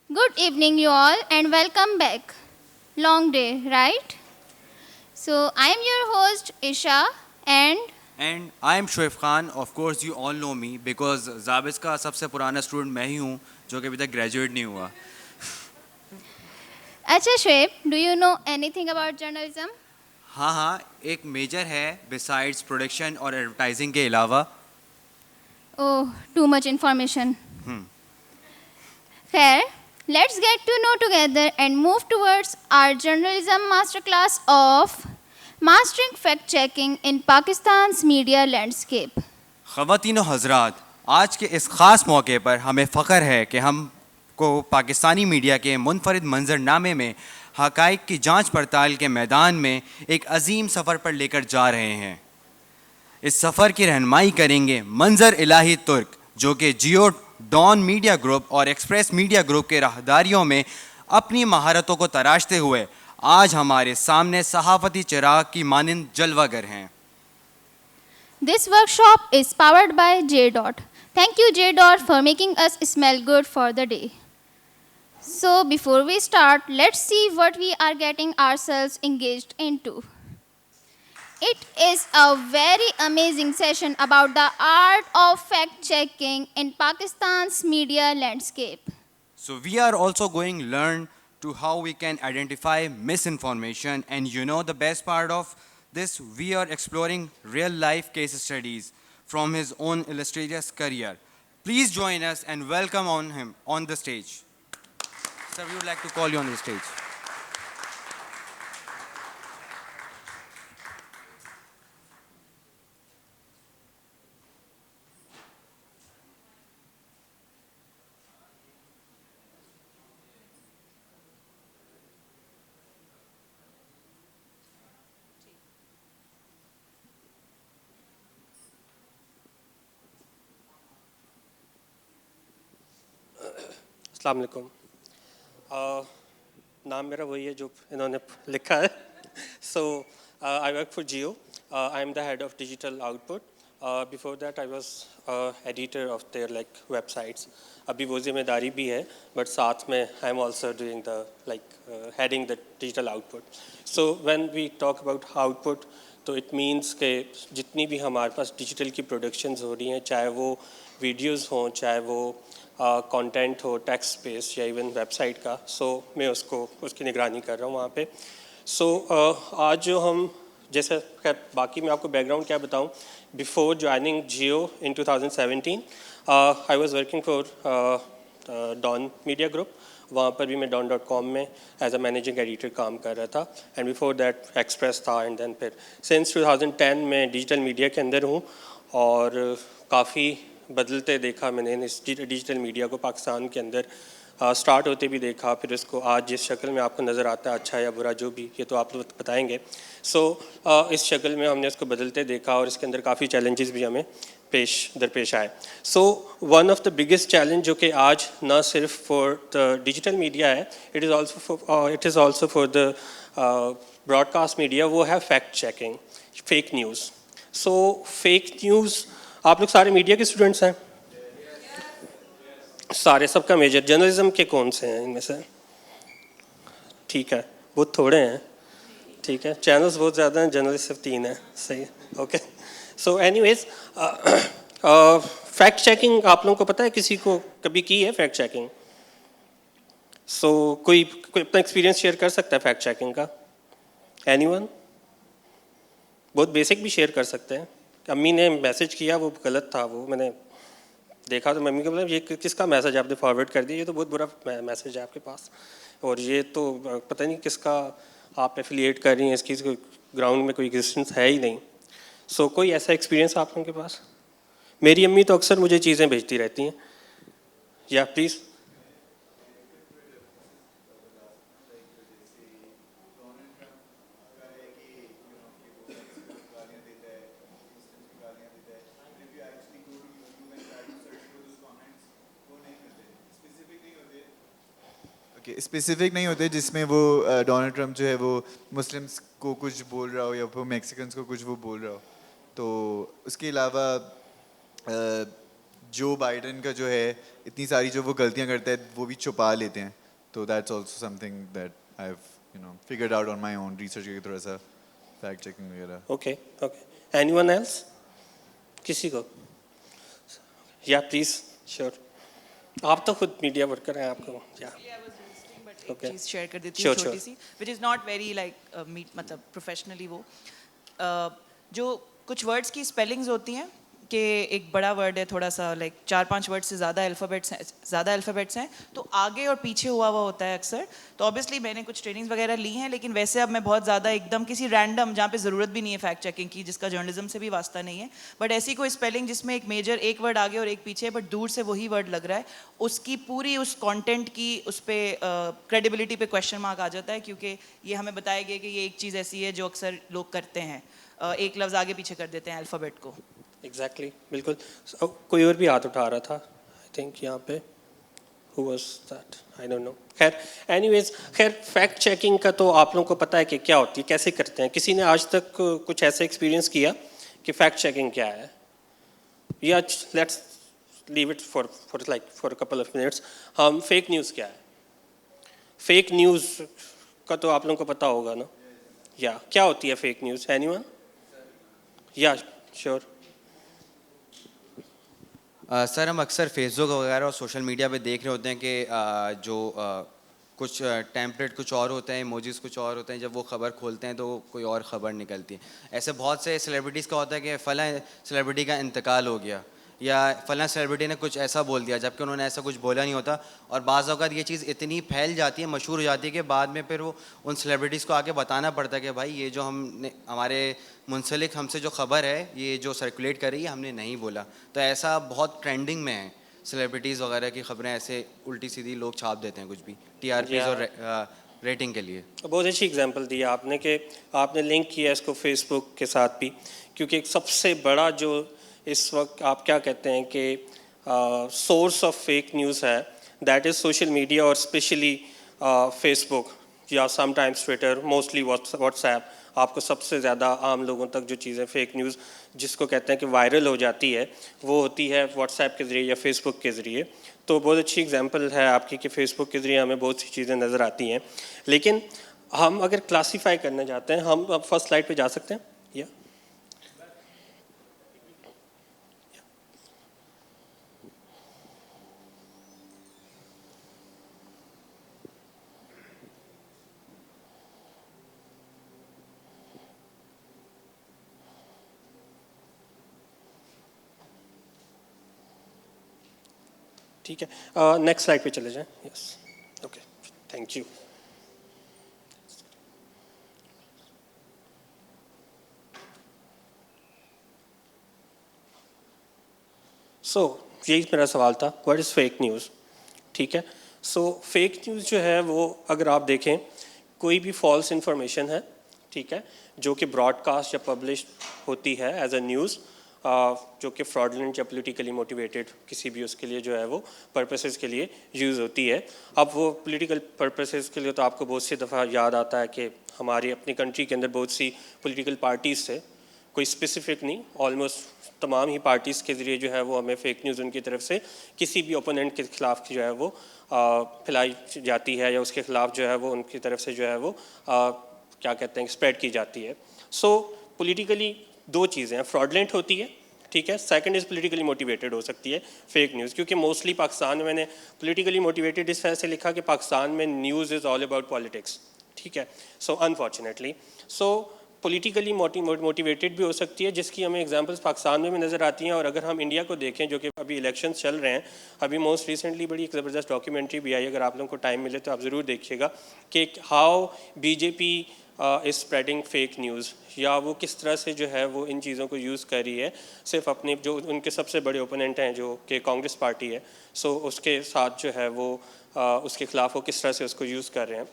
Good evening, you all, and welcome back. Long day, right? So, I am your host, Isha, and and I am Shoaib Khan. Of course you all know me because जाबिस का सबसे पुराना student मैं ही हूँ जो कि अभी तक ग्रेजुएट नहीं हुआ. Acha Shweb, do you know anything about journalism? हाँ हाँ, एक मेजर है बिसाइड्स प्रोडक्शन और एडवर्टाइजिंग के अलावा. Oh, too much information. Hmm. Fair. Let's get to know together and move towards our journalism masterclass of Mastering Fact Checking in Pakistan's Media Landscape. ख़वातीन और हजरात, आज के इस ख़ास मौके पर हमें फ़ख्र है कि हम को पाकिस्तानी मीडिया के मुनफरद मंजरनामे में हक़ाइक़ की जांच पड़ताल के मैदान में एक अजीम सफ़र पर लेकर जा रहे हैं. इस सफ़र की रहनुमाई करेंगे मंजर इलाही तुर्क, जो कि जियो डॉन मीडिया ग्रुप और एक्सप्रेस मीडिया ग्रुप के राहदारियों में अपनी महारतों को तराशते हुए आज हमारे सामने सहाफ़ती चिराग की मानिंद जलवागर हैं. This workshop is powered by J. Dot. Thank you, J. Dot, for making us smell good for the day. So, before we start, let's see what we are getting ourselves engaged into. It is a very amazing session about the art of fact checking in Pakistan's media landscape. So we are also going to learn to how we can identify misinformation, and you know the best part of this, we are exploring real life case studies from his own illustrious career. Please join us and welcome on him on the stage. Sir, we would like to call you on the stage. अस्सलाम वालेकुम. नाम मेरा वही है जो इन्होंने लिखा है. So I work for Geo. I am the head of digital output. Before that I was editor of their like websites. अभी वो जिम्मेदारी भी है, बट साथ में I am also doing the like heading the digital output. So when we talk about output, तो it means के जितनी भी हमारे पास डिजिटल की प्रोडक्शंस हो रही हैं, चाहे वो वीडियोज़ हों, चाहे वो कंटेंट हो टेक्स्ट बेस या इवन वेबसाइट का, सो मैं उसकी निगरानी कर रहा हूँ वहाँ पे. सो आज जो हम जैसे खैर बाकी मैं आपको बैकग्राउंड क्या बताऊँ. Before joining Jio in 2017 I was working for Dawn media group. वहाँ पर भी मैं don.com में एज अ मैनेजिंग एडिटर काम कर रहा था. एंड बिफोर दैट एक्सप्रेस था. एंड देन फिर सिंस 2010 में डिजिटल मीडिया के अंदर हूँ, और काफ़ी बदलते देखा मैंने इस डिजिटल मीडिया को पाकिस्तान के अंदर. स्टार्ट होते भी देखा, फिर इसको आज जिस शक्ल में आपको नज़र आता है, अच्छा या बुरा जो भी, ये तो आप लोग बताएंगे. सो इस शक्ल में हमने इसको बदलते देखा, और इसके अंदर काफ़ी चैलेंजेस भी हमें दरपेश आए. So one of the biggest challenge जो कि आज ना सिर्फ फॉर द डिजिटल मीडिया है, it is also for the broadcast media, वो है fact checking, fake news. So fake news, आप लोग सारे मीडिया के स्टूडेंट्स हैं? सारे, सबका मेजर जर्नलिज्म के कौन से हैं इनमें से? ठीक है, बहुत थोड़े हैं. ठीक है, चैनल्स बहुत ज़्यादा हैं, जर्नलिस्ट सिर्फ 3 हैं. सही है, okay. So anyways, fact checking आप लोगों को पता है, किसी को कभी की है फैक्ट चेकिंग? सो कोई अपना एक्सपीरियंस शेयर कर सकता है फैक्ट चेकिंग का? एनीवन? बहुत बेसिक भी शेयर कर सकते हैं. अम्मी ने मैसेज किया, वो गलत था, वो मैंने देखा तो मम्मी को बोला ये किसका मैसेज आपने फॉरवर्ड कर दिया, ये तो बहुत बुरा मैसेज है आपके पास, और ये तो पता नहीं किसका आप एफिलिएट कर रही हैं, इसकी ग्राउंड में कोई एग्जिस्टेंस है ही नहीं. सो कोई ऐसा एक्सपीरियंस आप लोगों के पास? मेरी अम्मी तो अक्सर मुझे चीज़ें भेजती रहती हैं. या प्लीज़. स्पेसिफिक नहीं होते जिसमें वो डोनाल्ड ट्रम्प जो है वो मुस्लिम्स को कुछ बोल रहा हो या वो मैक्सिकन्स को कुछ वो बोल रहा हो. तो उसके अलावा जो बाइडन का जो है इतनी सारी जो वो गलतियां करता है वो भी छुपा लेते हैं. तो that's also something that I have figured out on my own research करके थोड़ा सा फैक्ट चेकिंग वगैरह. Okay okay, anyone else? किसी को? या प्लीज, श्योर. आप तो खुद मीडिया वर्कर हैं, आपको या एक चीज़ शेयर कर देती Sure, हूँ छोटी sure. See, which is not very like meet, मतलब प्रोफेशनली वो जो कुछ वर्ड्स की स्पेलिंग्स होती हैं कि एक बड़ा वर्ड है थोड़ा सा लाइक 4-5 वर्ड से ज़्यादा अल्फ़ाबेट्स हैं तो आगे और पीछे हुआ होता है अक्सर. तो ऑब्वियसली मैंने कुछ ट्रेनिंग्स वगैरह ली हैं, लेकिन वैसे अब मैं बहुत ज़्यादा एकदम किसी रैंडम जहाँ पे ज़रूरत भी नहीं है फैक्ट चेकिंग की, जिसका जर्नलिज्म से भी वास्ता नहीं है, बट ऐसी कोई स्पेलिंग जिसमें एक मेजर एक वर्ड आगे और एक पीछे बट दूर से वही वर्ड लग रहा है, उसकी पूरी उस कंटेंट की उस पर क्रेडिबिलिटी पे क्वेश्चन मार्क आ जाता है, क्योंकि ये हमें बताया गया कि ये एक चीज़ ऐसी है जो अक्सर लोग करते हैं, एक लफ्ज़ आगे पीछे कर देते हैं अल्फ़ाबेट को. एग्जैक्टली बिल्कुल. कोई और भी हाथ उठा रहा था आई थिंक यहाँ पे. Who was that? I don't know. खैर एनीवेज, खैर फैक्ट चेकिंग का तो आप लोगों को पता है कि क्या होती है, कैसे करते हैं. किसी ने आज तक कुछ ऐसा एक्सपीरियंस किया कि फैक्ट चेकिंग क्या है? या let's leave it for a couple of minutes. हम फेक न्यूज़ क्या है? फेक न्यूज़ का तो आप लोगों को पता होगा ना. या क्या होती है फेक न्यूज़? एनीवन? या श्योर. सर हम अक्सर फेसबुक वगैरह और सोशल मीडिया पे देख रहे होते हैं कि कुछ टेम्पलेट कुछ और होते हैं, इमोजीज कुछ और होते हैं, जब वो खबर खोलते हैं तो कोई और ख़बर निकलती है. ऐसे बहुत से सेलिब्रिटीज़ का होता है कि फ़लाँ सेलिब्रिटी का इंतकाल हो गया या फ़लाँ सेलिब्रिटी ने कुछ ऐसा बोल दिया जबकि उन्होंने ऐसा कुछ बोला नहीं होता, और बाज़ औक़ात ये चीज़ इतनी फैल जाती है, मशहूर हो जाती है कि बाद में फिर वो उन सेलिब्रिटीज़ को आके बताना पड़ता है कि भाई ये जो हमने हमारे मुंसलिक हमसे जो ख़बर है ये जो सर्कुलेट कर रही है हमने नहीं बोला. तो ऐसा बहुत ट्रेंडिंग में है, सेलिब्रिटीज़ वगैरह की ख़बरें ऐसे उल्टी सीधी लोग छाप देते हैं कुछ भी TRPs और रेटिंग के लिए. बहुत अच्छी एग्जांपल दी आपने कि आपने लिंक किया इसको फेसबुक के साथ भी, क्योंकि एक सबसे बड़ा जो इस वक्त आप क्या कहते हैं कि सोर्स ऑफ फेक न्यूज़ है, दैट इज़ सोशल मीडिया और स्पेशली फेसबुक या समटाइम्स ट्विटर, मोस्टली व्हाट्सएप. आपको सबसे ज़्यादा आम लोगों तक जो चीज़ें फेक न्यूज़ जिसको कहते हैं कि वायरल हो जाती है वो होती है व्हाट्सएप के ज़रिए या फेसबुक के ज़रिए. तो बहुत अच्छी एग्जांपल है आपकी कि फेसबुक के ज़रिए हमें बहुत सी चीज़ें नज़र आती हैं. लेकिन हम अगर क्लासीफाई करना चाहते हैं, हम अब फर्स्ट स्लाइड पे जा सकते हैं. या ठीक है, नेक्स्ट स्लाइड पे चले जाएं. Yes, okay, thank you. So यही मेरा सवाल था, व्हाट इज़ फेक न्यूज़. ठीक है, सो फेक न्यूज़ जो है वो अगर आप देखें कोई भी फॉल्स इंफॉर्मेशन है, ठीक है, जो कि ब्रॉडकास्ट या पब्लिश होती है एज अ न्यूज़, जो कि फ्रॉडलेंट या पॉलिटिकली मोटिवेटेड किसी भी उसके लिए जो है वो पर्पसेस के लिए यूज़ होती है. अब वो पॉलिटिकल पर्पसेस के लिए तो आपको बहुत सी दफ़ा याद आता है कि हमारी अपनी कंट्री के अंदर बहुत सी पॉलिटिकल पार्टीज़ से, कोई स्पेसिफिक नहीं, ऑलमोस्ट तमाम ही पार्टीज़ के ज़रिए जो है वो हमें फेक न्यूज़ उनकी तरफ से किसी भी ओपोनेंट के ख़िलाफ़ जो है वो फैलाई जाती है या उसके ख़िलाफ़ जो है वो उनकी तरफ से जो है वो क्या कहते हैं स्प्रेड की जाती है. सो पॉलिटिकली दो चीज़ें हैं, फ्रॉडलेंट होती है, ठीक है, सेकंड इज़ पॉलिटिकली मोटिवेटेड हो सकती है फेक न्यूज़. क्योंकि मोस्टली पाकिस्तान में मैंने पॉलिटिकली मोटिवेटेड इस तरह से लिखा कि पाकिस्तान में news is all about politics. ठीक है, so unfortunately so politically motivated भी हो सकती है, जिसकी हमें एग्जांपल्स पाकिस्तान में भी नज़र आती हैं. और अगर हम इंडिया को देखें, जो कि अभी इलेक्शंस चल रहे हैं, अभी मोस्ट रिसेंटली बड़ी एक ज़बरदस्त डॉक्यूमेंट्री भी आई, अगर आप लोगों को टाइम मिले तो आप ज़रूर देखिएगा कि how BJP is spreading fake news, या वो किस तरह से जो है वो इन चीज़ों को यूज़ कर रही है सिर्फ अपने जो उनके सबसे बड़े ओपोनेंट हैं जो कि कांग्रेस पार्टी है, सो उसके साथ जो है वो उसके ख़िलाफ़ वो किस तरह से उसको यूज़ कर रहे हैं.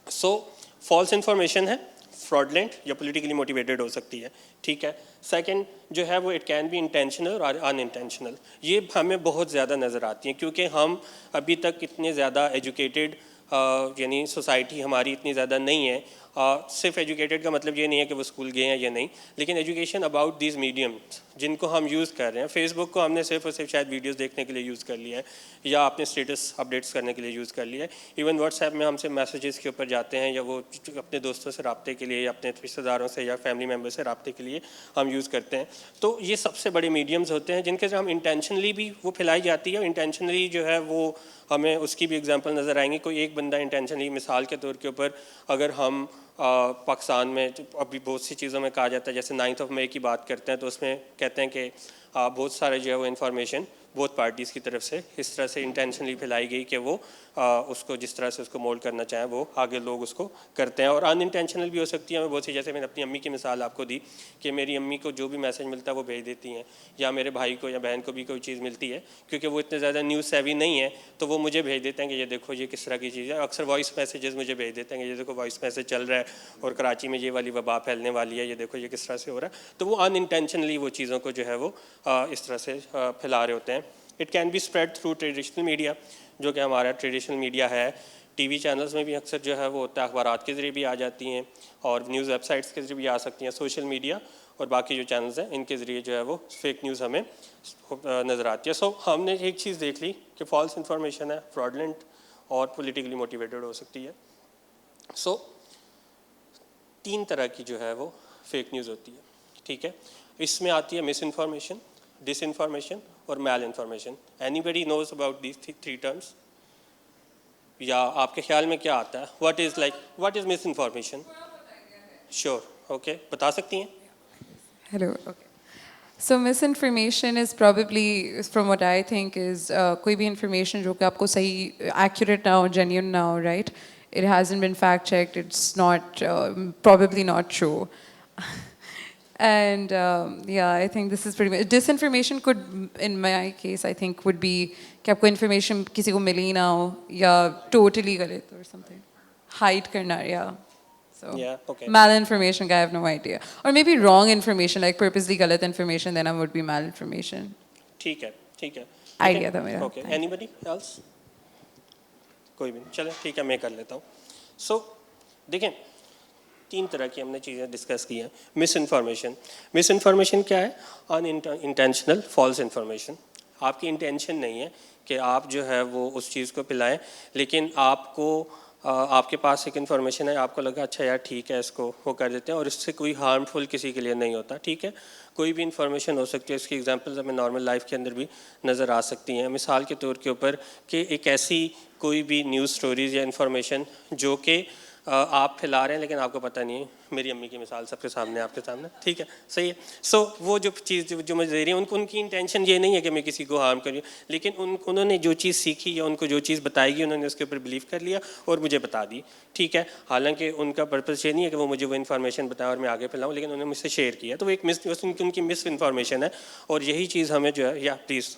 सो फॉल्स इंफॉर्मेशन है, फ्रॉडलेंट या पॉलिटिकली मोटिवेटेड हो सकती है. ठीक है, सेकंड जो है वो इट कैन बी इंटेंशनल और अनइंटेंशनल. ये हमें बहुत ज़्यादा नज़र आती हैं क्योंकि हम अभी तक इतने ज़्यादा एजुकेटेड यानी सोसाइटी हमारी इतनी ज़्यादा नहीं है. सिर्फ एजुकेटेड का मतलब ये नहीं है कि वो स्कूल गए हैं या नहीं, लेकिन एजुकेशन अबाउट दीज मीडियम्स जिनको हम यूज़ कर रहे हैं। फेसबुक को हमने सिर्फ और सिर्फ शायद वीडियोस देखने के लिए यूज़ कर लिया है या अपने स्टेटस अपडेट्स करने के लिए यूज़ कर लिया है। इवन व्हाट्सएप में हमसे मैसेजेस के ऊपर जाते हैं या वो अपने दोस्तों से रब्ते के लिए या अपने रिश्तेदारों से या फैमिली मेम्बर से रब्ते के लिए हम यूज़ करते हैं। तो ये सबसे बड़े मीडियम्स होते हैं जिनके से हम इंटेंशनली भी वो फैलाई जाती है और इंटेंशनली जो है वो हमें उसकी भी एग्जांपल नज़र आएंगे। कोई एक बंदा इंटेंशनली, मिसाल के तौर के ऊपर अगर हम पाकिस्तान में अभी बहुत सी चीज़ों में कहा जाता है, जैसे 9 मई की बात करते हैं तो उसमें कहते हैं कि बहुत सारे जो है वो इन्फॉर्मेशन बहुत पार्टीज़ की तरफ से इस तरह से इंटेंशनली फैलाई गई कि वो उसको जिस तरह से उसको मोल्ड करना चाहें वो आगे लोग उसको करते हैं। और अनइंटेंशनल भी हो सकती है। मैं बहुत सी, जैसे मैंने अपनी अम्मी की मिसाल आपको दी कि मेरी अम्मी को जो भी मैसेज मिलता है वो भेज देती हैं, या मेरे भाई को या बहन को भी कोई चीज़ मिलती है क्योंकि वो इतने ज़्यादा न्यूज़ सेवी नहीं है तो वो मुझे भेज देते हैं कि ये देखो ये किस तरह की चीज़ है। अक्सर वॉइस मैसेजेस मुझे भेज देते हैं कि ये देखो वॉइस मैसेज चल रहा है और कराची में ये वाली वबा फैलने वाली है, ये देखो ये किस तरह से हो रहा है। तो वो अनइंटेंशनली वो चीज़ों को जो है वो इस तरह से फैला रहे होते हैं। It can be spread through traditional media, जो कि हमारा ट्रेडिशनल मीडिया है। टीवी चैनल्स में भी अक्सर जो है वो होता है, अखबारात के ज़रिए भी आ जाती हैं और न्यूज़ वेबसाइट्स के ज़रिए भी आ सकती हैं। सोशल मीडिया और बाकी जो चैनल्स हैं इनके ज़रिए जो है वो फेक न्यूज़ हमें नज़र आती है। सो हमने एक चीज़ देख ली कि फॉल्स इंफॉर्मेशन है, फ्रॉडलेंट और पॉलिटिकली मोटिवेटेड हो सकती है। सो 3 तरह की जो है वो फेक न्यूज़ होती है, ठीक है। इसमें आती है मिस इन्फॉर्मेशन, डिसइंफॉर्मेशन और malinformation. Anybody knows about these 3 terms, या आपके ख्याल में क्या आता है? What is misinformation? Sure, okay, बता सकती हैं? Hello. Okay. So misinformation is probably, from what I think, is कोई भी information जो कि आपको सही, accurate ना हो, genuine ना हो, right? It hasn't been fact checked. It's not probably not true. And yeah, I think this is pretty much. Disinformation could, in my case, I think would be कि आपको information किसी को मिली ना हो या totally गलत or something. Hide करना, yeah. So Yeah, okay. malinformation, I have no idea. Or maybe wrong information, like purposely galat information, then it would be malinformation. ठीक है, ठीक है। Idea था मेरा। Okay, anybody else? कोई भी नहीं, चलें ठीक है, मैं कर लेता हूँ। सो देखें, 3 तरह की हमने चीज़ें डिस्कस की हैं। मिस इन्फॉर्मेशन क्या है? Unintentional false information. आपकी इंटेंशन नहीं है कि आप जो है वो उस चीज़ को पिलाएं, लेकिन आपके पास एक इन्फॉर्मेशन है, आपको लगा अच्छा यार ठीक है इसको वो कर देते हैं और इससे कोई हार्मफुल किसी के लिए नहीं होता, ठीक है। कोई भी इन्फॉर्मेशन हो सकती है, इसकी एग्जांपल्स हमें नॉर्मल लाइफ के अंदर भी नज़र आ सकती हैं। मिसाल के तौर के ऊपर कि एक ऐसी कोई भी न्यूज़ स्टोरीज़ या इन्फॉर्मेशन जो कि आप फैला रहे हैं लेकिन आपको पता नहीं है। मेरी अम्मी की मिसाल सबके सामने, आपके सामने, ठीक है, सही है। सो वो जो चीज़ जो मुझे दे रही है, उनकी इंटेंशन ये नहीं है कि मैं किसी को हार्म करूँ, लेकिन उन्होंने जो चीज़ सीखी या उनको जो चीज़ बताएगी उन्होंने उसके ऊपर बिलीव कर लिया और मुझे बता दी, ठीक है। हालांकि उनका पर्पस ये नहीं है कि वो मुझे वो इन्फॉर्मेशन बताएं और मैं आगे फैलाऊँ, लेकिन उन्होंने मुझसे शेयर किया, तो वो एक उनकी मिस इन्फॉर्मेशन है। और यही चीज़ हमें जो है, या प्लीज़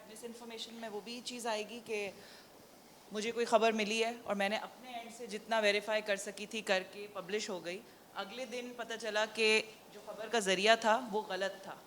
मिस इन्फॉर्मेशन में वो भी चीज़ आएगी कि मुझे कोई ख़बर मिली है और मैंने अपने एंड से जितना वेरीफाई कर सकी थी करके पब्लिश हो गई, अगले दिन पता चला कि जो ख़बर का ज़रिया था वो गलत था।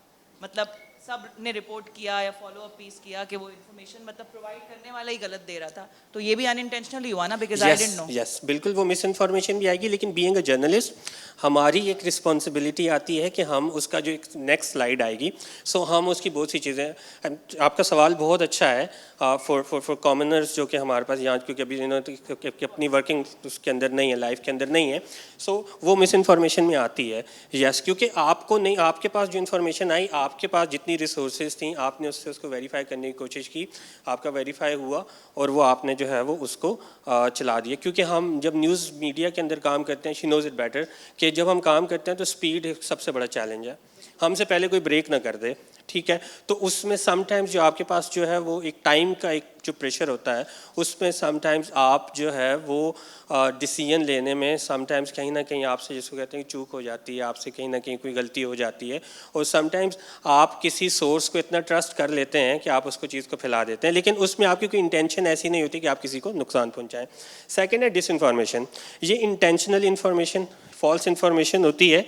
मतलब सब ने रिपोर्ट किया या फॉलो अप पीस किया कि वो इन्फॉर्मेशन मतलब प्रोवाइड करने वाला ही गलत दे रहा था, तो ये भी अनइंटेंशनली हुआ ना, because I didn't know. Yes, बिल्कुल वो मिस इन्फॉर्मेशन भी आएगी, लेकिन बीइंग अ जर्नलिस्ट हमारी एक रिस्पॉन्सिबिलिटी आती है कि हम उसका जो एक नेक्स्ट स्लाइड आएगी, सो हम उसकी बहुत सी चीज़ें। आपका सवाल बहुत अच्छा है फॉर कॉमनर्स जो कि हमारे पास यहाँ, क्योंकि अभी इन्होंने अपनी वर्किंग उसके अंदर नहीं है, लाइफ के अंदर नहीं है, सो वो मिस इन्फॉर्मेशन में आती है। यस, क्योंकि आपको नहीं, आपके पास जो इन्फॉर्मेशन आई, आपके पास जितनी रिसोर्सेज थी, आपने उसको वेरीफाई करने की कोशिश की, आपका वेरीफाई हुआ और वो आपने जो है वो उसको चला दिया। क्योंकि हम जब न्यूज़ मीडिया के अंदर काम करते हैं, शी नोज़ इट बेटर, कि जब हम काम करते हैं तो स्पीड एक सबसे बड़ा चैलेंज है। हमसे पहले कोई ब्रेक ना कर दे, ठीक है, तो उसमें समटाइम्स जो आपके पास जो है वो एक टाइम का एक जो प्रेशर होता है, उसमें समटाइम्स आप जो है वो डिसीजन लेने में समटाइम्स कहीं ना कहीं आपसे जिसको कहते हैं कि चूक हो जाती है, आपसे कहीं ना कहीं कोई गलती हो जाती है, और समटाइम्स आप किसी सोर्स को इतना ट्रस्ट कर लेते हैं कि आप उसको चीज़ को फैला देते हैं, लेकिन उसमें आपकी कोई इंटेंशन ऐसी नहीं होती कि आप किसी को नुकसान पहुँचाएँ। सेकेंड है डिसइंफॉर्मेशन। ये इंटेंशनल इन्फॉर्मेशन, फॉल्स इन्फॉर्मेशन होती है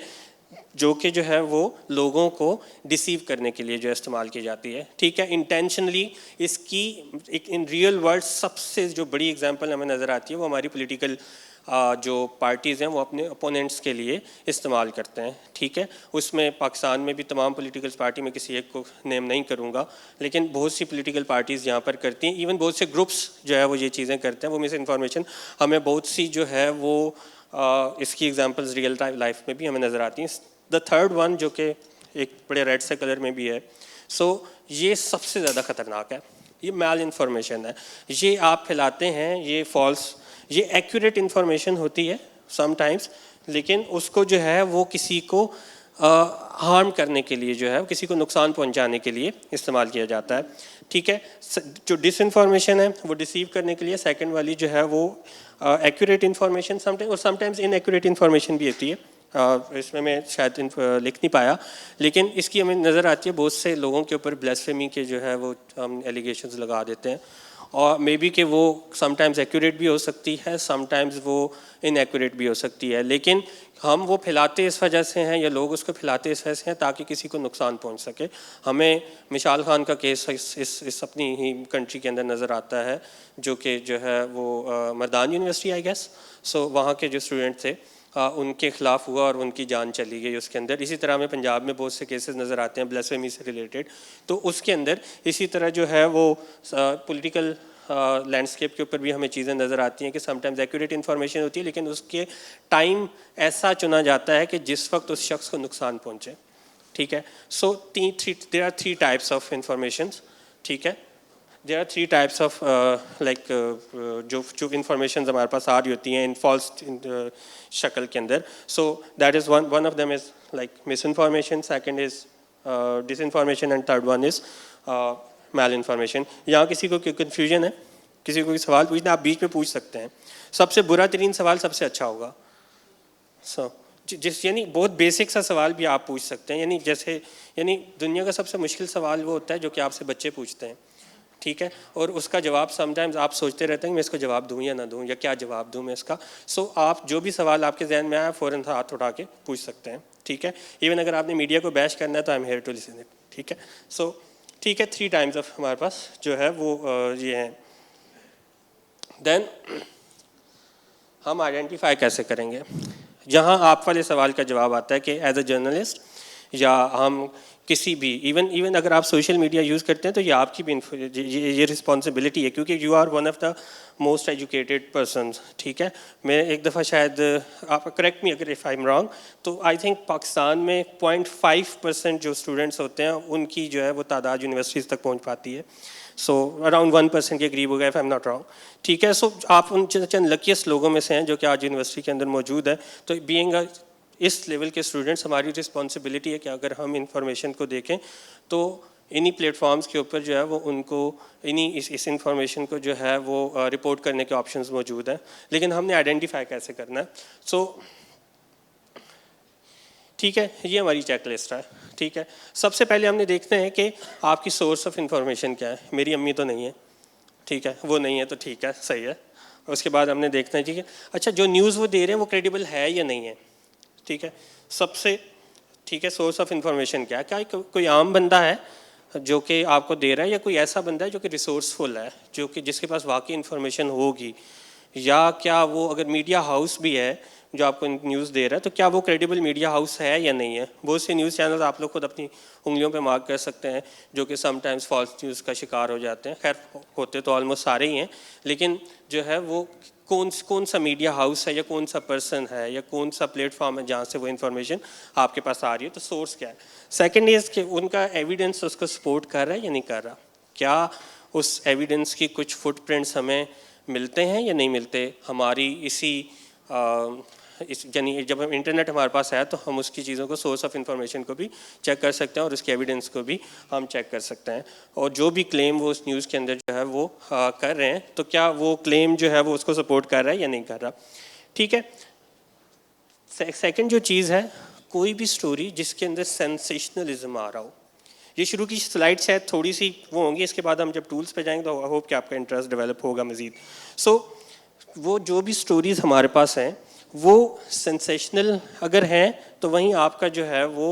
जो कि जो है वो लोगों को डिसीव करने के लिए जो इस्तेमाल की जाती है, ठीक है, इंटेंशनली। इसकी एक इन रियल वर्ल्ड सबसे जो बड़ी एग्जांपल हमें नज़र आती है वो हमारी पॉलिटिकल जो पार्टीज़ हैं वो अपने अपोनेंट्स के लिए इस्तेमाल करते हैं, ठीक है। उसमें पाकिस्तान में भी तमाम पॉलिटिकल पार्टी में किसी एक को नेम नहीं करूँगा, लेकिन बहुत सी पॉलिटिकल पार्टीज़ यहाँ पर करती हैं, इवन बहुत से ग्रुप्स जो है वो ये चीज़ें करते हैं। वो मिस इन्फॉर्मेशन हमें बहुत सी जो है वो इसकी एग्जांपल्स रियल लाइफ में भी हमें नज़र आती हैं। द थर्ड वन जो कि एक बड़े रेड से कलर में भी है, सो ये सबसे ज़्यादा ख़तरनाक है, ये मैल इन्फॉर्मेशन है। ये आप फैलाते हैं, ये फॉल्स, ये एक्यूरेट इन्फॉर्मेशन होती है समटाइम्स, लेकिन उसको जो है वो किसी को हार्म करने के लिए जो है किसी को नुकसान पहुंचाने के लिए इस्तेमाल किया जाता है, ठीक है। जो डिसइंफॉर्मेशन है वो डिसीव करने के लिए, सेकंड वाली जो है वो एक्यूरेट इन्फॉर्मेशन समटाइम्स, और समटाइम्स इनएक्यूरेट इन्फॉर्मेशन भी होती है। इसमें मैं शायद लिख नहीं पाया, लेकिन इसकी हमें नज़र आती है बहुत से लोगों के ऊपर ब्लेस्फेमी के जो है वो हम एलिगेशंस लगा देते हैं, और मे बी कि वो समटाइम्स एक्यूरेट भी हो सकती है, समटाइम्स वो इनएक्यूरेट भी हो सकती है, लेकिन हम वो फैलाते इस वजह से हैं या लोग उसको फैलाते इस वजह से हैं ताकि किसी को नुकसान पहुंच सके। हमें मिसाल खान का केस इस अपनी ही कंट्री के अंदर नज़र आता है, जो कि जो है वो मर्दान यूनिवर्सिटी आई गेस, सो वहाँ के जो स्टूडेंट थे उनके खिलाफ हुआ और उनकी जान चली गई उसके अंदर। इसी तरह में पंजाब में बहुत से केसेस नज़र आते हैं ब्लेस्फेमी से रिलेटेड, तो उसके अंदर इसी तरह जो है वो पॉलिटिकल लैंडस्केप के ऊपर भी हमें चीज़ें नज़र आती हैं कि समटाइम्स एक्यूरेट इन्फॉर्मेशन होती है, लेकिन उसके टाइम ऐसा चुना जाता है कि जिस वक्त उस शख्स को नुकसान पहुँचे, ठीक है। So there are three types of information, ठीक है। There are three types of जो इंफॉर्मेशन हमारे पास आ रही होती हैं इन फॉल्स शक्ल के अंदर। So that is one of them is like misinformation, second is disinformation, and third one is malinformation. यहाँ किसी को कन्फ्यूजन है, किसी को कोई सवाल पूछना, आप बीच में पूछ सकते हैं। सबसे बुरा तरीन सवाल सबसे अच्छा होगा। यानी बहुत बेसिक सा सवाल भी आप पूछ सकते हैं, यानी दुनिया का सबसे मुश्किल सवाल वो होता है जो कि आपसे बच्चे पूछते हैं, ठीक है, और उसका जवाब समटाइम्स आप सोचते रहते हैं मैं इसको जवाब दूँ या ना दूँ, या क्या जवाब दूँ मैं इसका। सो आप जो भी सवाल आपके जहन में आया फ़ौरन हाथ उठा के पूछ सकते हैं, ठीक है। इवन अगर आपने मीडिया को बैश करना है तो I am here to listen it, ठीक है। सो ठीक है, थ्री टाइम्स ऑफ हमारे पास जो है वो ये हैं। देन हम आइडेंटिफाई कैसे करेंगे? जहाँ आप वाले सवाल का जवाब आता है कि एज अ जर्नलिस्ट या हम किसी भी इवन अगर आप सोशल मीडिया यूज़ करते हैं तो ये आपकी भी ये रिस्पॉन्सिबिलिटी है, क्योंकि you are one of the most educated person, ठीक है। मैं एक दफ़ा शायद आप करेक्ट मी अगर इफ़ आई एम रॉन्ग, तो आई थिंक पाकिस्तान में 0.5% जो स्टूडेंट्स होते हैं उनकी जो है वो तादाद यूनिवर्सिटीज़ तक पहुँच पाती है। सो अराउंड 1% के करीब हो गया if I am not wrong, ठीक है। सो आप उन चंद लकीस्ट लोगों में से हैं जो कि आज यूनिवर्सिटी के अंदर मौजूद है। तो बीइंग इस लेवल के स्टूडेंट्स, हमारी रिस्पॉन्सिबिलिटी है कि अगर हम इंफॉर्मेशन को देखें तो इन्हीं प्लेटफॉर्म्स के ऊपर जो है वो उनको इस इंफॉर्मेशन को जो है वो रिपोर्ट करने के ऑप्शंस मौजूद हैं, लेकिन हमने आइडेंटिफाई कैसे करना है। सो ठीक है, ये हमारी चेक लिस्ट है, ठीक है। सबसे पहले हमने देखते हैं कि आपकी सोर्स ऑफ इंफॉर्मेशन क्या है। मेरी अम्मी तो नहीं है, ठीक है, वो नहीं है तो ठीक है, सही है। उसके बाद हमने देखना है, ठीक है, अच्छा जो न्यूज़ वो दे रहे हैं वो क्रेडिबल है या नहीं है, ठीक है। सबसे ठीक है, सोर्स ऑफ इंफॉर्मेशन क्या है? क्या कोई आम बंदा है जो कि आपको दे रहा है, या कोई ऐसा बंदा है जो कि रिसोर्सफुल है, जो कि जिसके पास वाकई इंफॉर्मेशन होगी, या क्या वो अगर मीडिया हाउस भी है जो आपको न्यूज़ दे रहा है तो क्या वो क्रेडिबल मीडिया हाउस है या नहीं है। बहुत से न्यूज़ चैनल्स आप लोग खुद अपनी उंगलियों पे मार्क कर सकते हैं जो कि समटाइम्स फॉल्स न्यूज़ का शिकार हो जाते हैं। खैर होते तो ऑलमोस्ट सारे ही हैं, लेकिन जो है वो कौन सा मीडिया हाउस है या कौन सा पर्सन है या कौन सा प्लेटफॉर्म है जहाँ से वो इन्फॉर्मेशन आपके पास आ रही है, तो सोर्स क्या है। सेकेंड इज़ कि उनका एविडेंस उसको सपोर्ट कर रहा है या नहीं कर रहा, क्या उस एविडेंस की कुछ फुटप्रिंट्स हमें मिलते हैं या नहीं मिलते। हमारी यानी जब हम इंटरनेट हमारे पास है तो हम उसकी चीज़ों को, सोर्स ऑफ इंफॉर्मेशन को भी चेक कर सकते हैं और उसके एविडेंस को भी हम चेक कर सकते हैं। और जो भी क्लेम वो उस न्यूज़ के अंदर जो है वो कर रहे हैं, तो क्या वो क्लेम जो है वो उसको सपोर्ट कर रहा है या नहीं कर रहा, ठीक है। सेकंड जो चीज़ है, कोई भी स्टोरी जिसके अंदर सेंसेशनलिज्म आ रहा हो। ये शुरू की स्लाइड शायद थोड़ी सी वो होंगी, इसके बाद हम जब टूल्स पे जाएंगे तो आई होप कि आपका इंटरेस्ट डेवलप होगा मज़ीद। सो वो जो भी स्टोरीज़ हमारे पास हैं वो सेंसेशनल अगर हैं तो वहीं आपका जो है वो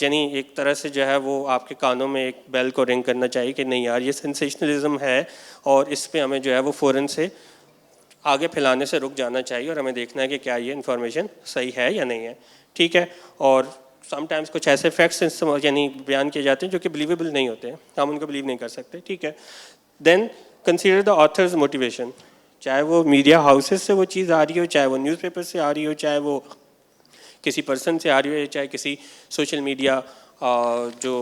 यानी एक तरह से जो है वो आपके कानों में एक बेल को रिंग करना चाहिए कि नहीं यार ये सेंसेशनलिज्म है और इस पे हमें जो है वो फ़ौरन से आगे फैलाने से रुक जाना चाहिए और हमें देखना है कि क्या ये इन्फॉर्मेशन सही है या नहीं है, ठीक है। और समटाइम्स कुछ ऐसे फैक्ट्स यानी बयान किए जाते हैं जो कि बिलीवेबल नहीं होते हैं, हम उनको बिलीव नहीं कर सकते, ठीक है। Then consider the author's motivation, चाहे वो मीडिया हाउसेस से वो चीज़ आ रही हो, चाहे वो न्यूज़पेपर से आ रही हो, चाहे वो किसी पर्सन से आ रही हो, चाहे किसी सोशल मीडिया जो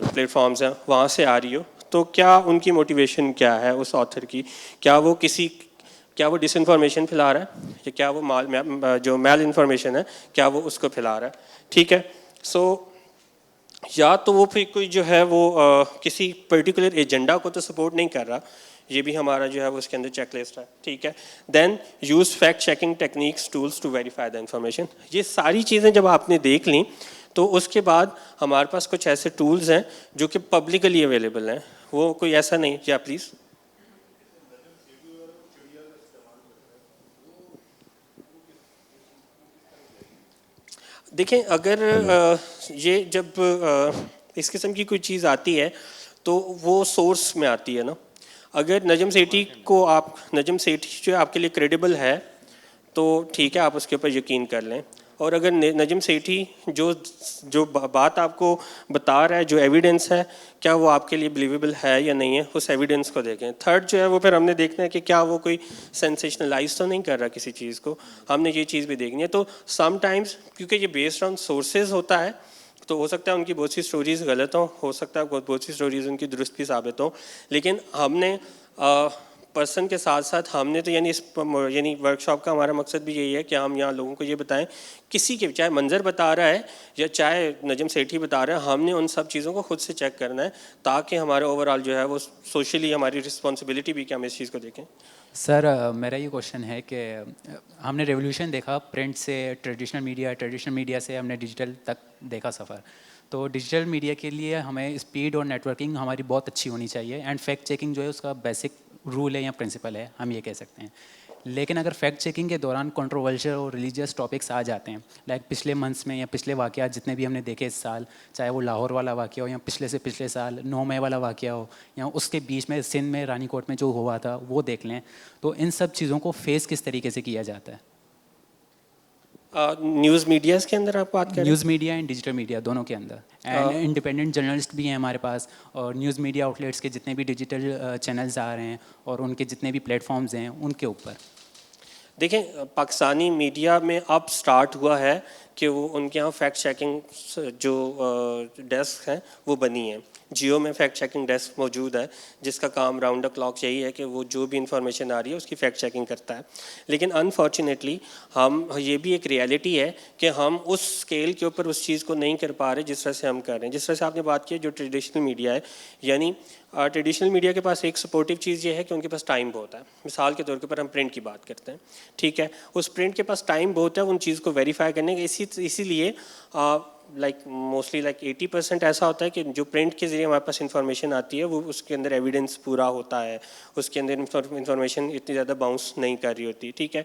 प्लेटफॉर्म्स हैं वहाँ से आ रही हो, तो क्या उनकी मोटिवेशन क्या है उस ऑथर की, क्या वो डिसइंफॉर्मेशन फैला रहा है या क्या वो जो मैल इन्फॉर्मेशन है क्या वो उसको फैला रहा है, ठीक है। सो या तो वो फिर कोई जो है वो किसी पर्टिकुलर एजेंडा को तो सपोर्ट नहीं कर रहा, ये भी हमारा जो है वो उसके अंदर चेकलिस्ट है, ठीक है। Then use fact checking techniques tools to verify the information, ये सारी चीज़ें जब आपने देख ली तो उसके बाद हमारे पास कुछ ऐसे टूल्स हैं जो कि पब्लिकली अवेलेबल हैं, वो कोई ऐसा नहीं, या प्लीज़ देखें, अगर ये जब इस किस्म की कोई चीज़ आती है तो वो सोर्स में आती है ना। अगर नजम सेठी जो आपके लिए क्रेडिबल है तो ठीक है, आप उसके ऊपर यकीन कर लें। और अगर नजम सेठी जो बात आपको बता रहा है, जो एविडेंस है, क्या वो आपके लिए बिलीवेबल है या नहीं है, उस एविडेंस को देखें। थर्ड जो है वो फिर हमने देखना है कि क्या वो कोई सेंसेशनलाइज तो नहीं कर रहा किसी चीज़ को, हमने ये चीज़ भी देखनी है। तो समटाइम्स क्योंकि ये बेस्ड ऑन सोर्सेज होता है तो हो सकता है उनकी बहुत सी स्टोरीज़ गलत हो सकता है बहुत सी स्टोरीज़ उनकी दुरुस्त भी साबित हो, लेकिन हमने पर्सन के साथ साथ हमने तो यानी वर्कशॉप का हमारा मकसद भी यही है कि हम यहाँ लोगों को ये बताएं, किसी के चाहे मंजर बता रहा है या चाहे नजम सेठी बता रहा है, हमने उन सब चीज़ों को खुद से चेक करना है ताकि हमारे ओवरऑल जो है वो सोशली हमारी रिस्पॉन्सिबिलिटी भी कि हम इस चीज़ को देखें। सर मेरा ये क्वेश्चन है कि हमने रेवोल्यूशन देखा प्रिंट से ट्रेडिशनल मीडिया से हमने डिजिटल तक देखा सफ़र। तो डिजिटल मीडिया के लिए हमें स्पीड और नेटवर्किंग हमारी बहुत अच्छी होनी चाहिए एंड फैक्ट चेकिंग जो है उसका बेसिक रूल है या प्रिंसिपल है, हम ये कह सकते हैं। लेकिन अगर फैक्ट चेकिंग के दौरान कंट्रोवर्शियल और रिलीजियस टॉपिक्स आ जाते हैं, लाइक पिछले मंथ्स में या पिछले वाक़यात जितने भी हमने देखे इस साल, चाहे वो लाहौर वाला वाक़या हो या पिछले से पिछले साल 9 मई वाला वाक़या हो या उसके बीच में सिंध में रानीकोट में जो हुआ था वो देख लें, तो इन सब चीज़ों को फेस किस तरीके से किया जाता है? न्यूज़ मीडियाज़ के अंदर आप बात करें? News media and digital media दोनों के अंदर, एंड इंडिपेंडेंट जर्नलिस्ट भी हैं हमारे पास, और न्यूज़ मीडिया आउटलेट्स के जितने भी डिजिटल चैनल्स आ रहे हैं और उनके जितने भी प्लेटफॉर्म्स हैं उनके ऊपर। देखें, पाकिस्तानी मीडिया में अब स्टार्ट हुआ है कि वो उनके यहाँ फैक्ट चेकिंग जो डेस्क हैं वो बनी है। जियो में फैक्ट चेकिंग डेस्क मौजूद है जिसका काम राउंड द क्लॉक यही है कि वो जो भी इंफॉर्मेशन आ रही है उसकी फैक्ट चेकिंग करता है। लेकिन अनफॉर्चुनेटली ये भी एक रियलिटी है कि हम उस स्केल के ऊपर उस चीज़ को नहीं कर पा रहे जिस तरह से हम कर रहे हैं। जिस तरह से आपने बात की जो ट्रेडिशनल मीडिया है, यानी ट्रेडिशनल मीडिया के पास एक सपोर्टिव चीज़ ये है कि उनके पास टाइम बहुत है। मिसाल के तौर के ऊपर हम प्रिंट की बात करते हैं, ठीक है, उस प्रिंट के पास टाइम बहुत है उन चीज़ को वेरीफाई करने का। इसीलिए मोस्टली 80% ऐसा होता है कि जो प्रिंट के ज़रिए हमारे पास इंफॉर्मेशन आती है वो उसके अंदर एविडेंस पूरा होता है, उसके अंदर इंफॉर्मेशन इतनी ज़्यादा बाउंस नहीं कर रही होती, ठीक है।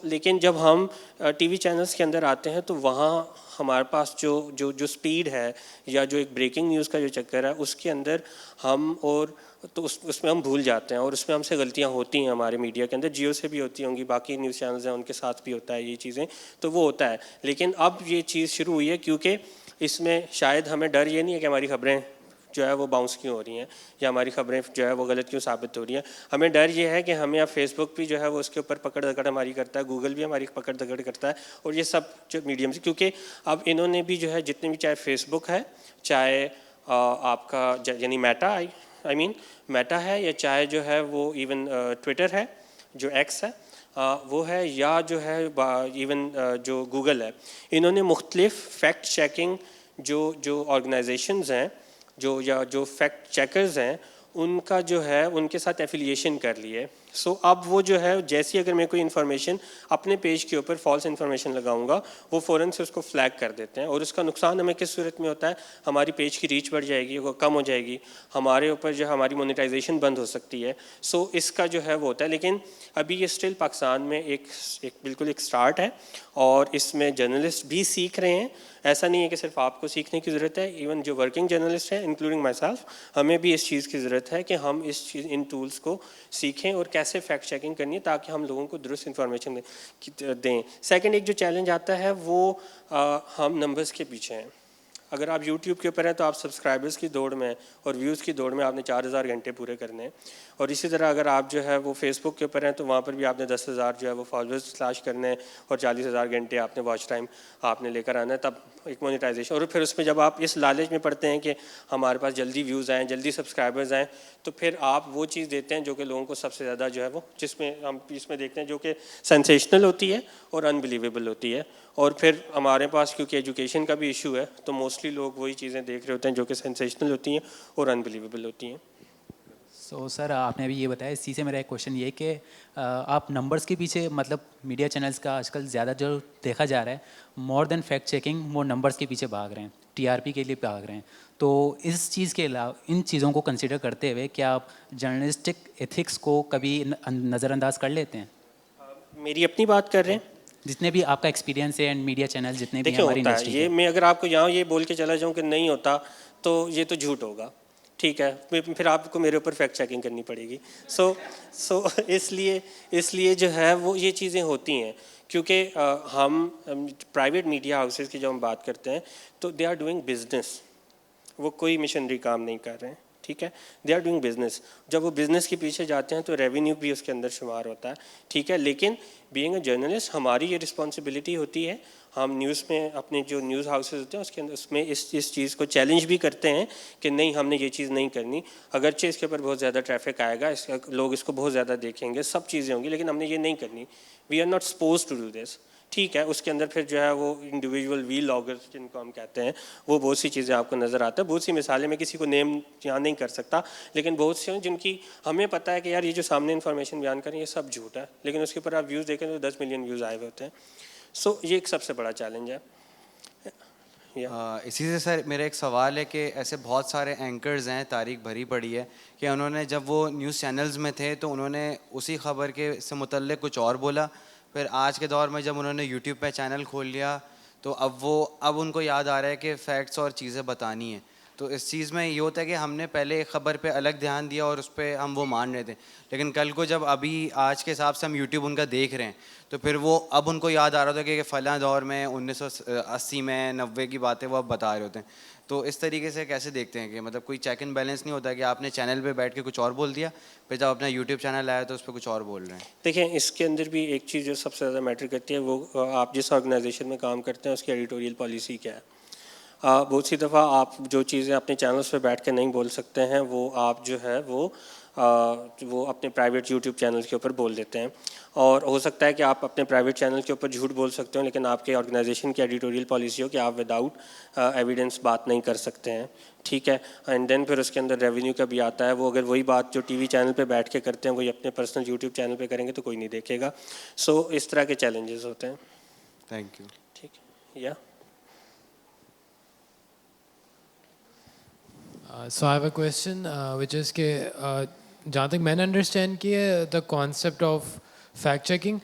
लेकिन जब हम टीवी चैनल्स के अंदर आते हैं तो वहाँ हमारे पास जो स्पीड है या जो एक ब्रेकिंग न्यूज़ का जो चक्कर है उसके अंदर हम उसमें हम भूल जाते हैं और उसमें हमसे गलतियां होती हैं हमारे मीडिया के अंदर। जियो से भी होती होंगी, बाकी न्यूज़ चैनल्स हैं उनके साथ भी होता है ये चीज़ें, तो वो होता है। लेकिन अब ये चीज़ शुरू हुई है क्योंकि इसमें शायद हमें डर ये नहीं है कि हमारी खबरें जो है वो बाउंस क्यों हो रही हैं या हमारी खबरें जो है वो गलत क्यों साबित हो रही हैं। हमें डर ये है कि हमें अब फेसबुक भी जो है वो उसके ऊपर पकड़ दकड़ हमारी करता है, गूगल भी हमारी पकड़ दकड़ करता है, और ये सब जो मीडियम से, क्योंकि अब इन्होंने भी जो है जितने भी, चाहे फेसबुक है, चाहे आपका यानी मेटा है, या चाहे जो है वो इवन ट्विटर है जो एक्स है वो है, या जो है इवन जो गूगल है, इन्होंने मुख्तलिफ फैक्ट चेकिंग जो ऑर्गेनाइजेशंस हैं जो फैक्ट चेकर्स हैं उनका जो है उनके साथ एफिलिएशन कर लिए सो अब वो जो है जैसी अगर मैं कोई इन्फॉर्मेशन अपने पेज के ऊपर फॉल्स इन्फॉर्मेशन लगाऊंगा वो फ़ौरन से उसको फ्लैग कर देते हैं, और उसका नुकसान हमें किस सूरत में होता है, हमारी पेज की रीच बढ़ जाएगी, वो कम हो जाएगी, हमारे ऊपर जो हमारी मोनेटाइजेशन बंद हो सकती है। सो इसका जो है वो होता है, लेकिन अभी ये स्टिल पाकिस्तान में एक बिल्कुल एक स्टार्ट है, और इसमें जर्नलिस्ट भी सीख रहे हैं। ऐसा नहीं है कि सिर्फ आपको सीखने की ज़रूरत है, इवन जो वर्किंग जर्नलिस्ट हैं इंक्लूडिंग माई सेल्फ, हमें भी इस चीज़ की ज़रूरत है कि हम इन टूल्स को सीखें और कैसे फैक्ट चेकिंग करनी है ताकि हम लोगों को दुरुस्त इन्फॉर्मेशन दें। सेकंड एक जो चैलेंज आता है वो हम नंबर्स के पीछे हैं। अगर आप YouTube के ऊपर हैं तो आप सब्सक्राइबर्स की दौड़ में और व्यूज़ की दौड़ में आपने 4000 घंटे पूरे करने हैं, और इसी तरह अगर आप जो है वो फेसबुक के ऊपर हैं तो वहाँ पर भी आपने 10,000 जो है वो फॉलोअर्स स्लैश करने हैं, और 40,000 घंटे आपने वॉच टाइम आपने लेकर आना है, तब एक मोनेटाइजेशन। और फिर उसमें जब आप इस लालच में पड़ते हैं कि हमारे पास जल्दी व्यूज़ आएँ, जल्दी सब्सक्राइबर्स आएँ, तो फिर आप वो चीज़ देते हैं जो कि लोगों को सबसे ज़्यादा जो है वो जिसमें हम इसमें देखते हैं जो कि सेंसेशनल होती है और अनबिलीवेबल होती है। और फिर हमारे पास क्योंकि एजुकेशन का भी इशू है तो मोस्टली लोग वही चीज़ें देख रहे होते हैं जो कि सेंसेशनल होती हैं और अनबिलीवेबल होती हैं। सो सर आपने अभी ये बताया, इसी से मेरा एक क्वेश्चन ये कि आप नंबर्स के पीछे, मतलब मीडिया चैनल्स का आजकल ज़्यादा जो देखा जा रहा है, मोर देन फैक्ट चेकिंग वो नंबर्स के पीछे भाग रहे हैं, टीआरपी के लिए भाग रहे हैं। तो इस चीज़ के अलावा इन चीज़ों को कंसिडर करते हुए क्या आप जर्नलिस्टिक एथिक्स को कभी नज़रअंदाज कर लेते हैं? मेरी अपनी बात कर रहे हैं, जितने भी आपका एक्सपीरियंस है एंड मीडिया चैनल जितने भी देखिए हमारी होता है इंडस्ट्री ये, के। मैं अगर आपको यहाँ ये बोल के चला जाऊँ कि नहीं होता तो ये तो झूठ होगा, ठीक है, फिर आपको मेरे ऊपर फैक्ट चेकिंग करनी पड़ेगी। सो इसलिए जो है वो ये चीज़ें होती हैं क्योंकि हम प्राइवेट मीडिया हाउसेस की जब हम बात करते हैं तो दे आर डूइंग बिजनेस, वो कोई मिशनरी काम नहीं कर रहे हैं, ठीक है, दे आर डूइंग बिजनेस। जब वो बिज़नेस के पीछे जाते हैं तो रेवेन्यू भी उसके अंदर शुमार होता है, ठीक है, लेकिन बीइंग अ जर्नलिस्ट हमारी ये रिस्पॉन्सिबिलिटी होती है, हम न्यूज़ में अपने जो न्यूज़ हाउसेज होते हैं उसके अंदर उसमें इस चीज़ को चैलेंज भी करते हैं कि नहीं हमने ये चीज़ नहीं करनी, अगरचे इसके ऊपर बहुत ज़्यादा ट्रैफिक आएगा, लोग इसको बहुत ज़्यादा देखेंगे, सब चीज़ें होंगी, लेकिन हमने ये नहीं करनी, we are not suppose to do this, ठीक है। उसके अंदर फिर जो है वो इंडिविजुअल वी लॉगर्स जिनको हम कहते हैं वो बहुत सी चीज़ें आपको नज़र आता है, बहुत सी मिसालें, मैं किसी को नेम यहाँ नहीं कर सकता, लेकिन बहुत सी हैं जिनकी हमें पता है कि यार ये जो सामने इन्फॉर्मेशन बयान करें ये सब झूठ है, लेकिन उसके ऊपर आप व्यूज़ देखें तो 10 मिलियन व्यूज़ आए हुए होते हैं। सो ये एक सबसे बड़ा चैलेंज है। इसी से सर मेरा एक सवाल है कि ऐसे बहुत सारे एंकर्स हैं, तारीख भरी पड़ी है कि उन्होंने जब वो न्यूज़ चैनल्स में थे तो उन्होंने उसी खबर के से मुतल्लिक कुछ और बोला, फिर आज के दौर में जब उन्होंने यूट्यूब पे चैनल खोल लिया तो अब उनको याद आ रहा है कि फैक्ट्स और चीज़ें बतानी है। तो इस चीज़ में ये होता है कि हमने पहले एक ख़बर पे अलग ध्यान दिया और उस पर हम वो मान रहे थे, लेकिन कल को जब अभी आज के हिसाब से हम यूट्यूब उनका देख रहे हैं तो फिर वो अब उनको याद आ रहा था कि फ़लाँ दौर में 1980 में 90 की बातें वो अब बता रहे होते हैं। तो इस तरीके से कैसे देखते हैं कि मतलब कोई चेक एंड बैलेंस नहीं होता कि आपने चैनल पे बैठ के कुछ और बोल दिया, फिर जब अपना यूट्यूब चैनल आया तो उस पर कुछ और बोल रहे हैं? देखिए इसके अंदर भी एक चीज़ जो सबसे ज़्यादा मैटर करती है वो आप जिस ऑर्गेनाइजेशन में काम करते हैं उसकी एडिटोरियल पॉलिसी क्या है। बहुत सी दफ़ा आप जो चीज़ें अपने चैनल्स पे बैठ के नहीं बोल सकते हैं वो आप जो है वो अपने प्राइवेट यूट्यूब चैनल के ऊपर बोल देते हैं, और हो सकता है कि आप अपने प्राइवेट चैनल के ऊपर झूठ बोल सकते हो लेकिन आपके ऑर्गेनाइजेशन की एडिटोरियल पॉलिसी हो कि आप विदाउट एविडेंस बात नहीं कर सकते हैं, ठीक है। एंड देन फिर उसके अंदर रेवेन्यू का भी आता है, वो अगर वही बात जो टीवी चैनल पे बैठ के करते हैं वही अपने पर्सनल यूट्यूब चैनल पे करेंगे तो कोई नहीं देखेगा। सो इस तरह के चैलेंजेस होते हैं। Thank you. ठीक है, या So I have a question which is कि जहाँ तक मैंने अंडरस्टैंड किया the concept of fact checking,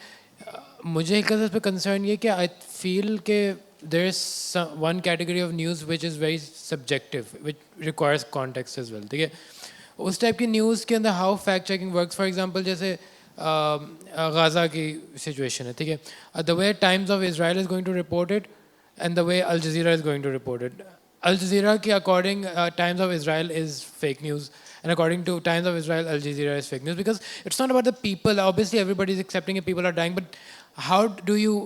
मुझे एक इस पे कंसर्न ये कि आई फील कि there is one category of news which is very subjective which requires context as well, ठीक है। उस टाइप की न्यूज़ के अंदर how fact checking works, for example जैसे गाज़ा की सिचुएशन है, ठीक है, the way Times of Israel is going to report it and the way Al Jazeera is going to report it. Al Jazeera के according Times of Israel is fake news, and according to Times of Israel, Al Jazeera is fake news because it's not about the people. Obviously, everybody is accepting that people are dying, but how do you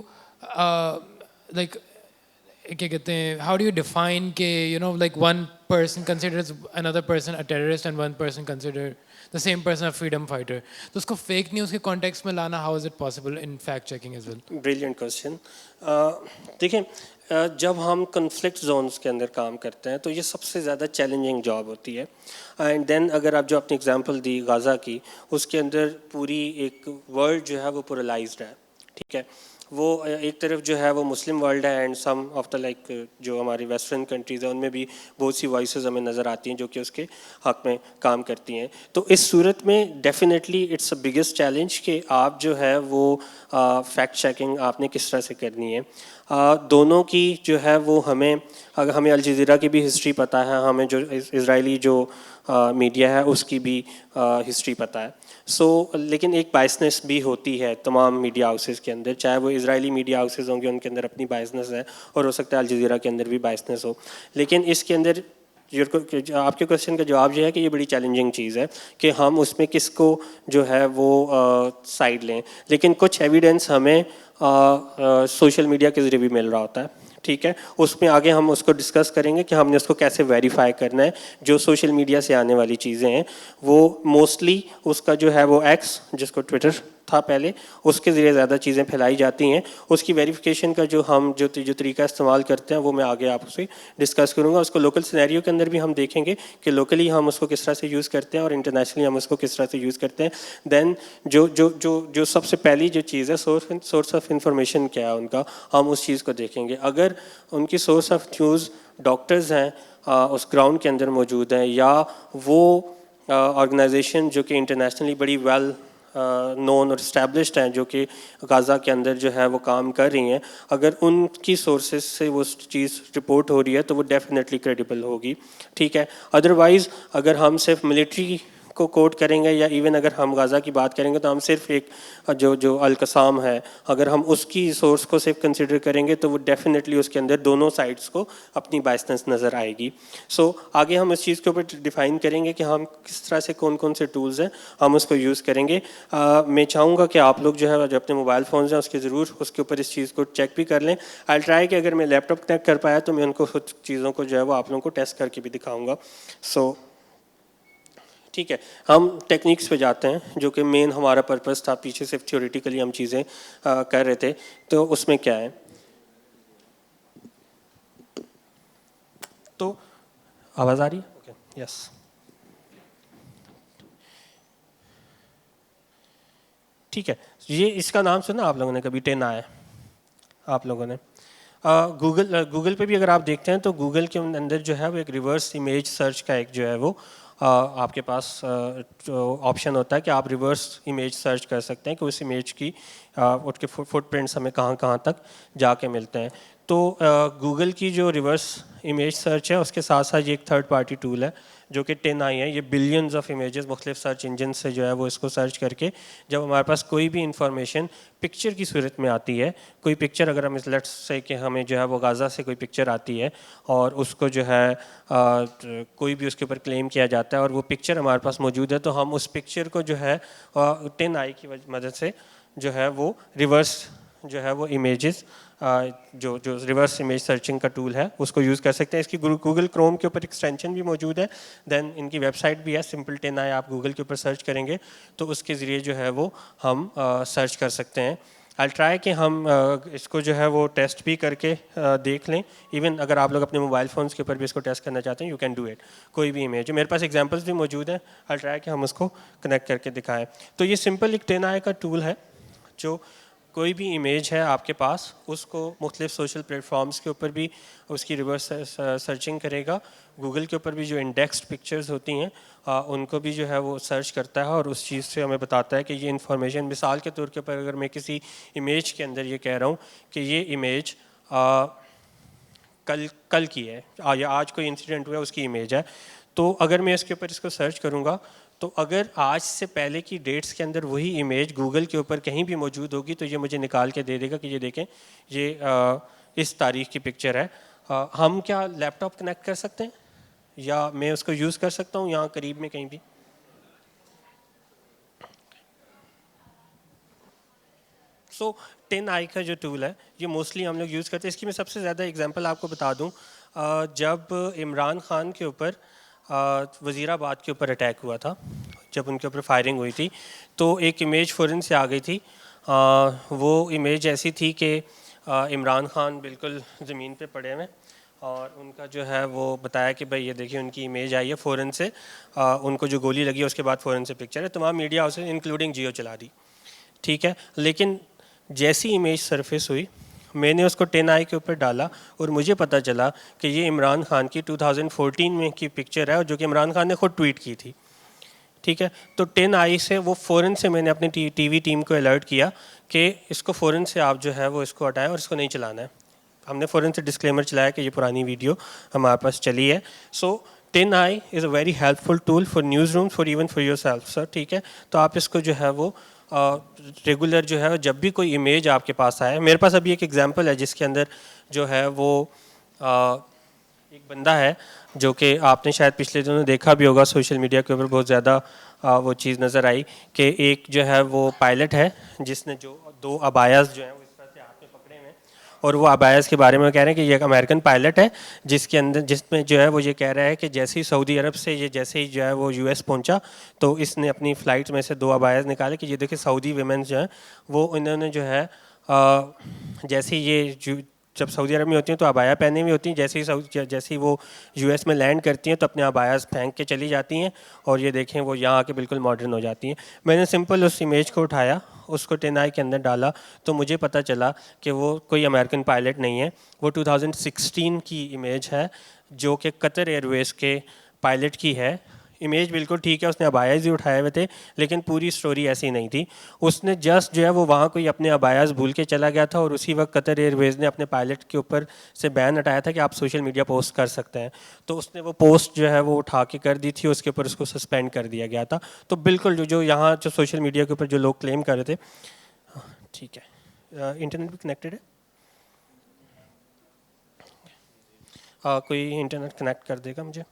like? क्या कहते हैं? How do you define के like one person considers another person a terrorist and one person consider the same person a freedom fighter? तो उसको fake news के context में लाना, how is it possible in fact checking as well? Brilliant question. देखिए जब हम conflict Jones के अंदर काम करते हैं तो ये सबसे ज़्यादा चैलेंजिंग जॉब होती है। एंड देन अगर आप जो अपनी एग्जांपल दी गाज़ा की, उसके अंदर पूरी एक वर्ल्ड जो है वो पोलराइज्ड है, ठीक है। वो एक तरफ जो है वो मुस्लिम वर्ल्ड है and some of the like जो हमारी वेस्टर्न कंट्रीज़ हैं उनमें भी बहुत सी वॉइसेस हमें नज़र आती हैं जो कि उसके हक़ में काम करती हैं। तो इस सूरत में definitely it's a biggest challenge कि आप जो है वो फैक्ट चेकिंग आपने किस तरह से करनी है। दोनों की जो है वो हमें, अगर हमें अल जज़ीरा की भी हिस्ट्री पता है, हमें जो इज़राइली जो मीडिया है उसकी भी हिस्ट्री पता है। लेकिन एक बायसनेस भी होती है तमाम मीडिया हाउसेस के अंदर, चाहे वो इज़राइली मीडिया हाउसेस होंगे उनके अंदर अपनी बायसनेस है और हो सकता है अल जज़ीरा के अंदर भी बायसनेस हो। लेकिन इसके अंदर आपके क्वेश्चन का जवाब ये है कि ये बड़ी चैलेंजिंग चीज़ है कि हम उसमें किसको जो है वो साइड लें। लेकिन कुछ एविडेंस हमें सोशल मीडिया के ज़रिए भी मिल रहा होता है, ठीक है। उसमें आगे हम उसको डिस्कस करेंगे कि हमने उसको कैसे वेरीफाई करना है। जो सोशल मीडिया से आने वाली चीज़ें हैं वो मोस्टली उसका जो है वो एक्स, जिसको ट्विटर था पहले, उसके ज़रिए ज़्यादा चीज़ें फैलाई जाती हैं। उसकी वेरिफिकेशन का जो तरीका इस्तेमाल करते हैं वो मैं आगे आपसे डिस्कस करूँगा। उसको लोकल सिनेरियो के अंदर भी हम देखेंगे कि लोकली हम उसको किस तरह से यूज़ करते हैं और इंटरनेशनली हम उसको किस तरह से यूज़ करते हैं। देन जो सबसे पहली जो चीज़ है, सोर्स ऑफ इंफॉर्मेशन क्या है उनका, हम उस चीज़ को देखेंगे। अगर उनकी सोर्स ऑफ न्यूज़ डॉक्टर्स हैं उस ग्राउंड के अंदर मौजूद हैं, या वो ऑर्गेनाइजेशन जो कि इंटरनेशनली बड़ी वेल नोन और इस्टेब्लिश्ड हैं जो कि गाज़ा के अंदर जो है वो काम कर रही हैं, अगर उनकी सोर्सेज से वो चीज़ रिपोर्ट हो रही है तो वो डेफिनेटली क्रेडिबल होगी, ठीक है। अदरवाइज़ अगर हम सिर्फ मिलिट्री को कोट करेंगे या इवन अगर हम गाज़ा की बात करेंगे तो हम सिर्फ एक जो अल-कसाम है, अगर हम उसकी सोर्स को सिर्फ कंसिडर करेंगे तो वो डेफिनेटली उसके अंदर दोनों साइड्स को अपनी बायसनेस नज़र आएगी। आगे हम इस चीज़ के ऊपर डिफ़ाइन करेंगे कि हम किस तरह से कौन कौन से टूल्स हैं हम उसको यूज़ करेंगे। मैं चाहूँगा कि आप लोग जो है जो अपने मोबाइल फ़ोन्स हैं उसके ज़रूर उसके ऊपर इस चीज़ को चेक भी कर लें। आई ट्राई कि अगर मैं लैपटॉप कनेक्ट कर पाया तो मैं उनको कुछ चीज़ों को जो है वो आप लोगों को टेस्ट करके भी दिखाऊँगा। ठीक है, हम टेक्निक्स पे जाते हैं जो कि मेन हमारा पर्पस था। पीछे सिर्फ थ्योरेटिकली हम चीज़ें कर रहे थे, तो उसमें क्या है, तो आवाज़ आ रही है? Okay, yes. ठीक है, ये इसका नाम सुना आप लोगों ने कभी? टेना है आप लोगों ने? गूगल पे भी अगर आप देखते हैं तो गूगल के अंदर जो है वो एक रिवर्स इमेज सर्च का एक जो है वो आपके पास ऑप्शन होता है कि आप रिवर्स इमेज सर्च कर सकते हैं कि उस इमेज की उसके फुटप्रिंट्स हमें कहाँ कहाँ तक जाके मिलते हैं। तो गूगल की जो रिवर्स इमेज सर्च है उसके साथ साथ ये एक थर्ड पार्टी टूल है जो कि 10i है। ये बिलियंस ऑफ इमेजेस मुख्तलिफ सर्च इंजन से जो है वो इसको सर्च करके जब हमारे पास कोई भी इंफॉर्मेशन पिक्चर की सूरत में आती है, कोई पिक्चर अगर हम लेट्स से कि हमें जो है वो गाज़ा से कोई पिक्चर आती है और उसको जो है कोई भी उसके ऊपर क्लेम किया जाता है और वो पिक्चर हमारे पास मौजूद है, तो हम उस पिक्चर को जो है 10i की मदद से जो है वो रिवर्स जो है वो इमेजेस जो रिवर्स इमेज सर्चिंग का टूल है उसको यूज़ कर सकते हैं। इसकी गूगल क्रोम के ऊपर एक्सटेंशन भी मौजूद है, देन इनकी वेबसाइट भी है सिंपल 10i। आप गूगल के ऊपर सर्च करेंगे तो उसके ज़रिए जो है वो हम सर्च कर सकते हैं। आई ट्राई कि हम इसको जो है वो टेस्ट भी करके देख लें। इवन अगर आप लोग अपने मोबाइल फ़ोन्स के ऊपर भी इसको टेस्ट करना चाहते हैं, यू कैन डू इट। कोई भी इमेज, मेरे पास एग्जांपल्स भी मौजूद हैं, आई ट्राई कि हम उसको कनेक्ट करके दिखाएं। तो ये सिंपल एक 10i का टूल है जो कोई भी इमेज है आपके पास उसको मुख्तलिफ सोशल प्लेटफॉर्म्स के ऊपर भी उसकी रिवर्स सर्चिंग करेगा। गूगल के ऊपर भी जो इंडेक्स्ड पिक्चर्स होती हैं उनको भी जो है वो सर्च करता है और उस चीज़ से हमें बताता है कि ये इन्फॉर्मेशन, मिसाल के तौर के ऊपर अगर मैं किसी इमेज के अंदर ये कह रहा हूँ कि ये इमेज कल की है या आज कोई इंसिडेंट हुआ है उसकी इमेज है, तो अगर मैं इसके ऊपर इसको सर्च करूँगा तो अगर आज से पहले की डेट्स के अंदर वही इमेज गूगल के ऊपर कहीं भी मौजूद होगी तो ये मुझे निकाल के दे देगा कि ये देखें ये इस तारीख की पिक्चर है। हम क्या लैपटॉप कनेक्ट कर सकते हैं या मैं उसको यूज़ कर सकता हूँ यहाँ करीब में कहीं भी? सो 10i का जो टूल है ये मोस्टली हम लोग यूज़ करते हैं। इसकी मैं सबसे ज़्यादा एग्जांपल आपको बता दूँ, जब इमरान खान के ऊपर वज़ीराबाद के ऊपर अटैक हुआ था, जब उनके ऊपर फायरिंग हुई थी तो एक इमेज फ़ौरन से आ गई थी। वो इमेज ऐसी थी कि इमरान खान बिल्कुल ज़मीन पे पड़े हुए और उनका जो है वो बताया कि भाई ये देखिए उनकी इमेज आई है फ़ौरन से, उनको जो गोली लगी है उसके बाद फ़ौरन से पिक्चर है, तमाम मीडिया हाउसेज इंक्लूडिंग जियो चला दी, ठीक है। लेकिन जैसी इमेज सरफेस हुई मैंने उसको 10i के ऊपर डाला और मुझे पता चला कि ये इमरान खान की 2014 में की पिक्चर है और जो कि इमरान खान ने खुद ट्वीट की थी, ठीक है। तो 10i से वो फ़ौरन से मैंने अपनी टीवी टीम को अलर्ट किया कि इसको फ़ौरन से आप जो है वो इसको हटाएं और इसको नहीं चलाना है। हमने फ़ौरन से डिस्क्लेमर चलाया कि ये पुरानी वीडियो हमारे पास चली है। सो 10i is a very helpful tool for news rooms for even for your self sir, ठीक है। तो आप इसको जो है वो रेगुलर जो है जब भी कोई इमेज आपके पास आए, मेरे पास अभी एक एग्जांपल है जिसके अंदर जो है वो एक बंदा है जो कि आपने शायद पिछले दिनों देखा भी होगा, सोशल मीडिया के ऊपर बहुत ज़्यादा वो चीज़ नज़र आई कि एक जो है वो पायलट है जिसने जो 2 अबायास जो हैं वो इस तरह से हाथ में पकड़े हुए हैं और वो अबायास के बारे में कह रहे हैं कि ये एक अमेरिकन पायलट है जिसमें जो है वो ये कह रहा है कि जैसे ही सऊदी अरब से ये जैसे ही जो है वो यूएस पहुंचा तो इसने अपनी फ़्लाइट में से 2 अबायास निकाले कि ये देखिए सऊदी वीमेंस जो हैं वो इन्होंने जो है जैसे ही ये जब सऊदी अरब में होती हैं तो अबाया पहने हुई होती हैं, जैसे ही वो यूएस में लैंड करती हैं तो अपने अबायास फेंक के चली जाती हैं और ये देखें वो यहाँ आके बिल्कुल मॉडर्न हो जाती हैं। मैंने सिंपल उस इमेज को उठाया, उसको 10i के अंदर डाला तो मुझे पता चला कि वो कोई अमेरिकन पायलट नहीं है, वो 2016 की इमेज है जो कि कतर एयरवेज़ के पायलट की है। इमेज बिल्कुल ठीक है, उसने अबायास ही उठाए हुए थे लेकिन पूरी स्टोरी ऐसी नहीं थी। उसने जस्ट जो है वो वहाँ कोई अपने अबायास भूल के चला गया था और उसी वक्त कतर एयरवेज़ ने अपने पायलट के ऊपर से बैन हटाया था कि आप सोशल मीडिया पोस्ट कर सकते हैं, तो उसने वो पोस्ट जो है वो उठा के कर दी थी, उसके ऊपर उसको सस्पेंड कर दिया गया था। तो बिल्कुल जो यहाँ जो सोशल मीडिया के ऊपर जो लोग क्लेम कर रहे थे, ठीक है, इंटरनेट भी कनेक्टेड है, कोई इंटरनेट कनेक्ट कर देगा मुझे।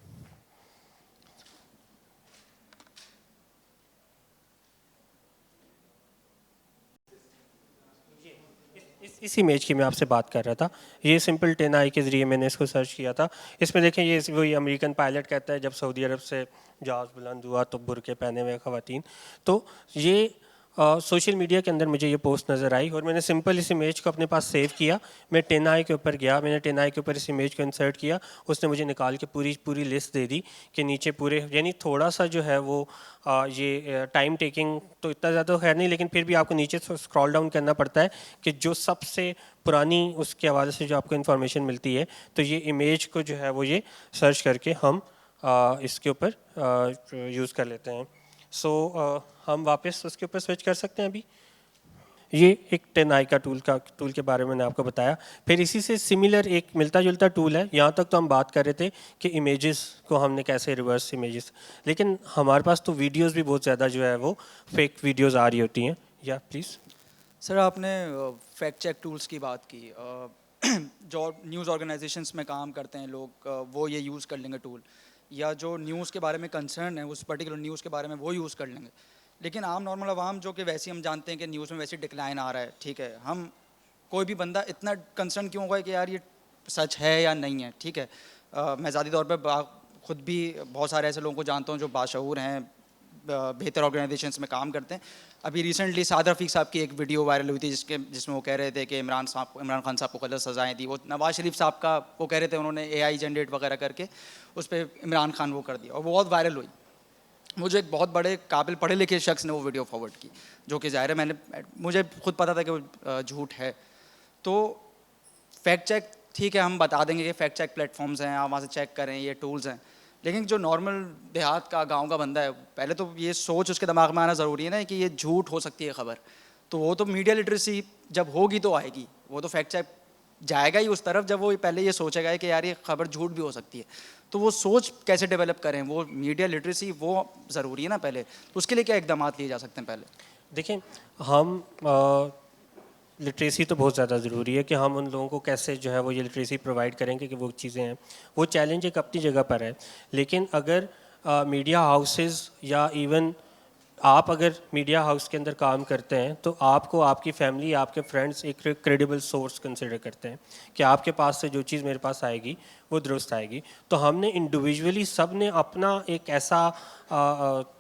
इस इमेज की मैं आपसे बात कर रहा था, ये सिंपल 10i के ज़रिए मैंने इसको सर्च किया था। इसमें देखें ये वही अमेरिकन पायलट कहता है जब सऊदी अरब से जहाज़ बुलंद हुआ तो बुर्के पहने हुए ख़वातीन। तो ये सोशल मीडिया के अंदर मुझे ये पोस्ट नज़र आई और मैंने सिंपल इस इमेज को अपने पास सेव किया। मैं 10i के ऊपर गया, मैंने 10i के ऊपर इस इमेज को इंसर्ट किया, उसने मुझे निकाल के पूरी लिस्ट दे दी कि नीचे पूरे, यानी थोड़ा सा जो है वो ये टाइम टेकिंग तो इतना ज़्यादा है नहीं लेकिन फिर भी आपको नीचे स्क्रॉल डाउन करना पड़ता है कि जो सबसे पुरानी उसके हवाले से जो आपको इन्फॉर्मेशन मिलती है, तो ये इमेज को जो है वो ये सर्च करके हम इसके ऊपर यूज़ कर लेते हैं। सो हम वापस उसके ऊपर स्विच कर सकते हैं। अभी ये एक 10i का टूल के बारे में मैंने आपको बताया। फिर इसी से सिमिलर एक मिलता जुलता टूल है, यहाँ तक तो हम बात कर रहे थे कि इमेजेस को हमने कैसे रिवर्स इमेजेस, लेकिन हमारे पास तो वीडियोस भी बहुत ज़्यादा जो है वो फेक वीडियोस आ रही होती हैं। या प्लीज़ सर, आपने फैक्ट चेक टूल्स की बात की, जो न्यूज़ ऑर्गेनाइजेशंस में काम करते हैं लोग वो ये यूज़ कर लेंगे टूल, या जो न्यूज़ के बारे में कंसर्न है उस पर्टिकुलर न्यूज़ के बारे में वो यूज़ कर लेंगे। लेकिन आम नॉर्मल आवाम जो कि वैसे हम जानते हैं कि न्यूज़ में वैसे डिक्लाइन आ रहा है, ठीक है, हम कोई भी बंदा इतना कंसर्न क्यों होगा कि यार ये सच है या नहीं है, ठीक है। मैं ज़ाती तौर पर ख़ुद भी बहुत सारे ऐसे लोगों को जानता हूँ जो बाशऊर हैं, बेहतर ऑर्गेनाइजेशंस में काम करते हैं। अभी रिसेंटली साद रफ़ीक साहब की एक वीडियो वायरल हुई थी जिसमें वो कह रहे थे कि इमरान खान साहब को गलत सज़ाएँ दी। वो नवाज़ शरीफ साहब का वो कह रहे थे उन्होंने AI जनरेट वगैरह करके उस पर इमरान खान वो कर दिया और वो बहुत वायरल हुई। मुझे एक बहुत बड़े काबिल पढ़े लिखे शख्स ने वो वीडियो फॉरवर्ड की, जो कि ज़ाहिर है मुझे खुद पता था कि वो झूठ है। तो फैक्ट चेक ठीक है, हम बता देंगे कि फैक्ट चेक प्लेटफॉर्म्स हैं, आप वहाँ से चेक करें, ये टूल्स हैं, लेकिन जो नॉर्मल देहात का गांव का बंदा है, पहले तो ये सोच उसके दिमाग में आना ज़रूरी है ना कि ये झूठ हो सकती है खबर। तो वो तो मीडिया लिटरेसी जब होगी तो आएगी, वो तो फैक्ट चेक जाएगा ही उस तरफ जब वो पहले ये सोचेगा कि यार ये खबर झूठ भी हो सकती है। तो वो सोच कैसे डेवलप करें, वो मीडिया लिटरेसी वो ज़रूरी है ना पहले। तो उसके लिए क्या इकदाम लिए जा सकते हैं? पहले देखें, हम लिटरेसी तो बहुत ज़्यादा ज़रूरी है कि हम उन लोगों को कैसे जो है वो ये लिटरेसी प्रोवाइड करेंगे कि वो चीज़ें हैं, वो चैलेंज एक अपनी जगह पर है। लेकिन अगर मीडिया हाउसेस या इवन आप अगर मीडिया हाउस के अंदर काम करते हैं तो आपको आपकी फैमिली, आपके फ्रेंड्स एक क्रेडिबल सोर्स कंसिडर करते हैं कि आपके पास से जो चीज़ मेरे पास आएगी वो दुरुस्त आएगी। तो हमने इंडिविजुअली सब ने अपना एक ऐसा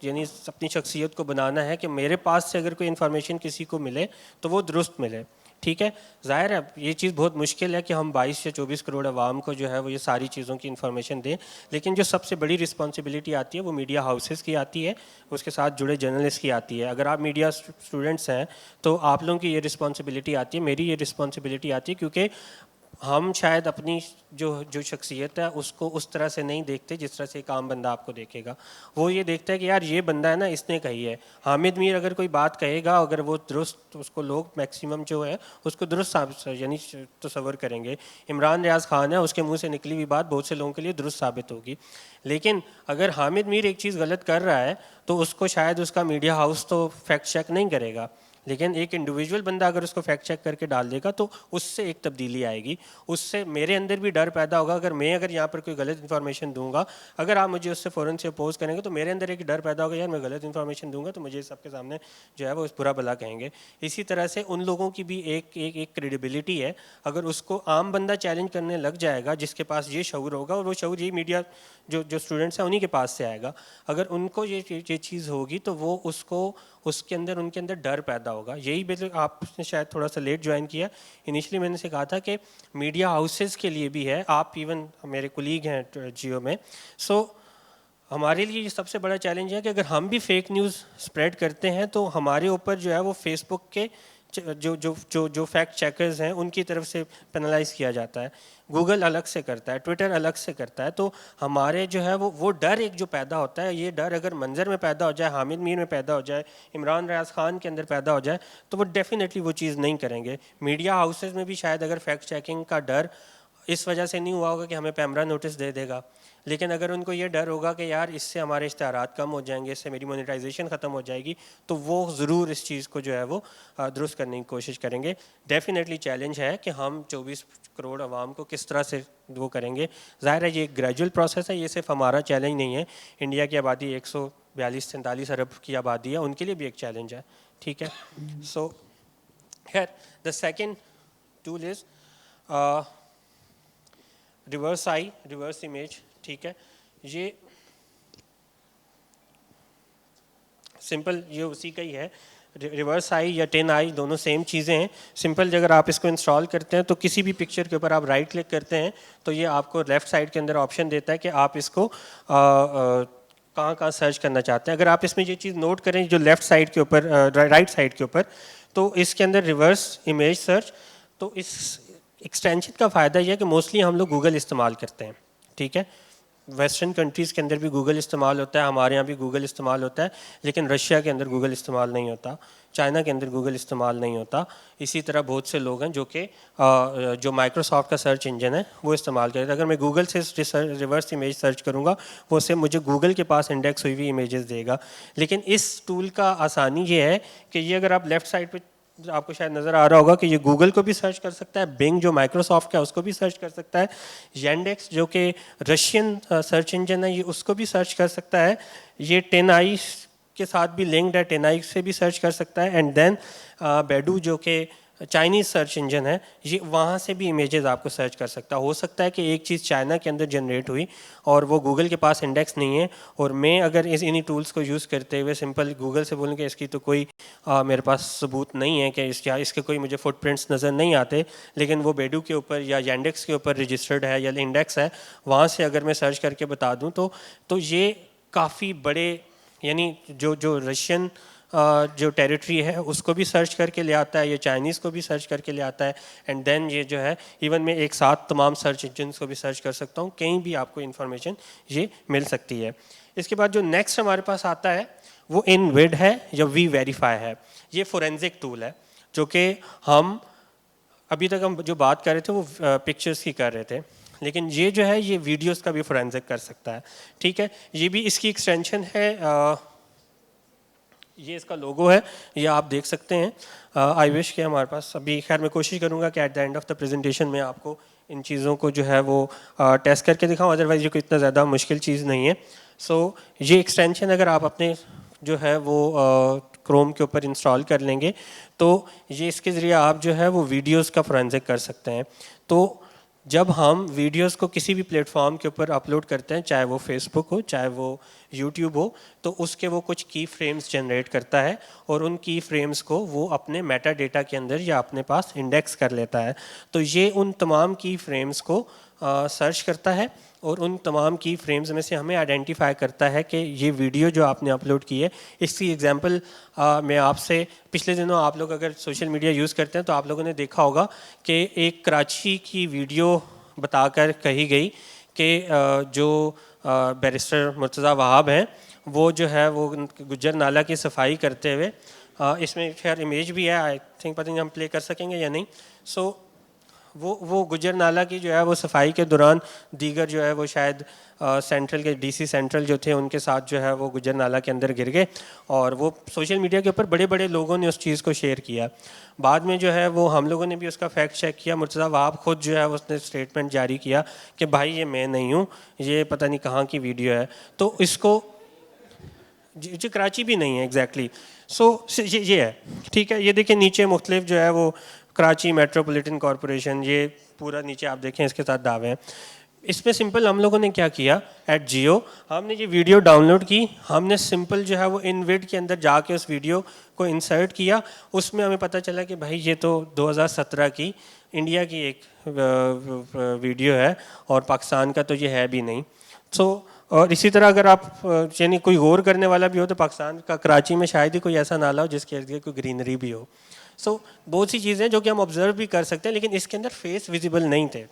यानी अपनी शख्सियत को बनाना है कि मेरे पास से अगर कोई इन्फॉर्मेशन किसी को मिले तो वो दुरुस्त मिले। ठीक है, ज़ाहिर है ये चीज़ बहुत मुश्किल है कि हम 22 या 24 करोड़ आवाम को जो है वो ये सारी चीज़ों की इन्फॉर्मेशन दें, लेकिन जो सबसे बड़ी रिस्पॉन्सिबिलिटी आती है वो मीडिया हाउसेस की आती है, उसके साथ जुड़े जर्नलिस्ट की आती है। अगर आप मीडिया स्टूडेंट्स हैं तो आप लोगों की ये रिस्पॉन्सिबिलिटी आती है, मेरी ये रिस्पॉन्सिबिलिटी आती है, क्योंकि हम शायद अपनी जो शख्सियत है उसको उस तरह से नहीं देखते जिस तरह से एक आम बंदा आपको देखेगा। वो ये देखता है कि यार ये बंदा है ना, इसने कही है। हामिद मीर अगर कोई बात कहेगा, अगर वो दुरुस्त, उसको लोग मैक्सिमम जो है उसको दुरुस्त यानी तसव्वुर करेंगे। इमरान रियाज खान है, उसके मुंह से निकली हुई बात बहुत से लोगों के लिए दुरुस्त साबित होगी। लेकिन अगर हामिद मीर एक चीज़ गलत कर रहा है तो उसको शायद उसका मीडिया हाउस तो फैक्ट चेक नहीं करेगा, लेकिन एक इंडिविजुअल बंदा अगर उसको फैक्ट चेक करके डाल देगा तो उससे एक तब्दीली आएगी। उससे मेरे अंदर भी डर पैदा होगा। अगर मैं यहाँ पर कोई गलत इन्फॉर्मेशन दूंगा, अगर आप मुझे उससे फ़ौरन से अपोज करेंगे तो मेरे अंदर एक डर पैदा होगा, यार मैं गलत इन्फॉर्मेशन दूंगा तो मुझे सबके सामने जो है वो बुरा भला कहेंगे। इसी तरह से उन लोगों की भी एक क्रेडिबिलिटी है। अगर उसको आम बंदा चैलेंज करने लग जाएगा, जिसके पास ये शऊर होगा, और वो शऊर यही मीडिया जो स्टूडेंट्स हैं उन्हीं के पास से आएगा, अगर उनको ये चीज़ होगी तो वो उसको उनके अंदर डर पैदा होगा। यही बिल्कुल आपने शायद थोड़ा सा लेट ज्वाइन किया। इनिशियली मैंने से कहा था कि मीडिया हाउसेस के लिए भी है, आप इवन मेरे कुलीग हैं जियो में, सो हमारे लिए ये सबसे बड़ा चैलेंज है कि अगर हम भी फेक न्यूज़ स्प्रेड करते हैं तो हमारे ऊपर जो है वो फेसबुक के जो फैक्ट चेकर्स हैं उनकी तरफ से पेनलाइज किया जाता है। गूगल अलग से करता है, ट्विटर अलग से करता है। तो हमारे जो है वो डर एक जो पैदा होता है, ये डर अगर मंजर में पैदा हो जाए, हामिद मीर में पैदा हो जाए, इमरान रियाज खान के अंदर पैदा हो जाए, तो वो डेफिनेटली वो चीज़ नहीं करेंगे। मीडिया हाउसेज में भी शायद अगर फैक्ट चेकिंग का डर इस वजह से नहीं हुआ होगा कि हमें पैमरा नोटिस दे देगा, लेकिन अगर उनको ये डर होगा कि यार इससे हमारे इश्तहारात कम हो जाएंगे, इससे मेरी मोनेटाइजेशन ख़त्म हो जाएगी, तो वो ज़रूर इस चीज़ को जो है वो दुरुस्त करने की कोशिश करेंगे। डेफिनेटली चैलेंज है कि हम 24 करोड़ आवाम को किस तरह से वो करेंगे। ज़ाहिर है ये एक ग्रेजुअल प्रोसेस है, ये सिर्फ हमारा चैलेंज नहीं है। इंडिया की आबादी 142-43 अरब की आबादी है, उनके लिए भी एक चैलेंज है। ठीक है, सो खैर the second tool is reverse I, reverse image. ठीक है, ये सिंपल ये उसी का ही है। रिवर्स आई या 10 आई दोनों सेम चीज़ें हैं। सिंपल अगर आप इसको इंस्टॉल करते हैं तो किसी भी पिक्चर के ऊपर आप राइट क्लिक करते हैं तो ये आपको लेफ़्ट साइड के अंदर ऑप्शन देता है कि आप इसको कहाँ सर्च करना चाहते हैं। अगर आप इसमें ये चीज़ नोट करें जो लेफ़्ट साइड के ऊपर, राइट साइड के ऊपर, तो इसके अंदर रिवर्स इमेज सर्च, तो इस एक्सटेंशन का फ़ायदा यह है कि मोस्टली हम लोग गूगल इस्तेमाल करते हैं। ठीक है, वेस्टर्न कंट्रीज़ के अंदर भी गूगल इस्तेमाल होता है, हमारे यहाँ भी गूगल इस्तेमाल होता है, लेकिन रशिया के अंदर गूगल इस्तेमाल नहीं होता, चाइना के अंदर गूगल इस्तेमाल नहीं होता। इसी तरह बहुत से लोग हैं जो कि जो माइक्रोसॉफ्ट का सर्च इंजन है वो इस्तेमाल करते हैं। अगर मैं गूगल से रिवर्स इमेज सर्च करूँगा वो सिर्फ मुझे गूगल के पास इंडेक्स हुई हुई इमेजेस देगा। लेकिन इस टूल का आसानी ये है कि ये अगर आप लेफ़्ट साइड पर आपको शायद नज़र आ रहा होगा कि ये गूगल को भी सर्च कर सकता है, बिंग जो माइक्रोसॉफ्ट का है उसको भी सर्च कर सकता है, येंडेक्स जो कि रशियन सर्च इंजन है ये उसको भी सर्च कर सकता है, ये 10 आई के साथ भी लिंक्ड है, 10 आई से भी सर्च कर सकता है, एंड देन बैडू जो कि चाइनीज़ सर्च इंजन है ये वहाँ से भी इमेजेस आपको सर्च कर सकता है। हो सकता है कि एक चीज़ चाइना के अंदर जनरेट हुई और वो गूगल के पास इंडेक्स नहीं है, और मैं अगर इन्हीं टूल्स को यूज़ करते हुए सिंपल गूगल से बोलूँ कि इसकी तो कोई मेरे पास सबूत नहीं है कि इसके कोई मुझे फुटप्रिंट्स नज़र नहीं आते, लेकिन वो बेडू के ऊपर या येंडेक्स के ऊपर रजिस्टर्ड है या इंडेक्स है, वहाँ से अगर मैं सर्च करके बता दूँ तो ये काफ़ी बड़े, यानी जो रशियन जो टेरिटरी है उसको भी सर्च करके ले आता है, या चाइनीज़ को भी सर्च करके ले आता है, एंड देन ये जो है इवन मैं एक साथ तमाम सर्च इंजन को भी सर्च कर सकता हूँ, कहीं भी आपको इन्फॉर्मेशन ये मिल सकती है। इसके बाद जो नेक्स्ट हमारे पास आता है वो इनविड है या वी वेरीफाई है। ये फोरेंसिक टूल है जो कि हम अभी तक हम जो बात कर रहे थे वो पिक्चर्स की कर रहे थे, लेकिन ये जो है ये वीडियोस का भी फोरेंसिक कर सकता है। ठीक है, ये भी इसकी एक्सटेंशन है, ये इसका लोगो है, ये आप देख सकते हैं। आई विश कि हमारे पास अभी, खैर मैं कोशिश करूँगा कि at the end of the presentation में आपको इन चीज़ों को जो है वो टेस्ट करके दिखाऊँ, अदरवाइज ये कोई इतना ज़्यादा मुश्किल चीज़ नहीं है। सो ये एक्सटेंशन अगर आप अपने जो है वो क्रोम के ऊपर इंस्टॉल कर लेंगे तो ये इसके ज़रिए आप जो है वो वीडियोस का फोरेंसिक कर सकते हैं। तो जब हम वीडियोस को किसी भी प्लेटफॉर्म के ऊपर अपलोड करते हैं, चाहे वो फेसबुक हो चाहे वो यूट्यूब हो, तो उसके वो कुछ की फ्रेम्स जनरेट करता है और उन की फ्रेम्स को वो अपने मेटा डेटा के अंदर या अपने पास इंडेक्स कर लेता है। तो ये उन तमाम की फ्रेम्स को सर्च करता है और उन तमाम की फ्रेम्स में से हमें आइडेंटिफाई करता है कि ये वीडियो जो आपने अपलोड की है। इसकी एग्जांपल मैं आपसे, पिछले दिनों आप लोग अगर सोशल मीडिया यूज़ करते हैं तो आप लोगों ने देखा होगा कि एक कराची की वीडियो बताकर कही गई कि जो बैरिस्टर मुर्तज़ा वहाब हैं वो जो है वो गुज्जर नाला की सफाई करते हुए, इसमें खैर इमेज भी है, आई थिंक पता नहीं हम प्ले कर सकेंगे या नहीं। सो वो गुज्जर नाला की जो है वो सफाई के दौरान दीगर जो है वो शायद सेंट्रल के डीसी सेंट्रल जो थे उनके साथ जो है वो गुज्जर नाला के अंदर गिर गए और वो सोशल मीडिया के ऊपर बड़े बड़े लोगों ने उस चीज़ को शेयर किया। बाद में जो है वो हम लोगों ने भी उसका फैक्ट चेक किया। मुर्तज़ा वहाब खुद जो है उसने स्टेटमेंट जारी किया कि भाई ये मैं नहीं हूँ, ये पता नहीं कहाँ की वीडियो है। तो इसको जी कराची भी नहीं है एग्जैक्टली। सो ये है, ठीक है। ये देखिए नीचे मुख्तलिफ जो है वो कराची मेट्रोपॉलिटन कॉरपोरेशन, ये पूरा नीचे आप देखें इसके साथ दावे हैं। इसमें सिंपल हम लोगों ने क्या किया, एट जियो हमने ये वीडियो डाउनलोड की, हमने सिंपल जो है वो इनविड के अंदर जाके उस वीडियो को इंसर्ट किया। उसमें हमें पता चला कि भाई ये तो 2017 की इंडिया की एक वीडियो है और पाकिस्तान का तो ये है भी नहीं। सो और इसी तरह अगर आप यानी कोई गौर करने वाला भी हो तो पाकिस्तान का कराची में शायद ही कोई ऐसा नाला हो जिसके इर्द गिर्द कोई ग्रीनरी भी हो। सो बहुत सी चीज़ें जो कि हम ऑब्जर्व भी कर सकते हैं, लेकिन इसके अंदर फेस विजिबल नहीं थे,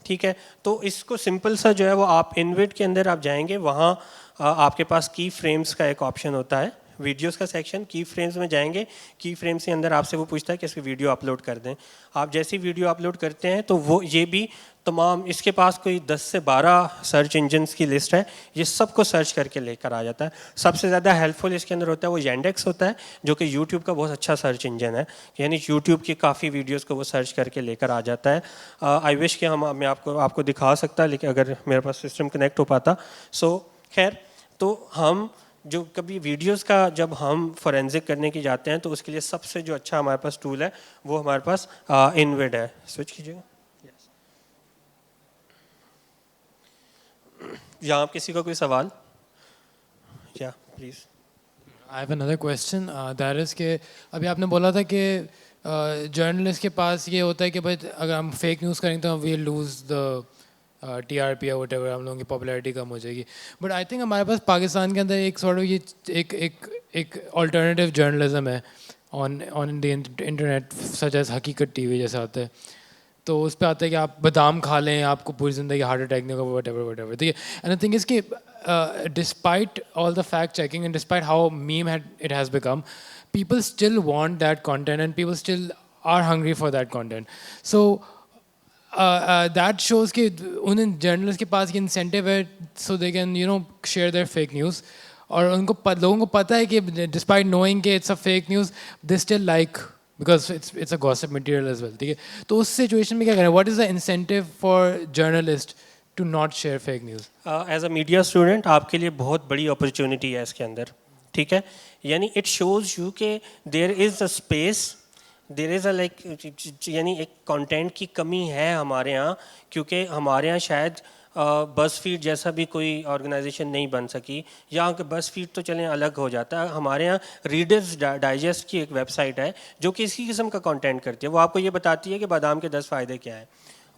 ठीक है। तो इसको सिंपल सा जो है वो आप इनविड के अंदर आप जाएंगे, वहाँ आपके पास की फ्रेम्स का एक ऑप्शन होता है, वीडियोस का सेक्शन, की फ्रेम्स में जाएंगे। की फ्रेम्स के अंदर आपसे वो पूछता है कि इसकी वीडियो अपलोड कर दें। आप जैसी वीडियो अपलोड करते हैं तो वो ये भी तमाम, इसके पास कोई 10 से 12 सर्च इंजन्स की लिस्ट है, ये सबको सर्च करके लेकर आ जाता है। सबसे ज़्यादा हेल्पफुल इसके अंदर होता है वो Yandex होता है, जो कि यूट्यूब का बहुत अच्छा सर्च इंजन है, यानी यूट्यूब की काफ़ी वीडियोस को वो सर्च करके लेकर आ जाता है। आई विश कि मैं आपको दिखा सकता, लेकिन अगर मेरे पास सिस्टम कनेक्ट हो पाता। सो खैर, तो हम जो कभी वीडियोस का जब हम फोरेंसिक करने की जाते हैं तो उसके लिए सबसे जो अच्छा हमारे पास टूल है वो हमारे पास इनविड है। स्विच कीजिएगा। यहाँ किसी का कोई सवाल? या please. I have another question, that is के अभी आपने बोला था कि जर्नलिस्ट के पास ये होता है कि भाई अगर हम फेक न्यूज़ करेंगे तो वी लूज़ द TRP या वटेवर, हम लोगों की पॉपुलैरिटी कम हो जाएगी। बट आई थिंक हमारे पास पाकिस्तान के अंदर एक सॉर्ट ऑफ ये एक अल्टरनेटिव जर्नलिज्म है on the internet, such as Haqeeqat TV जैसा आता है। तो उस पर आता है कि आप बादाम खा लें आपको पूरी ज़िंदगी हार्ट अटैक नहीं होगा, वट एवर। ठीक है, एंड आई थिंक इसकी despite all the fact checking and despite how meme it has become, people still want that content and people still are hungry for that content. So that shows कि उन journalist के पास ये incentive है so they can share their fake news, और उनको लोगों को पता है कि despite knowing कि it's a fake news they still like because it's a gossip material as well. ठीक है, तो उस सिचुएशन में क्या करें? What is the incentive for journalists to not share fake news? As a media student आपके लिए बहुत बड़ी अपॉर्चुनिटी है इसके अंदर, ठीक है। यानी इट शोज़ यू कि there is a space, there is a like यानी एक कंटेंट की कमी है हमारे यहाँ, क्योंकि हमारे यहाँ शायद बज़फीड जैसा भी कोई ऑर्गेनाइजेशन नहीं बन सकी। यहाँ के बज़फीड तो चलें अलग हो जाता है, हमारे यहाँ रीडर्स डाइजेस्ट की एक वेबसाइट है जो कि इसी किस्म का कंटेंट करती है। वो आपको ये बताती है कि बादाम के 10 फ़ायदे क्या हैं,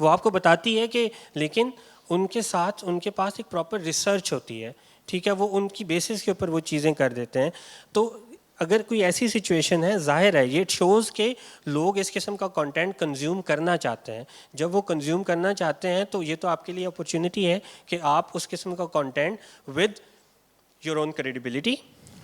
वो आपको बताती है कि, लेकिन उनके साथ उनके पास एक प्रॉपर रिसर्च होती है, ठीक है, वो उनकी बेसिस के ऊपर वो चीज़ें कर देते हैं। तो अगर कोई ऐसी सिचुएशन है, जाहिर है ये शोज़ के लोग इस किस्म का कंटेंट कंज्यूम करना चाहते हैं। जब वो कंज्यूम करना चाहते हैं तो ये तो आपके लिए अपॉर्चुनिटी है कि आप उस किस्म का content with your own credibility,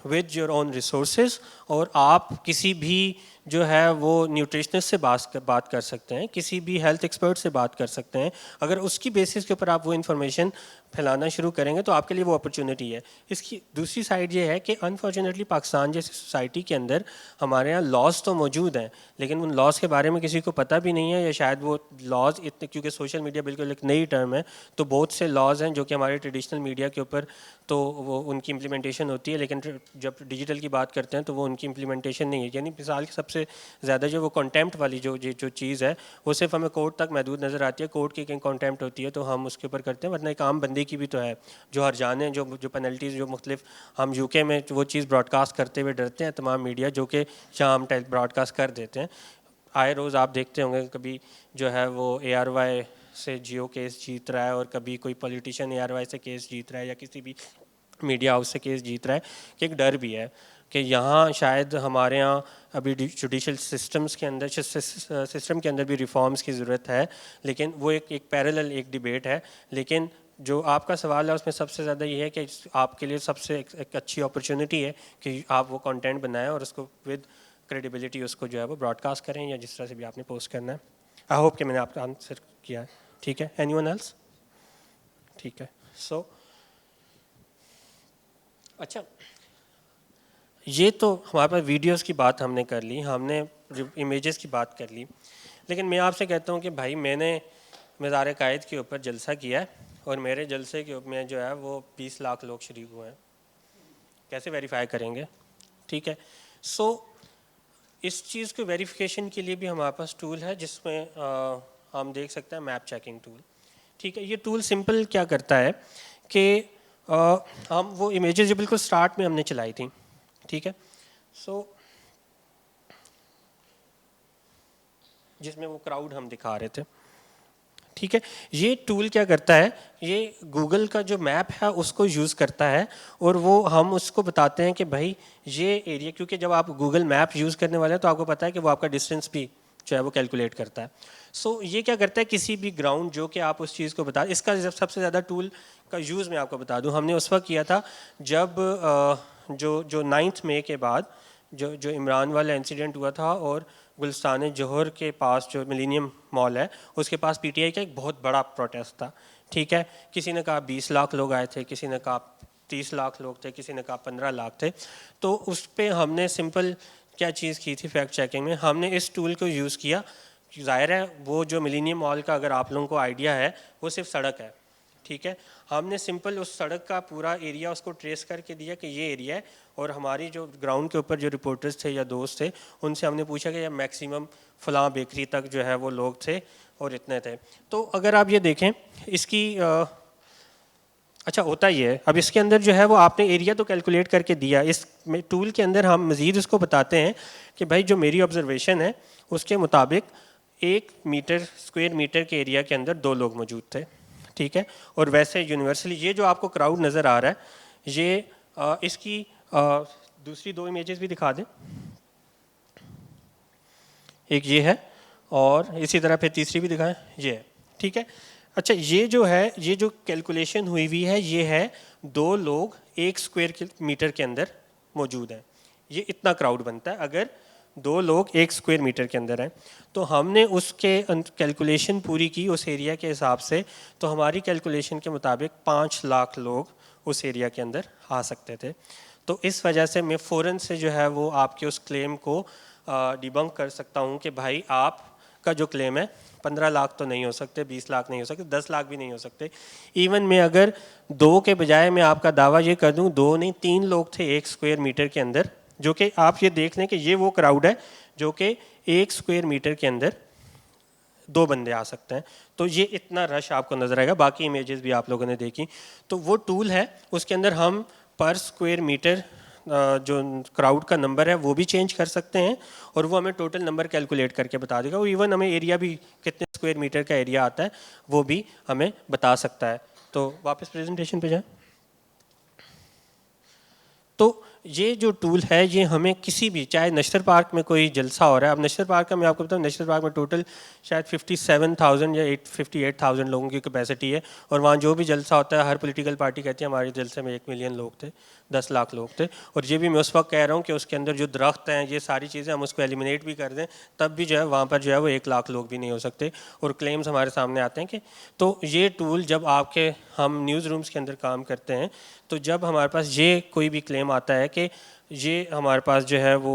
with your own resources, और आप किसी भी जो है वो न्यूट्रिशनिस्ट से बात कर सकते हैं, किसी भी हेल्थ एक्सपर्ट से बात कर सकते हैं। अगर उसकी बेसिस के ऊपर आप वो इन्फॉर्मेशन फैलाना शुरू करेंगे तो आपके लिए वो अपॉर्चुनिटी है। इसकी दूसरी साइड ये है कि अनफॉर्चुनेटली पाकिस्तान जैसी सोसाइटी के अंदर हमारे यहाँ लॉज तो मौजूद हैं, लेकिन उन लॉज के बारे में किसी को पता भी नहीं है, या शायद वो लॉज इतने, क्योंकि सोशल मीडिया बिल्कुल एक नई टर्म है, तो बहुत से लॉज हैं जो कि हमारे ट्रेडिशनल मीडिया के ऊपर तो वो उनकी इम्प्लीमेंटेशन होती है, लेकिन जब डिजिटल की बात करते हैं तो वो उनकी इम्प्लीमेंटेशन नहीं है। यानी मिसाल की सबसे ज़्यादा जो वो कंटेम्प्ट वाली जो चीज़ है वो सिर्फ हमें कोर्ट तक महदूद नज़र आती है, कोर्ट की कहीं कंटेम्प्ट होती है तो हम उसके ऊपर करते हैं, वरना एक आम बंदे की भी तो है जो हरजाने जो पेनल्टीज़ जो मुख्तलिफ हम यूके में वो चीज़ ब्रॉडकास्ट करते हुए डरते हैं तमाम मीडिया, जो कि यहाँ हम ब्रॉडकास्ट कर देते हैं। आए रोज़ आप देखते होंगे कभी जो है वो ARY से जियो केस जीत रहा है और कभी कोई पॉलिटिशियन ARY से केस जीत रहा है या किसी भी मीडिया हाउस से केस जीत रहा है, कि एक डर भी है कि यहाँ शायद हमारे यहाँ अभी जुडिशल सिस्टम्स के अंदर सिस्टम के अंदर भी रिफॉर्म्स की ज़रूरत है, लेकिन वो एक पैरेलल एक डिबेट है। लेकिन जो आपका सवाल है उसमें सबसे ज़्यादा ये है कि आपके लिए सबसे एक अच्छी अपॉर्चुनिटी है कि आप वो कंटेंट बनाएं और उसको विद क्रेडिबिलिटी उसको जो है वो ब्रॉडकास्ट करें या जिस तरह से भी आपने पोस्ट करना है। आई होप कि मैंने आपका आंसर किया है। ठीक है, एनीवन एल्स? ठीक है, सो अच्छा, ये तो हमारे पास वीडियोस की बात हमने कर ली, हमने इमेजेस की बात कर ली, लेकिन मैं आपसे कहता हूँ कि भाई मैंने मज़ार कायद के ऊपर जलसा किया है और मेरे जलसे के में जो है वो 20 लाख लोग शरीक हुए हैं, कैसे वेरीफाई करेंगे? ठीक है, सो इस चीज़ को वेरिफिकेशन के लिए भी हमारे पास टूल है जिसमें हम देख सकते हैं मैप चेकिंग टूल। ठीक है, ये टूल सिंपल क्या करता है कि हम वो इमेजेस जो बिल्कुल स्टार्ट में हमने चलाई थी, ठीक है, सो जिसमें वो क्राउड हम दिखा रहे थे, ठीक है, ये टूल क्या करता है, ये गूगल का जो मैप है उसको यूज़ करता है और वो हम उसको बताते हैं कि भाई ये एरिया, क्योंकि जब आप गूगल मैप यूज़ करने वाले हैं तो आपको पता है कि वो आपका डिस्टेंस भी जो है वो कैलकुलेट करता है। सो ये क्या करता है, किसी भी ग्राउंड जो कि आप उस चीज़ को बता, इसका सबसे ज़्यादा टूल का यूज़ मैं आपको बता दूं, हमने उस वक्त किया था जब जो 9 मई के बाद जो इमरान वाला इंसिडेंट हुआ था और गुलस्तान जौहर के पास जो मिलेनियम मॉल है उसके पास PTI का एक बहुत बड़ा प्रोटेस्ट था। ठीक है, किसी ने कहा 20 लाख लोग आए थे, किसी ने कहा 30 लाख लोग थे, किसी ने कहा 15 लाख थे। तो उस पर हमने सिंपल क्या चीज़ की थी फैक्ट चेकिंग में, हमने इस टूल को यूज़ किया। ज़ाहिर है वो जो मिलेनियम मॉल का अगर आप लोगों को आइडिया है वो सिर्फ सड़क है, ठीक है, हमने सिंपल उस सड़क का पूरा एरिया उसको ट्रेस करके दिया कि ये एरिया है, और हमारी जो ग्राउंड के ऊपर जो रिपोर्टर्स थे या दोस्त थे उनसे हमने पूछा कि मैक्सिमम फ़लाँ बेकरी तक जो है वो लोग थे और इतने थे। तो अगर आप ये देखें इसकी अच्छा होता ही है, अब इसके अंदर जो है वो आपने एरिया तो कैलकुलेट करके दिया, इस टूल के अंदर हम मज़ीद उसको बताते हैं कि भाई जो मेरी ऑब्जर्वेशन है उसके मुताबिक 1 स्क्वायर मीटर के एरिया के अंदर 2 लोग मौजूद थे, ठीक है, और वैसे यूनिवर्सली ये जो आपको क्राउड नज़र आ रहा है ये इसकी दूसरी 2 इमेजेस भी दिखा दें, एक ये है और इसी तरह फिर तीसरी भी दिखाएं, ये है, ठीक है। अच्छा, ये जो है ये जो कैलकुलेशन हुई हुई है ये है 2 लोग 1 स्क्वायर मीटर के अंदर मौजूद हैं, ये इतना क्राउड बनता है अगर 2 लोग 1 स्क्वायर मीटर के अंदर हैं। तो हमने उसके कैलकुलेशन पूरी की उस एरिया के हिसाब से, तो हमारी कैलकुलेशन के मुताबिक 5 लाख लोग उस एरिया के अंदर आ सकते थे। तो इस वजह से मैं फ़ौरन से जो है वो आपके उस क्लेम को डिबंक कर सकता हूँ कि भाई आपका जो क्लेम है 15 लाख तो नहीं हो सकते, 20 लाख नहीं हो सकते, 10 लाख भी नहीं हो सकते। इवन मैं अगर 2 के बजाय मैं आपका दावा ये कर दूँ 2 नहीं 3 लोग थे 1 स्क्वायर मीटर के अंदर, जो कि आप ये देख लें कि ये वो क्राउड है जो कि 1 स्क्वायर मीटर के अंदर 2 बंदे आ सकते हैं। तो ये इतना रश आपको नज़र आएगा। बाकी इमेजेस भी आप लोगों ने देखी, तो वो टूल है उसके अंदर हम पर स्क्वायर मीटर जो क्राउड का नंबर है वो भी चेंज कर सकते हैं और वो हमें टोटल नंबर कैलकुलेट करके बता देगा। और इवन हमें एरिया भी कितने स्क्वायर मीटर का एरिया आता है वो भी हमें बता सकता है। तो वापस प्रेजेंटेशन पे जाएं। तो ये जो टूल है ये हमें किसी भी, चाहे नेशनल पार्क में कोई जलसा हो रहा है, अब नेशनल पार्क का मैं आपको बताऊँ, नेशनल पार्क में टोटल शायद 57,000 या 58,000 लोगों की कैपेसिटी है, और वहाँ जो भी जलसा होता है हर पॉलिटिकल पार्टी कहती है हमारे जलसे में 1 मिलियन लोग थे, 10 लाख लोग थे, और ये भी मैं उस वक्त कह रहा हूँ कि उसके अंदर जो दरख्त हैं ये सारी चीज़ें हम उसको एलिमिनेट भी कर दें तब भी जो है वहाँ पर जो है वो 1 लाख लोग भी नहीं हो सकते, और क्लेम्स हमारे सामने आते हैं कि तो ये टूल जब आपके हम न्यूज़ रूम्स के अंदर काम करते हैं तो जब हमारे पास ये कोई भी क्लेम आता है कि ये हमारे पास जो है वो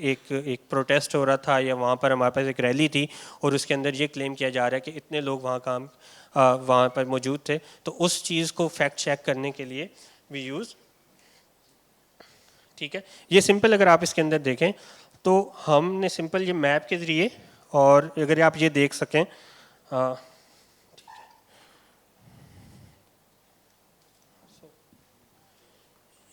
एक प्रोटेस्ट हो रहा था या वहाँ पर हमारे पास एक रैली थी और उसके अंदर ये क्लेम किया जा रहा है कि इतने लोग वहाँ पर मौजूद थे, तो उस चीज़ को फैक्ट चेक करने के लिए वी यूज़, ठीक है। ये सिंपल अगर आप इसके अंदर देखें तो हमने सिंपल ये मैप के ज़रिए, और अगर आप ये देख सकें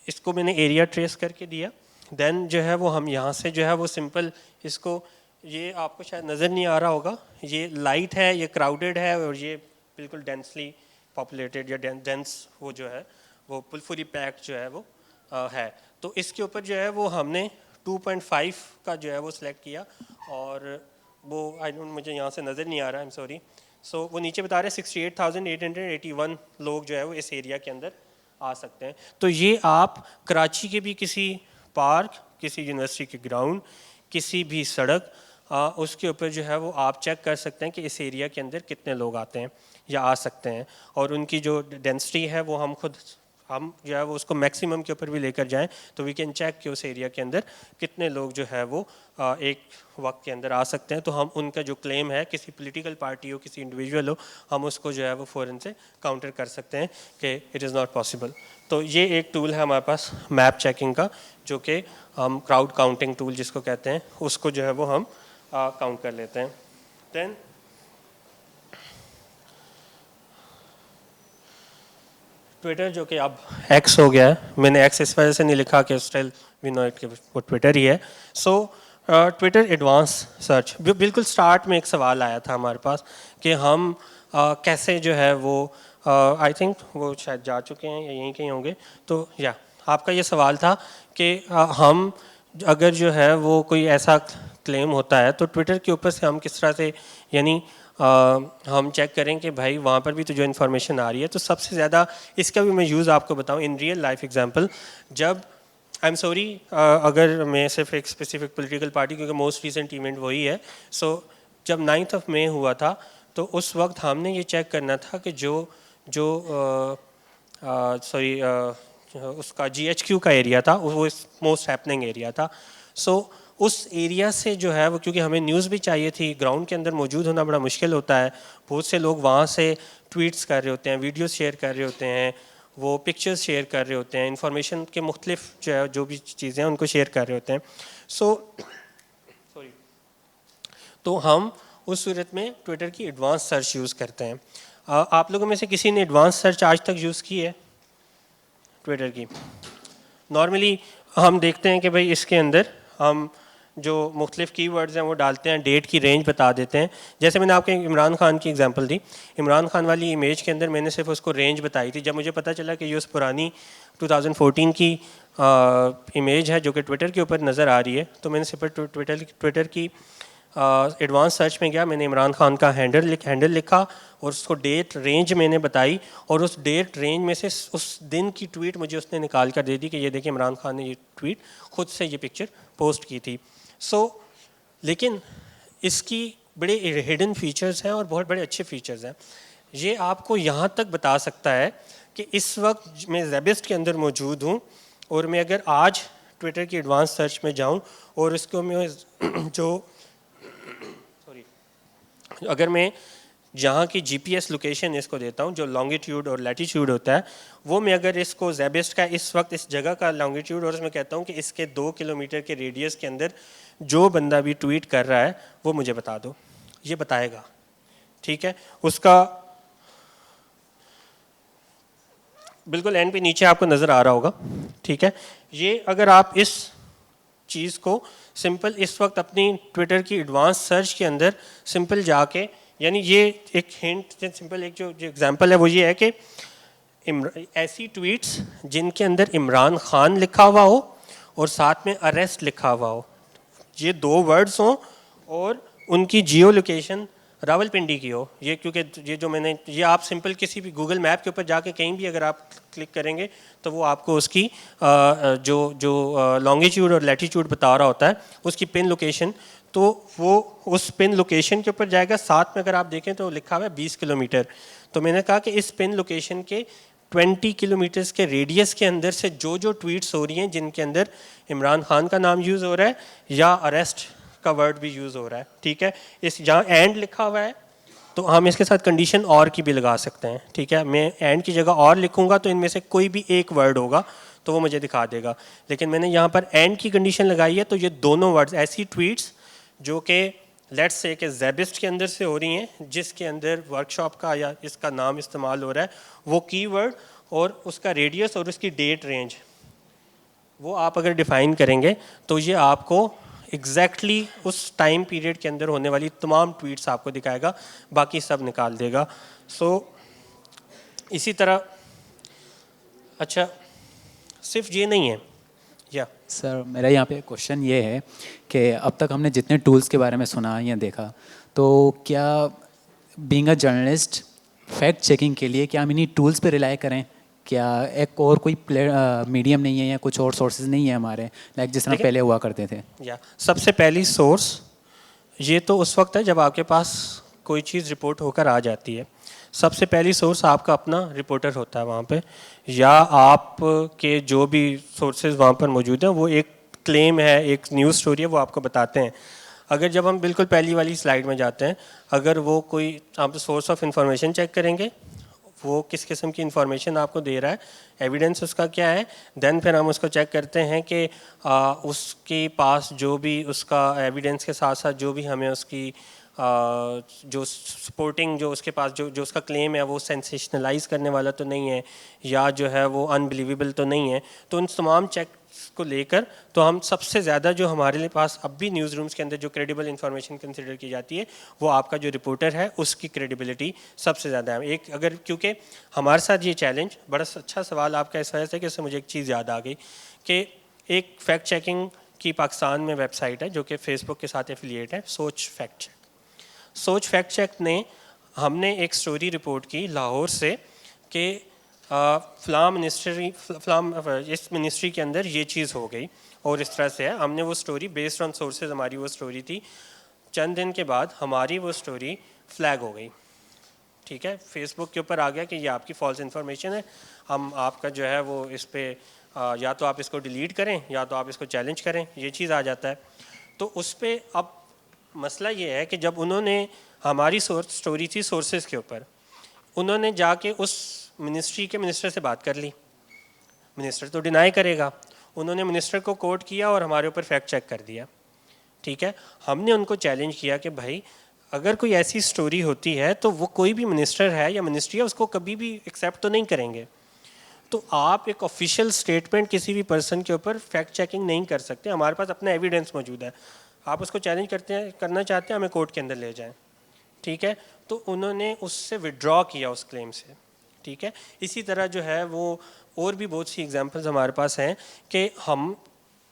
इसको मैंने एरिया ट्रेस करके दिया, देन जो है वो हम यहाँ से जो है वो सिंपल इसको, ये आपको शायद नज़र नहीं आ रहा होगा, ये लाइट है, ये क्राउडेड है, और ये बिल्कुल डेंसली पॉपुलेटेड या डेंस वो जो है वो फुली पैक्ड जो है वो है। तो इसके ऊपर जो है वो हमने 2.5 का जो है वो सिलेक्ट किया, और वो आई डोंट, मुझे यहाँ से नज़र नहीं आ रहा, आई एम सॉरी। सो वो नीचे बता रहे हैं 68,881 लोग जो है वो इस एरिया के अंदर आ सकते हैं। तो ये आप कराची के भी किसी पार्क, किसी यूनिवर्सिटी के ग्राउंड, किसी भी सड़क उसके ऊपर जो है वो आप चेक कर सकते हैं कि इस एरिया के अंदर कितने लोग आते हैं या आ सकते हैं, और उनकी जो डेंसिटी है वो हम जो है वो उसको मैक्सिमम के ऊपर भी लेकर जाएं तो वी कैन चेक कि उस एरिया के अंदर कितने लोग जो है वो एक वक्त के अंदर आ सकते हैं। तो हम उनका जो क्लेम है, किसी पॉलिटिकल पार्टी हो, किसी इंडिविजुअल हो, हम उसको जो है वो फ़ौरन से काउंटर कर सकते हैं कि इट इज़ नॉट पॉसिबल। तो ये एक टूल है हमारे पास मैप चेकिंग का, जो कि हम क्राउड काउंटिंग टूल जिसको कहते हैं, उसको जो है वो हम काउंट कर लेते हैं। देन ट्विटर, जो कि अब एक्स हो गया है, मैंने एक्स इस वजह से नहीं लिखा कि स्टिल वी नो इट कि वो ट्विटर ही है। सो ट्विटर एडवांस सर्च, बिल्कुल स्टार्ट में एक सवाल आया था हमारे पास कि हम कैसे जो है वो आई थिंक वो शायद जा चुके हैं या यहीं कहीं होंगे, तो या आपका ये सवाल था कि हम अगर जो है वो कोई ऐसा क्लेम होता है तो ट्विटर के ऊपर से हम किस तरह से, यानी हम चेक करें कि भाई वहाँ पर भी तो जो इन्फॉर्मेशन आ रही है। तो सबसे ज़्यादा इसका भी मैं यूज़ आपको बताऊँ इन रियल लाइफ एग्जांपल, जब आई एम सॉरी अगर मैं सिर्फ एक स्पेसिफिक पॉलिटिकल पार्टी, क्योंकि मोस्ट रिसेंट इवेंट वही है। सो जब 9 मई हुआ था तो उस वक्त हमने ये चेक करना था कि जो उसका GHQ का एरिया था वो मोस्ट हैपनिंग एरिया था। सो उस एरिया से जो है वो, क्योंकि हमें न्यूज़ भी चाहिए थी, ग्राउंड के अंदर मौजूद होना बड़ा मुश्किल होता है, बहुत से लोग वहाँ से ट्वीट्स कर रहे होते हैं, वीडियोस शेयर कर रहे होते हैं, वो पिक्चर्स शेयर कर रहे होते हैं, इन्फॉर्मेशन के मुख्तलिफ जो है जो भी चीज़ें हैं उनको शेयर कर रहे होते हैं। तो हम उस सूरत में ट्विटर की एडवांस सर्च यूज़ करते हैं। आप लोगों में से किसी ने एडवांस सर्च आज तक यूज़ की है ट्विटर की? नॉर्मली हम देखते हैं कि भाई इसके अंदर हम जो मुख्तलिफ कीवर्ड्स हैं वो डालते हैं, डेट की रेंज बता देते हैं। जैसे मैंने आपको इमरान खान की एग्जांपल दी, इमरान खान वाली इमेज के अंदर मैंने सिर्फ उसको रेंज बताई थी। जब मुझे पता चला कि ये उस पुरानी 2014 की इमेज है जो कि ट्विटर के ऊपर नज़र आ रही है, तो मैंने सिर्फ ट्विटर की एडवांस सर्च में गया, मैंने इमरान खान का हैंडल लिखा और उसको डेट रेंज मैंने बताई, और उस डेट रेंज में से उस दिन की ट्वीट मुझे उसने निकाल कर दे दी कि ये देखिए इमरान खान ने ये ट्वीट खुद से ये पिक्चर पोस्ट की थी। लेकिन इसकी बड़े हिडन फीचर्स हैं और बहुत बड़े अच्छे फीचर्स हैं। ये आपको यहाँ तक बता सकता है कि इस वक्त मैं ज़ेबिस्ट के अंदर मौजूद हूँ, और मैं अगर आज ट्विटर की एडवांस सर्च में जाऊँ और इसको मैं अगर मैं जहाँ की GPS लोकेशन इसको देता हूँ, जो लॉन्गिट्यूड और लैटिट्यूड होता है, वो मैं अगर इसको ज़ेबिस्ट का इस वक्त इस जगह का लॉन्गिट्यूड और इसमें कहता हूँ कि इसके 2 किलोमीटर के रेडियस के अंदर जो बंदा भी ट्वीट कर रहा है वो मुझे बता दो, ये बताएगा, ठीक है। उसका बिल्कुल एंड पे नीचे आपको नज़र आ रहा होगा, ठीक है। ये अगर आप इस चीज़ को सिंपल इस वक्त अपनी ट्विटर की एडवांस सर्च के अंदर सिंपल जाके, यानी ये एक हिंट सिंपल एक जो एग्जांपल है वो ये है कि ऐसी ट्वीट्स जिनके अंदर इमरान खान लिखा हुआ हो और साथ में अरेस्ट लिखा हुआ हो, ये 2 वर्ड्स हों और उनकी जियो लोकेशन रावलपिंडी की हो। ये क्योंकि ये आप सिंपल किसी भी गूगल मैप के ऊपर जाके कहीं भी अगर आप क्लिक करेंगे तो वो आपको उसकी जो लॉन्गिट्यूड और लैटिट्यूड बता रहा होता है उसकी पिन लोकेशन, तो वो उस पिन लोकेशन के ऊपर जाएगा। साथ में अगर आप देखें तो लिखा हुआ है 20 किलोमीटर। तो मैंने कहा कि इस पिन लोकेशन के 20 किलोमीटर्स के रेडियस के अंदर से जो ट्वीट्स हो रही हैं जिनके अंदर इमरान खान का नाम यूज़ हो रहा है या अरेस्ट का वर्ड भी यूज़ हो रहा है, ठीक है। इस जहाँ एंड लिखा हुआ है तो हम इसके साथ कंडीशन और की भी लगा सकते हैं, ठीक है। मैं एंड की जगह और लिखूंगा तो इनमें से कोई भी एक वर्ड होगा तो वो मुझे दिखा देगा, लेकिन मैंने यहाँ पर एंड की कंडीशन लगाई है। तो ये दोनों वर्ड्स ऐसी ट्वीट्स जो कि लेट्स से कि ज़ेबिस्ट के अंदर से हो रही हैं, जिसके अंदर वर्कशॉप का या इसका नाम इस्तेमाल हो रहा है, वो कीवर्ड और उसका रेडियस और उसकी डेट रेंज वो आप अगर डिफ़ाइन करेंगे तो ये आपको एग्जैक्टली उस टाइम पीरियड के अंदर होने वाली तमाम ट्वीट्स आपको दिखाएगा, बाकी सब निकाल देगा। सो इसी तरह अच्छा सिर्फ ये नहीं है या सर, मेरा यहाँ पे क्वेश्चन ये है कि अब तक हमने जितने टूल्स के बारे में सुना या देखा, तो क्या being a journalist fact checking के लिए क्या हम इन्हीं टूल्स पे रिलाई करें? क्या एक और कोई मीडियम नहीं है या कुछ और सोर्सेज नहीं है हमारे, लाइक जिस तरह पहले हुआ करते थे? या सबसे पहली सोर्स ये तो उस वक्त है जब आपके पास कोई चीज़ रिपोर्ट होकर आ जाती है। सबसे पहली सोर्स आपका अपना रिपोर्टर होता है वहाँ पे, या आपके जो भी सोर्सेज वहाँ पर मौजूद हैं वो एक क्लेम है, एक न्यूज़ स्टोरी है, वो आपको बताते हैं। अगर जब हम बिल्कुल पहली वाली स्लाइड में जाते हैं, अगर वो कोई आप सोर्स ऑफ इंफॉर्मेशन चेक करेंगे, वो किस किस्म की इंफॉर्मेशन आपको दे रहा है, एविडेंस उसका क्या है, देन फिर हम उसको चेक करते हैं कि उसके पास जो भी उसका एविडेंस के साथ साथ जो भी हमें उसकी जो सपोर्टिंग जो उसके पास जो उसका क्लेम है वो सेंसेशनलाइज करने वाला तो नहीं है, या जो है वो अनबिलीवेबल तो नहीं है। तो उन तमाम चेक्स को लेकर तो हम सबसे ज़्यादा जो हमारे पास अब भी न्यूज़ रूम्स के अंदर जो क्रेडिबल इंफॉर्मेशन कंसिडर की जाती है वो आपका जो रिपोर्टर है उसकी क्रेडिबिलिटी सबसे ज़्यादा है। एक अगर क्योंकि हमारे साथ ये चैलेंज, बड़ा अच्छा सवाल आपका इस वजह से कि इससे मुझे एक चीज़ याद आ गई कि एक फैक्ट चेकिंग की पाकिस्तान में वेबसाइट है जो कि फेसबुक के साथ एफिलिएट है, सोच फैक्ट चेक। सोच फैक्ट चेक ने हमने एक स्टोरी रिपोर्ट की लाहौर से कि इस मिनिस्ट्री के अंदर ये चीज़ हो गई और इस तरह से है। हमने वो स्टोरी बेस्ड ऑन सोर्सेज, हमारी वो स्टोरी थी। चंद दिन के बाद हमारी वो स्टोरी फ्लैग हो गई, ठीक है, फेसबुक के ऊपर आ गया कि ये आपकी फॉल्स इन्फॉर्मेशन है, हम आपका जो है वो इस पर या तो आप इसको डिलीट करें या तो आप इसको चैलेंज करें, ये चीज़ आ जाता है। तो उस पर अब मसला ये है कि जब उन्होंने हमारी स्टोरी थी सोर्सेज के ऊपर, उन्होंने जाके उस मिनिस्ट्री के मिनिस्टर से बात कर ली। मिनिस्टर तो डिनाई करेगा, उन्होंने मिनिस्टर को कोर्ट किया और हमारे ऊपर फैक्ट चेक कर दिया, ठीक है। हमने उनको चैलेंज किया कि भाई अगर कोई ऐसी स्टोरी होती है तो वो कोई भी मिनिस्टर है या मिनिस्ट्री है उसको कभी भी एक्सेप्ट तो नहीं करेंगे। तो आप एक ऑफिशियल स्टेटमेंट किसी भी पर्सन के ऊपर फैक्ट चेकिंग नहीं कर सकते। हमारे पास अपना एविडेंस मौजूद है, आप उसको चैलेंज करना चाहते हैं हमें कोर्ट के अंदर ले जाएं, ठीक है। तो उन्होंने उससे विड्रॉ किया उस क्लेम से, ठीक है। इसी तरह जो है वो और भी बहुत सी एग्जांपल्स हमारे पास हैं कि हम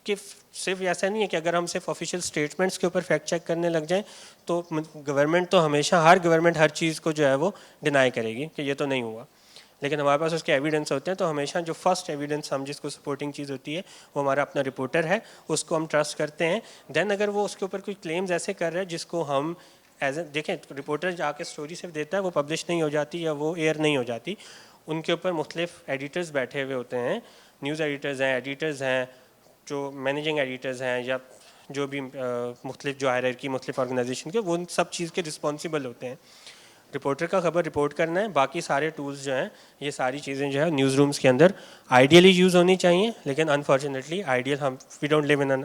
कि सिर्फ ऐसा नहीं है कि अगर हम सिर्फ ऑफिशियल स्टेटमेंट्स के ऊपर फैक्ट चेक करने लग जाएं तो गवर्नमेंट तो हमेशा हर गवर्नमेंट हर चीज़ को जो है वो डिनाई करेगी कि ये तो नहीं हुआ, लेकिन हमारे पास उसके एविडेंस होते हैं। तो हमेशा जो फर्स्ट एविडेंस हम जिसको सपोर्टिंग चीज़ होती है वो हमारा अपना रिपोर्टर है, उसको हम ट्रस्ट करते हैं। देन अगर वो उसके ऊपर कोई क्लेम्स ऐसे कर रहा है जिसको हम देखें, रिपोर्टर जाके स्टोरी सिर्फ देता है, वो पब्लिश नहीं हो जाती या वो एयर नहीं हो जाती, उनके ऊपर मुख्तलिफ एडिटर्स बैठे हुए होते हैं, न्यूज़ एडिटर्स हैं, जो मैनेजिंग एडिटर्स हैं, या जो भी मुख्तलिफ जो हायरार्की मुख्तलिफ ऑर्गेनाइजेशन के, वो उन सब चीज़ के रिस्पॉन्सिबल होते हैं। रिपोर्टर का खबर रिपोर्ट करना है, बाकी सारे टूल्स जो हैं ये सारी चीज़ें जो है न्यूज़ रूम्स के अंदर आइडियली यूज़ होनी चाहिए, लेकिन unfortunately we don't live in an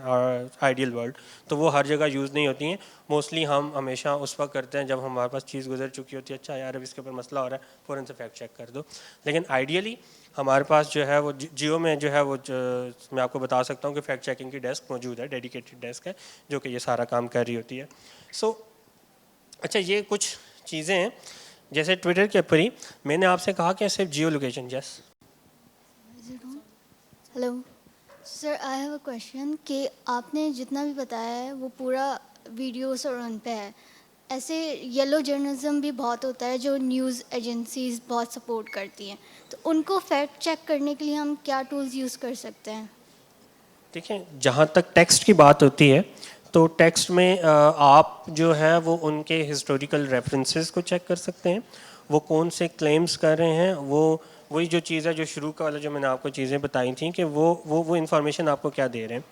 ideal world, तो वो हर जगह यूज़ नहीं होती हैं। मोस्टली हम हमेशा उस वक्त करते हैं जब हमारे पास चीज़ गुजर चुकी होती है, अच्छा यार अब इसके ऊपर मसला हो रहा है फ़ौरन से फैक्ट चेक कर दो। लेकिन आइडियली हमारे पास जो है वो जियो में जो है वो मैं आपको बता सकता हूँ कि फैक्ट चेकिंग की डेस्क मौजूद है, डेडिकेटेड डेस्क है जो कि ये सारा काम कर रही होती है। सो अच्छा, ये कुछ चीज़ें हैं जैसे ट्विटर के ऊपर ही मैंने आपसे कहा कि सिर्फ जियो location. Yes hello sir, I have a question कि आपने जितना भी बताया है वो पूरा वीडियोस और उन पे है। ऐसे येलो जर्नलिज्म भी बहुत होता है जो न्यूज़ एजेंसीज बहुत सपोर्ट करती हैं, तो उनको फैक्ट चेक करने के लिए हम क्या टूल्स यूज़ कर सकते हैं? देखिए, जहाँ तक टेक्स्ट की बात होती है तो टेक्स्ट में आप जो है वो उनके हिस्टोरिकल रेफरेंसेस को चेक कर सकते हैं, वो कौन से क्लेम्स कर रहे हैं, वो वही जो चीज़ है जो शुरू का वाला जो मैंने आपको चीज़ें बताई थी कि वो इन्फॉर्मेशन आपको क्या दे रहे हैं।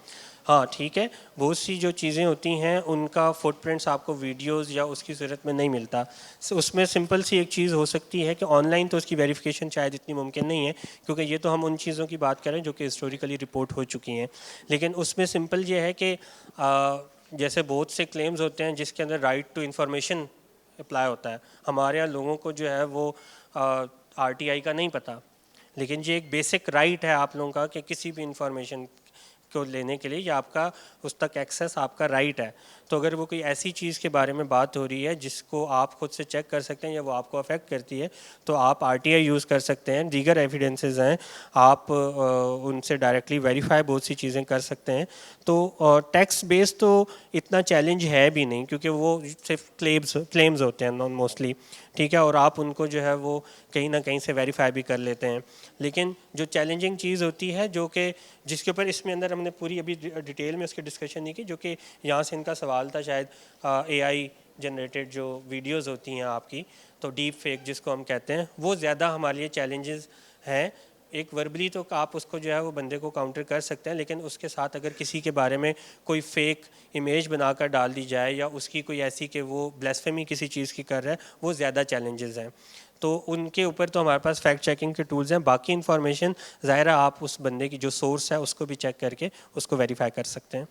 हाँ ठीक है, बहुत सी जो चीज़ें होती हैं उनका फुटप्रिंट्स आपको वीडियोस या उसकी सूरत में नहीं मिलता। उसमें सिंपल सी एक चीज़ हो सकती है कि ऑनलाइन तो उसकी वेरिफिकेशन शायद इतनी मुमकिन नहीं है, क्योंकि ये तो हम उन चीज़ों की बात करें जो कि हिस्टोरिकली रिपोर्ट हो चुकी हैं। लेकिन उसमें सिंपल ये है कि जैसे बहुत से क्लेम्स होते हैं जिसके अंदर राइट टू इंफॉर्मेशन अप्लाई होता है। हमारे यहाँ लोगों को जो है वो RTI का नहीं पता, लेकिन ये एक बेसिक राइट है आप लोगों का कि किसी भी इंफॉर्मेशन को लेने के लिए या आपका उस तक एक्सेस आपका राइट है। तो अगर वो कोई ऐसी चीज़ के बारे में बात हो रही है जिसको आप खुद से चेक कर सकते हैं या वो आपको अफेक्ट करती है, तो आप RTI यूज़ कर सकते हैं। दीगर एविडेंसेस हैं, आप उनसे डायरेक्टली वेरीफाई बहुत सी चीज़ें कर सकते हैं। तो टेक्स्ट बेस तो इतना चैलेंज है भी नहीं, क्योंकि वो सिर्फ क्लेम्स होते हैं नॉन मोस्टली, ठीक है, और आप उनको जो है वो कहीं ना कहीं से वेरीफाई भी कर लेते हैं। लेकिन जो चैलेंजिंग चीज़ होती है जो कि जिसके ऊपर इसमें अंदर हमने पूरी अभी डिटेल में उसकी डिस्कशन नहीं की, जो कि यहाँ से इनका सवाल था शायद AI जनरेटेड जो वीडियोस होती हैं आपकी, तो डीप फेक जिसको हम कहते हैं, वो ज़्यादा हमारे लिए चैलेंजेस हैं। एक वर्बली तो आप उसको जो है वो बंदे को काउंटर कर सकते हैं, लेकिन उसके साथ अगर किसी के बारे में कोई फेक इमेज बनाकर डाल दी जाए या उसकी कोई ऐसी कि वो ब्लेस्फेमी किसी चीज़ की कर रहा है, वो ज़्यादा चैलेंजेस हैं। तो उनके ऊपर तो हमारे पास फैक्ट चेकिंग के टूल्स हैं। बाकी इन्फॉर्मेशन ज़ाहिर है आप उस बंदे की जो सोर्स है उसको भी चेक करके उसको वेरीफाई कर सकते हैं।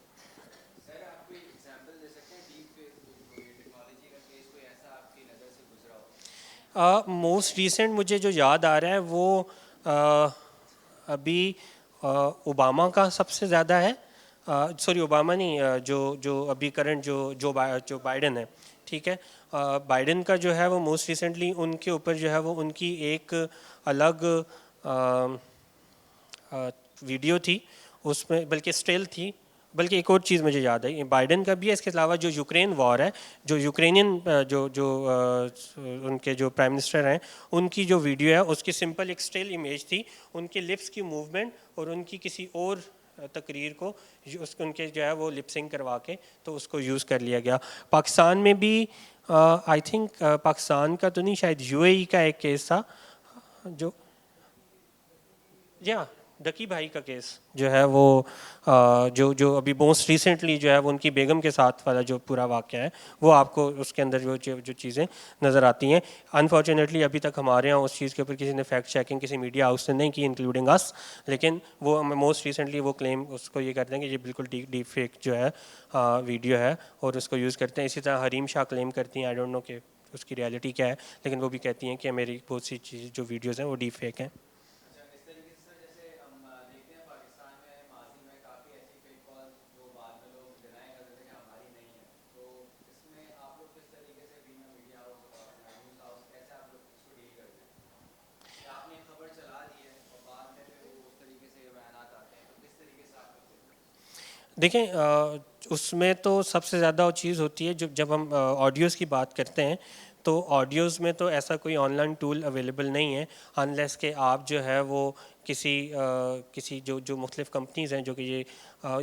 मोस्ट रीसेंट मुझे जो याद आ रहा है वो अभी ओबामा का सबसे ज़्यादा है। सॉरी ओबामा नहीं, जो अभी करंट जो बाइडन है, ठीक है, बाइडन का जो है वो मोस्ट रिसेंटली उनके ऊपर जो है वो उनकी एक अलग वीडियो थी, उसमें बल्कि स्टिल थी, बल्कि एक और चीज़ मुझे याद है बाइडन का भी है। इसके अलावा जो यूक्रेन वॉर है, जो यूक्रेनियन जो उनके जो प्राइम मिनिस्टर हैं उनकी जो वीडियो है उसकी सिंपल एक स्टिल इमेज थी, उनके लिप्स की मूवमेंट और उनकी किसी और तकरीर को उसको उनके जो है वो लिपसिंग करवा के तो उसको यूज़ कर लिया गया। पाकिस्तान में भी आई थिंक पाकिस्तान का तो नहीं, शायद UAE का एक केस था जो या डकी भाई का केस जो है वो जो अभी मोस्ट रिसेंटली जो है वो उनकी बेगम के साथ वाला जो पूरा वाक़या है वो आपको उसके अंदर जो चीज़ें नज़र आती हैं। अनफॉर्चुनेटली अभी तक हमारे यहाँ उस चीज़ के ऊपर किसी ने फैक्ट चेकिंग किसी मीडिया हाउस ने नहीं की, इंक्लूडिंग अस, लेकिन वो मोस्ट रिसेंटली वो क्लेम उसको ये करते हैं कि ये बिल्कुल डीप फेक जो है वीडियो है और उसको यूज़ करते हैं। इसी तरह हरीम शाह क्लेम करती हैं, आई डोंट नो कि उसकी रियलिटी क्या है, लेकिन वो भी कहती हैं कि मेरी बहुत सी चीज़ जो वीडियोज़ हैं वो डीप फेक हैं। देखें उसमें तो सबसे ज़्यादा चीज़ होती है जब हम ऑडियोज़ की बात करते हैं, तो ऑडियोज़ में तो ऐसा कोई ऑनलाइन टूल अवेलेबल नहीं है अनलेस के आप जो है वो किसी जो मुख्तलिफ़ कंपनीज़ हैं जो कि ये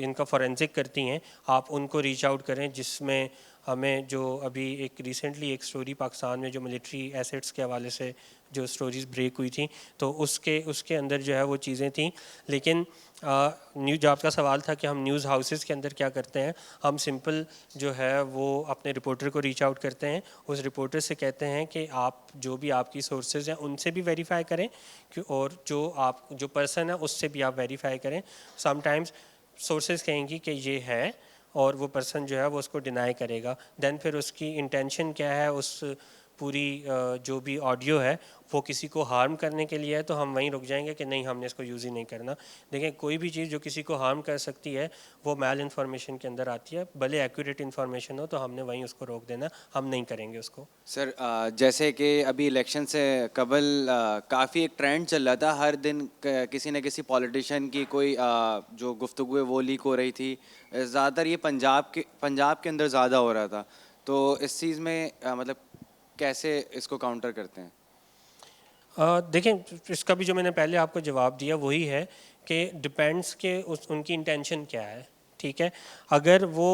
इनका फॉरेंसिक करती हैं, आप उनको रीच आउट करें। जिसमें हमें जो अभी एक रिसेंटली एक स्टोरी पाकिस्तान में जो मिलिट्री एसेट्स के हवाले से जो स्टोरीज़ ब्रेक हुई थी, तो उसके अंदर जो है वो चीज़ें थी। लेकिन न्यूज़ आपका सवाल था कि हम न्यूज़ हाउसेस के अंदर क्या करते हैं, हम सिंपल जो है वो अपने रिपोर्टर को रीच आउट करते हैं, उस रिपोर्टर से कहते हैं कि आप जो भी आपकी सोर्सेज हैं उनसे भी वेरीफाई करें और जो पर्सन है उससे भी आप वेरीफाई करें। समटाइम्स सोर्सेज कहेंगी कि ये है और वो पर्सन जो है वो उसको डिनाई करेगा, देन फिर उसकी इंटेंशन क्या है, उस पूरी जो भी ऑडियो है वो किसी को हार्म करने के लिए है तो हम वहीं रुक जाएंगे कि नहीं, हमने इसको यूज़ ही नहीं करना। देखें, कोई भी चीज़ जो किसी को हार्म कर सकती है वो मैल इन्फॉर्मेशन के अंदर आती है, भले एक्यूरेट इन्फॉर्मेशन हो तो हमने वहीं उसको रोक देना, हम नहीं करेंगे उसको। सर जैसे कि अभी इलेक्शन से कबल काफ़ी एक ट्रेंड चल रहा था, हर दिन किसी न किसी पॉलिटिशियन की कोई जो गुफ्तगू है वो लीक हो रही थी। ज़्यादातर ये पंजाब के अंदर ज़्यादा हो रहा था, तो इस चीज़ में मतलब कैसे इसको काउंटर करते हैं? देखें, इसका भी जो मैंने पहले आपको जवाब दिया वही है कि डिपेंड्स के उनकी इंटेंशन क्या है। ठीक है, अगर वो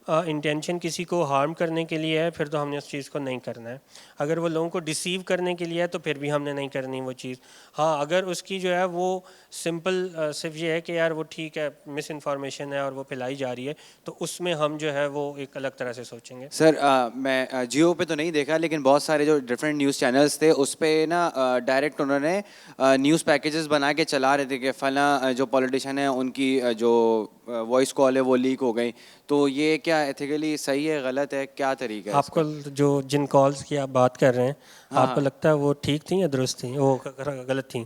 इंटेंशन किसी को हार्म करने के लिए है फिर तो हमने उस चीज़ को नहीं करना है। अगर वो लोगों को डिसीव करने के लिए है तो फिर भी हमने नहीं करनी वो चीज़। हाँ, अगर उसकी जो है वो सिंपल सिर्फ ये है कि यार वो ठीक है, मिस इन्फॉर्मेशन है और वो फैलाई जा रही है, तो उसमें हम जो है वो एक अलग तरह से सोचेंगे। सर मैं जियो पे तो नहीं देखा, लेकिन बहुत सारे जो डिफरेंट न्यूज़ चैनल्स थे उस पे ना डायरेक्ट उन्होंने न्यूज़ पैकेजेस बना के चला रहे थे कि फला जो पॉलिटिशियन है उनकी जो वॉइस कॉल है वो लीक हो गई। तो ये क्या एथिकली सही है, गलत है, क्या तरीका है आपको जो जिन कॉल्स की आप बात कर रहे हैं, हाँ, आपको लगता है वो ठीक थी या दुरुस्त थी? वो गलत थी?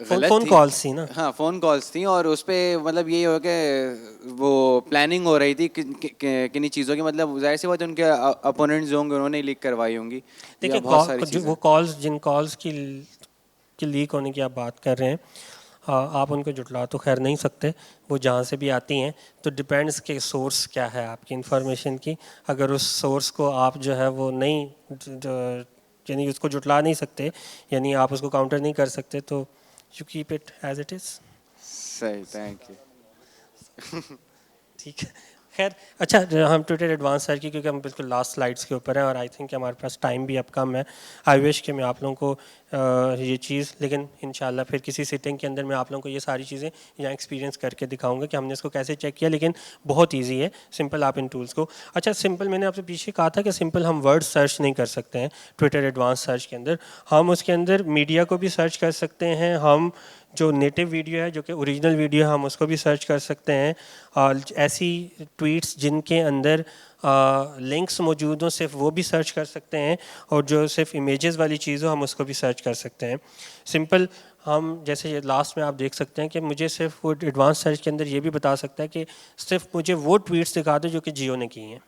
गलत फोन थी? कॉल्स थी ना? हाँ, फ़ोन कॉल्स थी और उस पे मतलब ये हो कि वो प्लानिंग हो रही थी किन्हीं चीज़ों की, मतलब जाहिर सी बात है उनके अपोनेंट्स जो होंगे उन्होंने लीक करवाई होंगी। देखिए, वो कॉल्स जिन कॉल्स की लीक होने की आप बात कर रहे हैं, आप उनको जुटला तो खैर नहीं सकते, वो जहाँ से भी आती हैं, तो डिपेंड्स के सोर्स क्या है आपकी इन्फॉर्मेशन की। अगर उस सोर्स को आप जो है वो नहीं, यानी उसको जुटला नहीं सकते, यानी आप उसको काउंटर नहीं कर सकते, तो you keep it as it is. सही, थैंक यू। ठीक है, खैर अच्छा, हम ट्विटर एडवांस सर्च की, क्योंकि हम बिल्कुल लास्ट स्लाइड्स के ऊपर हैं और आई थिंक हमारे पास टाइम भी अब कम है। आई विश कि मैं आप लोगों को ये चीज़, लेकिन इंशाल्लाह फिर किसी सिटिंग के अंदर मैं आप लोगों को ये सारी चीज़ें यहाँ एक्सपीरियंस करके दिखाऊंगा कि हमने इसको कैसे चेक किया। लेकिन बहुत ईजी है, सिंपल आप इन टूल्स को, अच्छा सिंपल, मैंने आपसे पीछे कहा था कि सिंपल हम वर्ड सर्च नहीं कर सकते हैं ट्विटर एडवांस सर्च के अंदर। हम उसके अंदर मीडिया को भी सर्च कर सकते हैं, हम जो नेटिव वीडियो है, जो कि ओरिजिनल वीडियो है, हम उसको भी सर्च कर सकते हैं। और ऐसी ट्वीट्स जिनके अंदर लिंक्स मौजूद हों सिर्फ वो भी सर्च कर सकते हैं, और जो सिर्फ इमेजेस वाली चीज़ हो हम उसको भी सर्च कर सकते हैं। सिंपल हम जैसे ये लास्ट में आप देख सकते हैं कि मुझे सिर्फ वो एडवांस सर्च के अंदर ये भी बता सकता है कि सिर्फ मुझे वो ट्वीट्स दिखा दो जो कि जियो ने की हैं।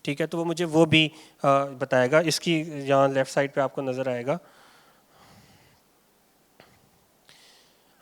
ठीक है, तो वो मुझे वो भी बताएगा। इसकी यहाँ लेफ़्ट साइड पे आपको नज़र आएगा,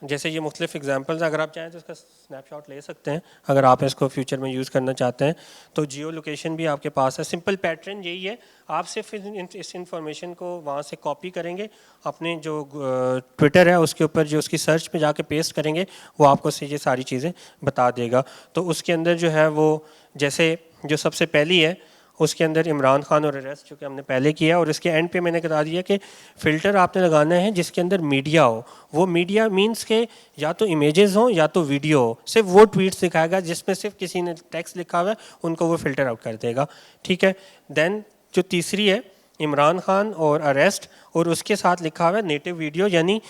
जैसे ये मुख्तलिफ एग्जांपल्स, अगर आप चाहें तो इसका स्नैपशॉट ले सकते हैं अगर आप इसको फ्यूचर में यूज़ करना चाहते हैं। तो जियो लोकेशन भी आपके पास है। सिंपल पैटर्न यही है, आप सिर्फ इस इंफॉर्मेशन को वहाँ से कॉपी करेंगे, अपने जो ट्विटर है उसके ऊपर जो उसकी सर्च में जाके पेस्ट करेंगे, वो आपको ये सारी चीज़ें बता देगा। तो उसके अंदर जो है वो, जैसे जो सबसे पहली है उसके अंदर इमरान खान और अरेस्ट जो कि हमने पहले किया, और इसके एंड पे मैंने बता दिया कि फ़िल्टर आपने लगाना है जिसके अंदर मीडिया हो। वो मीडिया मींस के या तो इमेजेस हो या तो वीडियो हो, सिर्फ वो ट्वीट्स दिखाएगा जिसमें सिर्फ किसी ने टेक्स्ट लिखा हुआ है, उनको वो फ़िल्टर आउट कर देगा। ठीक है, देन जो तीसरी है इमरान खान और अरेस्ट, और उसके साथ लिखा हुआ है नेटिव वीडियो, यानी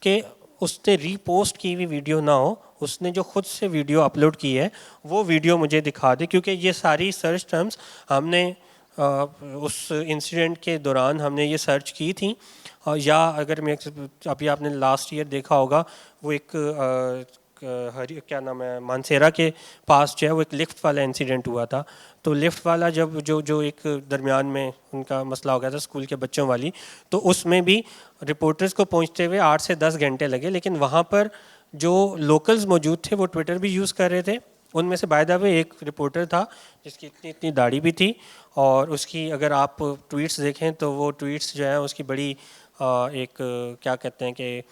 कि उसने रीपोस्ट की हुई वीडियो ना हो, उसने जो खुद से वीडियो अपलोड की है वो वीडियो मुझे दिखा दे, क्योंकि ये सारी सर्च टर्म्स हमने उस इंसिडेंट के दौरान हमने ये सर्च की थी। या अगर मैं अभी आपने लास्ट ईयर देखा होगा, वो एक क्या नाम है, मानसेरा के पास जो है वो एक लिफ्ट वाला इंसिडेंट हुआ था। तो लिफ्ट वाला जब जो एक दरमियान में उनका मसला हो गया था स्कूल के बच्चों वाली, तो उसमें भी रिपोर्टर्स को पहुंचते हुए 8 से 10 घंटे लगे, लेकिन वहाँ पर जो लोकल्स मौजूद थे वो ट्विटर भी यूज़ कर रहे थे। उनमें से बाय द वे एक रिपोर्टर था जिसकी इतनी इतनी दाढ़ी भी थी, और उसकी अगर आप ट्वीट्स देखें तो वो ट्वीट्स जो है उसकी बड़ी एक क्या कहते हैं कि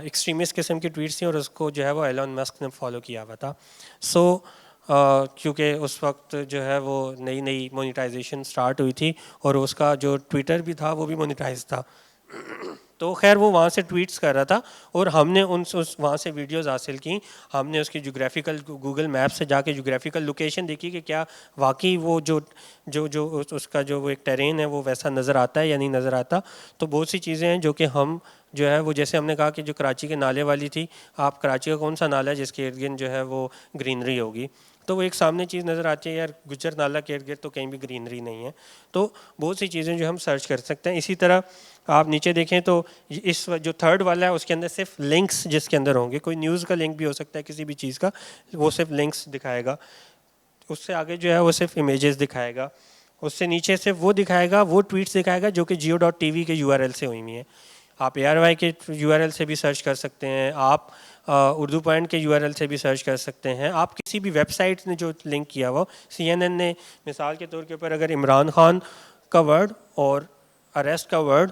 एक्सट्रीमिस्ट किस्म की ट्वीट्स थी, और उसको जो है वो एलन मस्क ने फॉलो किया हुआ था। सो क्योंकि उस वक्त जो है वो नई नई मोनेटाइजेशन स्टार्ट हुई थी, और उसका जो ट्विटर भी था वो भी मोनेटाइज था। तो खैर वो वहाँ से ट्वीट्स कर रहा था, और हमने उस वहाँ से वीडियोस हासिल की। हमने उसकी जोग्राफिकल गूगल मैप से जाके जोग्राफिकल लोकेशन देखी कि क्या वाकई वो उसका जो वो एक टेरेन है वो वैसा नज़र आता है या नहीं नज़र आता। तो बहुत सी चीज़ें हैं जो कि हम जो है वो, जैसे हमने कहा कि जो कराची के नाले वाली थी, आप कराची का कौन सा नाला है जिसके इर्द गिर्द जो है वो ग्रीनरी होगी, तो वो एक सामने चीज़ नज़र आती है, यार गुज्जर नाला के इर्द गिर्द तो कहीं भी ग्रीनरी नहीं है। तो बहुत सी चीज़ें जो हम सर्च कर सकते हैं। इसी तरह आप नीचे देखें तो इस जो थर्ड वाला है उसके अंदर सिर्फ लिंक्स जिसके अंदर होंगे, कोई न्यूज़ का लिंक भी हो सकता है किसी भी चीज़ का, वो सिर्फ लिंक्स दिखाएगा। उससे आगे जो है वो सिर्फ इमेजेस दिखाएगा। उससे नीचे सिर्फ वो दिखाएगा, वो ट्वीट्स दिखाएगा जो कि geo.tv के URL से हुई हुई हैं। आप ARY के URL से भी सर्च कर सकते हैं, आप उर्दू पॉइंट के URL से भी सर्च कर सकते हैं, आप किसी भी वेबसाइट ने जो लिंक किया हुआ, CNN ने मिसाल के तौर के ऊपर अगर इमरान खान का वर्ड और अरेस्ट का वर्ड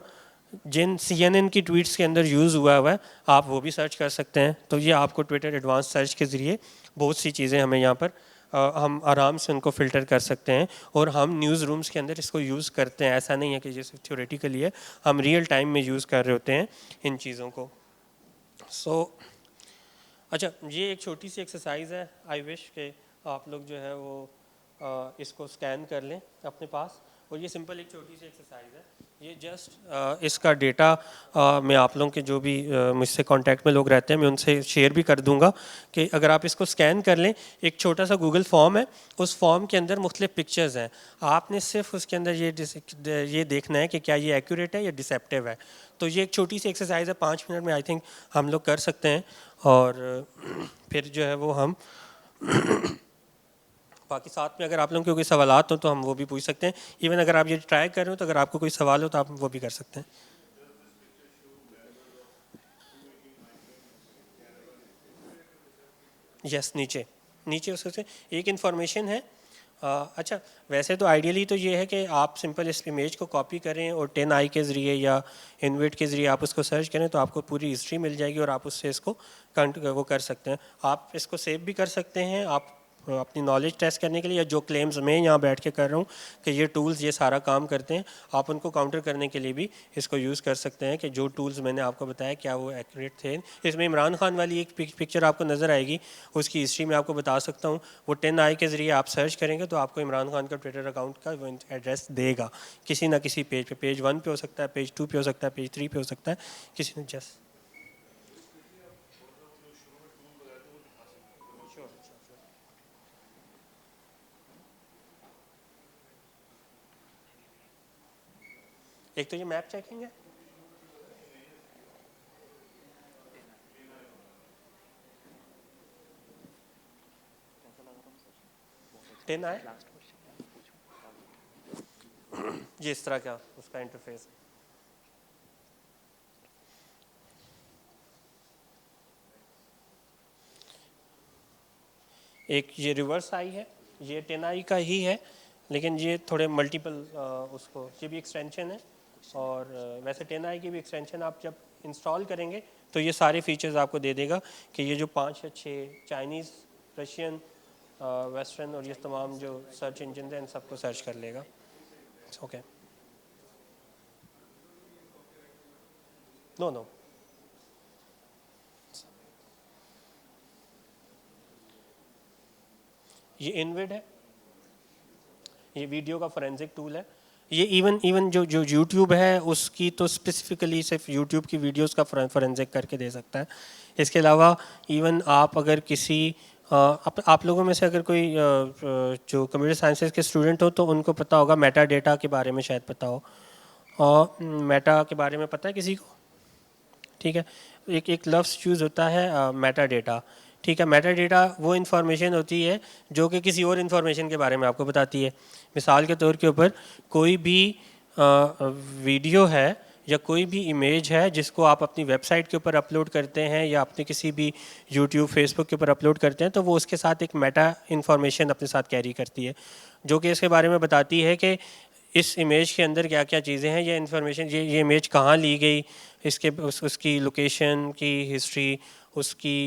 जिन CNN की ट्वीट्स के अंदर यूज़ हुआ है, आप वो भी सर्च कर सकते हैं। तो ये आपको ट्विटर एडवांस सर्च के ज़रिए बहुत सी चीज़ें हमें यहाँ पर हम आराम से उनको फ़िल्टर कर सकते हैं, और हम न्यूज़ रूम्स के अंदर इसको यूज़ करते हैं। ऐसा नहीं है कि जैसे थ्योरेटिकली है, हम रियल टाइम में यूज़ कर रहे होते हैं इन चीज़ों को। अच्छा, ये एक छोटी सी एक्सरसाइज है, आई विश कि आप लोग जो है वो इसको स्कैन कर लें अपने पास, और ये सिंपल एक छोटी सी एक्सरसाइज है। ये जस्ट इसका डेटा मैं आप लोगों के जो भी मुझसे कांटेक्ट में लोग रहते हैं मैं उनसे शेयर भी कर दूंगा कि अगर आप इसको स्कैन कर लें, एक छोटा सा गूगल फॉर्म है, उस फॉर्म के अंदर मुख्तलिफ पिक्चर्स हैं, आपने सिर्फ उसके अंदर ये देखना है कि क्या ये एक्यूरेट है या डिसेप्टिव है। तो ये एक छोटी सी एक्सरसाइज है, 5 मिनट में आई थिंक हम लोग कर सकते हैं, और फिर जो है वो हम बाकी साथ में अगर आप लोगों के कोई सवालात हो तो हम वो भी पूछ सकते हैं। इवन अगर आप ये ट्राई कर रहे हो तो अगर आपको कोई सवाल हो तो आप वो भी कर सकते हैं। यस, नीचे उससे एक इन्फॉर्मेशन है। अच्छा, वैसे तो आइडियली तो ये है कि आप सिंपल इस इमेज को कॉपी करें और 10i के ज़रिए या इनविट के ज़रिए आप उसको सर्च करें तो आपको पूरी हिस्ट्री मिल जाएगी, और आप उससे इसको वो कर सकते हैं। आप इसको सेव भी कर सकते हैं, आप अपनी नॉलेज टेस्ट करने के लिए, या जो क्लेम्स मैं यहाँ बैठ के कर रहा हूँ कि ये टूल्स ये सारा काम करते हैं, आप उनको काउंटर करने के लिए भी इसको यूज़ कर सकते हैं कि जो टूल्स मैंने आपको बताया क्या वो एक्यूरेट थे। इसमें इमरान खान वाली एक पिक्चर आपको नज़र आएगी, उसकी हिस्ट्री में आपको बता सकता हूँ। वो 10i के ज़रिए आप सर्च करेंगे तो आपको इमरान खान का ट्विटर अकाउंट का वो एड्रेस देगा किसी ना किसी पेज पे। पेज 1 पे हो सकता है, पेज 2 पे हो सकता है, पेज 3 पे हो सकता है, किसी ने जस्ट एक तो ये मैप चेकिंग है, ये इस तरह का उसका इंटरफेस। एक ये रिवर्स आई है, ये 10i का ही है, लेकिन ये थोड़े मल्टीपल उसको, ये भी एक्सटेंशन है, और वैसे 10i की भी एक्सटेंशन आप जब इंस्टॉल करेंगे तो ये सारे फीचर्स आपको दे देगा कि ये जो 5 या 6 चाइनीज़, रशियन, वेस्टर्न और ये तमाम जो सर्च इंजन हैं इन सबको सर्च कर लेगा। ओके, नो ये इनविड है, ये वीडियो का फोरेंसिक टूल है। ये इवन जो YouTube है उसकी तो स्पेसिफिकली सिर्फ YouTube की वीडियोस का फोरेंसिक करके दे सकता है। इसके अलावा इवन आप अगर किसी आप लोगों में से अगर कोई जो कंप्यूटर साइंसेस के स्टूडेंट हो तो उनको पता होगा, मेटा डेटा के बारे में शायद पता हो, और मेटा के बारे में पता है किसी को? ठीक है, एक लफ्ज़ यूज़ होता है मेटा डेटा। ठीक है, मेटा डेटा वो इन्फॉर्मेशन होती है जो कि किसी और इन्फॉर्मेशन के बारे में आपको बताती है। मिसाल के तौर के ऊपर कोई भी वीडियो है या कोई भी इमेज है जिसको आप अपनी वेबसाइट के ऊपर अपलोड करते हैं या अपने किसी भी यूट्यूब, फेसबुक के ऊपर अपलोड करते हैं, तो वो उसके साथ एक मेटा इन्फॉर्मेशन अपने साथ कैरी करती है, जो कि इसके बारे में बताती है कि इस इमेज के अंदर क्या क्या चीज़ें हैं, ये इन्फॉर्मेशन, ये इमेज कहाँ ली गई, इसके उसकी लोकेशन की हिस्ट्री, उसकी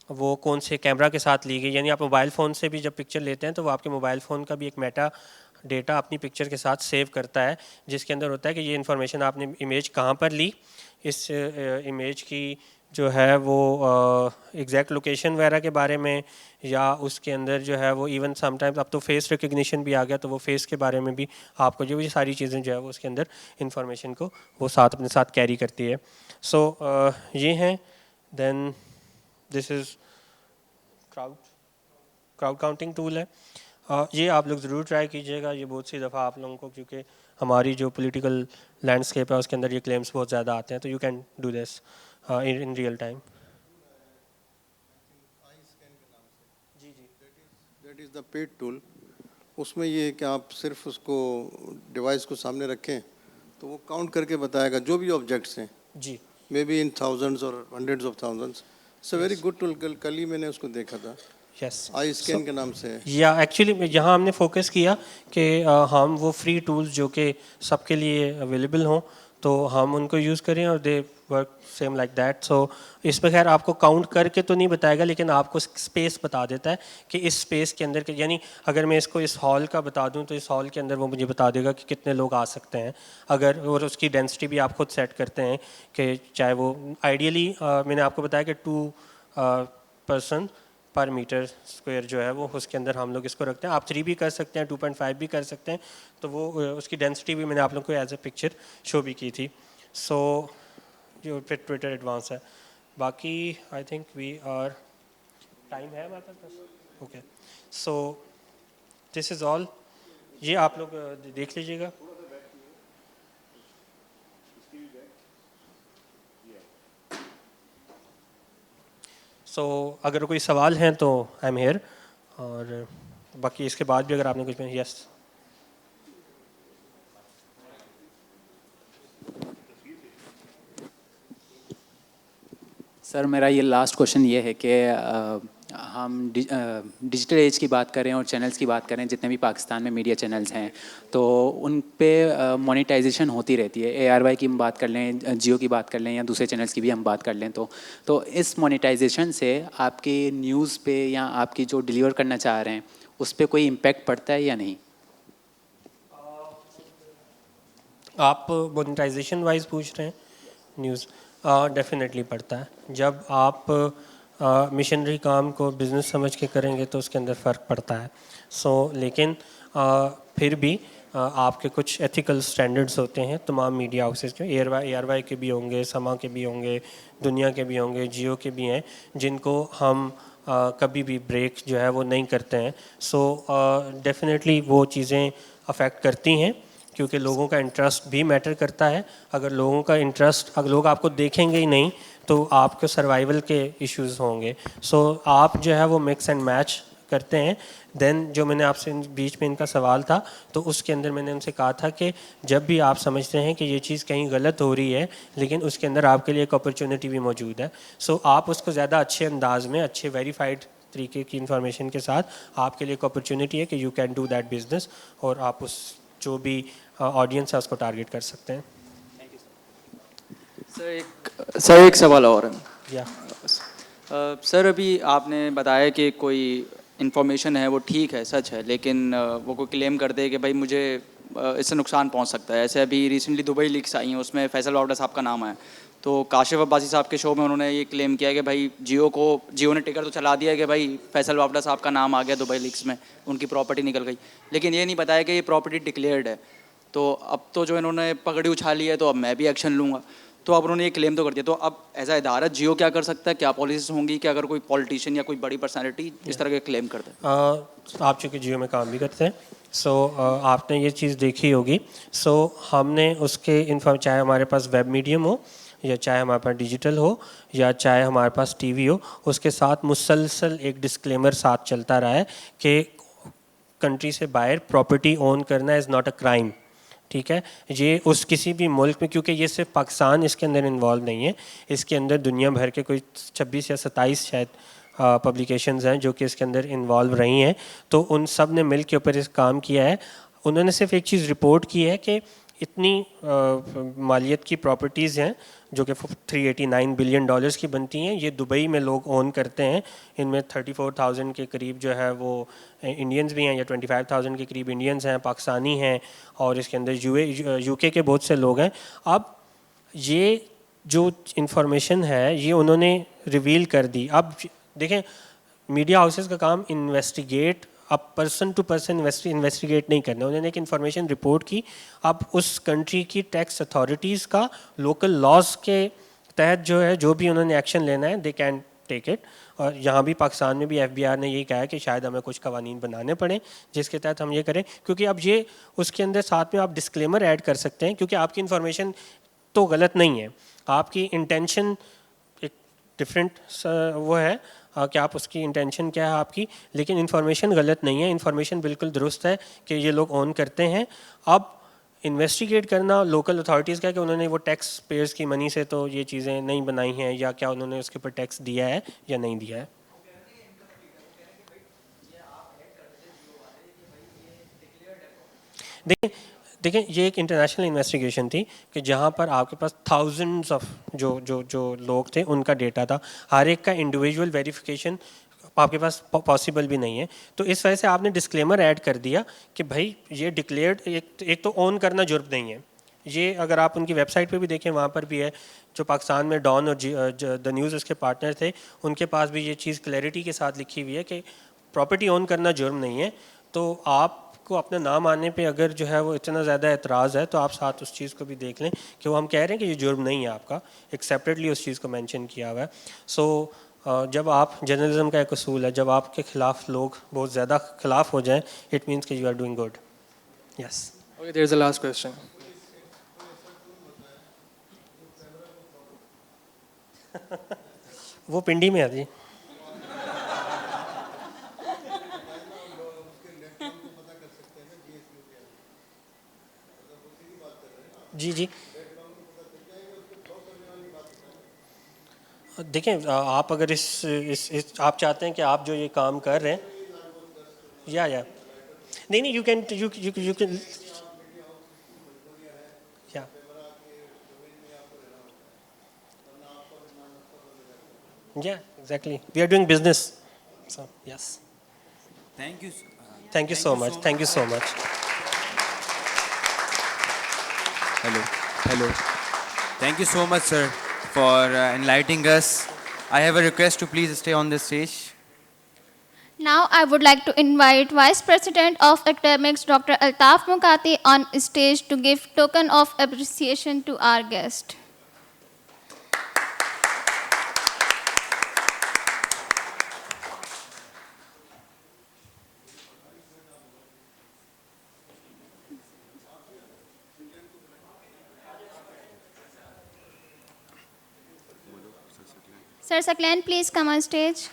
वो कौन से कैमरा के साथ ली गई। यानी आप मोबाइल फ़ोन से भी जब पिक्चर लेते हैं तो वो आपके मोबाइल फ़ोन का भी एक मेटा डेटा अपनी पिक्चर के साथ सेव करता है, जिसके अंदर होता है कि ये इन्फॉर्मेशन आपने इमेज कहाँ पर ली, इस इमेज की जो है वो एग्जैक्ट लोकेशन वगैरह के बारे में, या उसके अंदर जो है वो इवन समटाइम्स अब तो फेस रिकग्निशन भी आ गया, तो वो फेस के बारे में भी आपको जो ये सारी चीज़ें जो है वो उसके अंदर इंफॉर्मेशन को वो साथ अपने साथ कैरी करती है. सो ये हैं. Then this is crowd counting tool है. ये आप लोग ज़रूर ट्राई कीजिएगा. ये बहुत सी दफ़ा आप लोगों को, क्योंकि हमारी जो पॉलिटिकल लैंडस्केप है उसके अंदर ये क्लेम्स बहुत ज़्यादा आते हैं, तो you can do this in real time. That is the paid tool. उसमें ये है कि आप सिर्फ उसको डिवाइस को सामने रखें तो वो काउंट करके बताएगा जो भी ऑब्जेक्ट्स हैं जी, मे बी इन थाउजेंड्स और hundreds of thousands. It's a very good tool. कल ही मैंने उसको देखा था. यस, आई स्कैन के नाम से है. या एक्चुअली यहाँ हमने फोकस किया कि हम वो फ्री टूल्स जो कि सबके लिए अवेलेबल हों तो हम उनको यूज़ करें, और they work same like that. So इस पर खैर आपको काउंट करके तो नहीं बताएगा, लेकिन आपको स्पेस बता देता है कि इस स्पेस के अंदर के, यानी अगर मैं इसको इस हॉल का बता दूं तो इस हॉल के अंदर वो मुझे बता देगा कि कितने लोग आ सकते हैं. अगर, और उसकी डेंसिटी भी आप खुद सेट करते हैं कि चाहे वो आइडियली मैंने आपको बताया कि 2 पर्सन पर मीटर स्क्वायर जो है वो उसके अंदर हम लोग इसको रखते हैं. आप 3 भी कर सकते हैं, 2.5 भी कर सकते हैं. तो वो उसकी डेंसिटी भी मैंने आप लोगों को एज ए पिक्चर शो भी की थी. सो जो फिर ट्विटर एडवांस है. बाकी I think we are, time है हमारे पास. Okay, so this is all. ये आप लोग देख लीजिएगा. सो अगर कोई सवाल हैं तो आई एम हेयर, और बाकी इसके बाद भी अगर आपने कुछ, यस. सर मेरा ये लास्ट क्वेश्चन ये है कि हम डिजिटल एज की बात करें और चैनल्स की बात करें, जितने भी पाकिस्तान में मीडिया चैनल्स हैं तो उन पे मोनेटाइजेशन होती रहती है. ARY की हम बात कर लें, जियो की बात कर लें, या दूसरे चैनल्स की भी हम बात कर लें, तो इस मोनेटाइजेशन से आपकी न्यूज़ पे या आपकी जो डिलीवर करना चाह रहे हैं उस पर कोई इम्पेक्ट पड़ता है या नहीं? आप मोनेटाइजेशन वाइज पूछ रहे हैं न्यूज़? डेफिनेटली पड़ता है. जब आप मिशनरी काम को बिज़नेस समझ के करेंगे तो उसके अंदर फ़र्क पड़ता है. लेकिन फिर भी आपके कुछ एथिकल स्टैंडर्ड्स होते हैं तमाम मीडिया हाउसेस के. ARY के भी होंगे, समा के भी होंगे, दुनिया के भी होंगे, जियो के भी हैं, जिनको हम कभी भी ब्रेक जो है वो नहीं करते हैं. डेफिनेटली वो चीज़ें अफेक्ट करती हैं, क्योंकि लोगों का इंटरेस्ट भी मैटर करता है. अगर लोगों का इंटरेस्ट, अगर लोग आपको देखेंगे ही नहीं तो आपके सर्वाइवल के इश्यूज होंगे. आप जो है वो मिक्स एंड मैच करते हैं. देन जो मैंने आपसे बीच में इनका सवाल था तो उसके अंदर मैंने उनसे कहा था कि जब भी आप समझते हैं कि ये चीज़ कहीं गलत हो रही है लेकिन उसके अंदर आपके लिए एक अपॉर्चुनिटी भी मौजूद है, आप उसको ज़्यादा अच्छे अंदाज में, अच्छे वेरीफाइड तरीके की इंफॉर्मेशन के साथ आपके लिए एक अपॉर्चुनिटी है कि you can do that business, और आप उस जो भी ऑडियंस है उसको टारगेट कर सकते हैं. सर एक सवाल और है. या सर अभी आपने बताया कि कोई इन्फॉर्मेशन है वो ठीक है, सच है, लेकिन वो कोई क्लेम करते हैं कि भाई मुझे इससे नुकसान पहुंच सकता है. ऐसे अभी रिसेंटली दुबई लीक्स आई हैं, उसमें फैसल वावड़ा साहब का नाम आया. तो काशिफ अब्बासी साहब के शो में उन्होंने ये क्लेम किया कि भाई जियो ने टिकर तो चला दिया कि भाई फैसल वावड़ा साहब का नाम आ गया दुबई लीक्स में, उनकी प्रॉपर्टी निकल गई, लेकिन ये नहीं बताया कि ये प्रॉपर्टी डिक्लेयर्ड है. तो अब तो जो इन्होंने पगड़ी उछाली है तो अब मैं भी एक्शन लूँगा. तो अब उन्होंने ये क्लेम तो कर दिया, तो अब एज अ इदारा जियो क्या कर सकता है? क्या पॉलिसीज होंगी कि अगर कोई पॉलिटिशियन या कोई बड़ी पर्सनैलिटी इस तरह के क्लेम करता है? आप चूँकि जियो में काम भी करते हैं, आपने ये चीज़ देखी होगी. हमने उसके चाहे हमारे पास वेब मीडियम हो या चाहे हमारे पास डिजिटल हो या चाहे हमारे पास टीवी हो, उसके साथ मुसलसल एक डिस्क्लेमर साथ चलता रहा है कि कंट्री से बाहर प्रॉपर्टी ओन करना इज़ नॉट अ क्राइम. ठीक है, ये उस किसी भी मुल्क में, क्योंकि ये सिर्फ पाकिस्तान इसके अंदर इन्वॉल्व नहीं है, इसके अंदर दुनिया भर के कोई 26 या 27 शायद पब्लिकेशंस हैं जो कि इसके अंदर इन्वॉल्व रही हैं. तो उन सब ने मिल के ऊपर इस काम किया है. उन्होंने सिर्फ एक चीज़ रिपोर्ट की है कि इतनी मालियत की प्रॉपर्टीज़ हैं जो कि $389 बिलियन की बनती हैं, ये दुबई में लोग ओन करते हैं. इनमें 34,000 के करीब जो है वो इंडियंस भी हैं, या 25,000 के करीब इंडियंस हैं, पाकिस्तानी हैं, और इसके अंदर यूके के बहुत से लोग हैं. अब ये जो इंफॉर्मेशन है ये उन्होंने रिवील कर दी। अब देखें, मीडिया हाउसेस का काम इन्वेस्टिगेट, अब पर्सन टू पर्सन इन्वेस्टिगेट नहीं करना। उन्होंने एक इन्फॉर्मेशन रिपोर्ट की, अब उस कंट्री की टैक्स अथॉरिटीज़ का लोकल लॉज के तहत जो है जो भी उन्होंने एक्शन लेना है दे कैन टेक इट। और यहाँ भी पाकिस्तान में भी FBI ने यही कहा है कि शायद हमें कुछ कवानीन बनाने पड़े जिसके तहत हम ये करें, क्योंकि अब ये उसके अंदर साथ में आप डिस्क्लेमर ऐड कर सकते हैं, क्योंकि आपकी इन्फॉर्मेशन तो गलत नहीं है, आपकी इंटेंशन एक डिफरेंट वो है कि आप उसकी इंटेंशन क्या है आपकी, लेकिन इन्फॉर्मेशन गलत नहीं है, इन्फॉर्मेशन बिल्कुल दुरुस्त है कि ये लोग ऑन करते हैं। अब इन्वेस्टिगेट करना लोकल अथॉरिटीज़ का कि उन्होंने वो टैक्स पेयर्स की मनी से तो ये चीज़ें नहीं बनाई हैं, या क्या उन्होंने उसके ऊपर टैक्स दिया है या नहीं दिया है। देखें ये एक इंटरनेशनल इन्वेस्टिगेशन थी कि जहाँ पर आपके पास थाउजेंड्स ऑफ जो लोग थे उनका डेटा था, हर एक का इंडिविजुअल वेरिफिकेशन आपके पास पॉसिबल भी नहीं है। तो इस वजह से आपने डिस्क्लेमर ऐड कर दिया कि भाई ये डिक्लेयर्ड, एक तो ऑन करना जुर्म नहीं है। ये अगर आप उनकी वेबसाइट पे भी देखें वहाँ पर भी है, जो पाकिस्तान में डॉन और द न्यूज़ उसके पार्टनर थे उनके पास भी ये चीज़ क्लैरिटी के साथ लिखी हुई है कि प्रॉपर्टी ऑन करना जुर्म नहीं है। तो आपको अपना नाम आने पे अगर जो है वो इतना ज़्यादा एतराज़ है तो आप साथ उस चीज़ को भी देख लें कि वो हम कह रहे हैं कि ये जुर्म नहीं है आपका, एक सेपरेटली उस चीज़ को मेंशन किया हुआ है। सो जब आप जर्नलिज्म का एक उसूल है, जब आपके खिलाफ लोग बहुत ज़्यादा खिलाफ हो जाएं, इट मीन्स कि you are doing good. Yes. Okay, there is the last question. वो पिंडी में है जी। जी जी देखें, आप अगर इस आप चाहते हैं कि आप जो ये काम कर रहे हैं या नहीं you can yeah exactly, we are doing business, so yes. Thank you so much, thank you so much. Hello. Thank you so much, sir, for enlightening us. I have a request to please stay on the stage. Now I would like to invite Vice President of Academics Dr. Altaf Mukati on stage to give token of appreciation to our guest. Sir Saklan, please come on stage.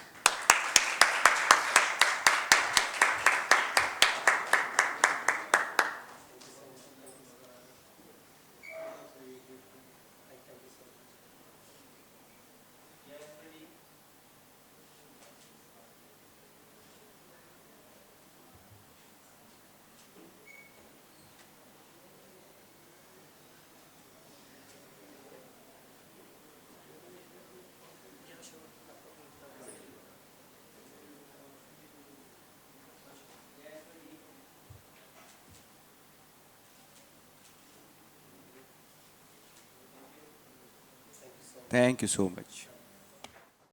Thank you so much.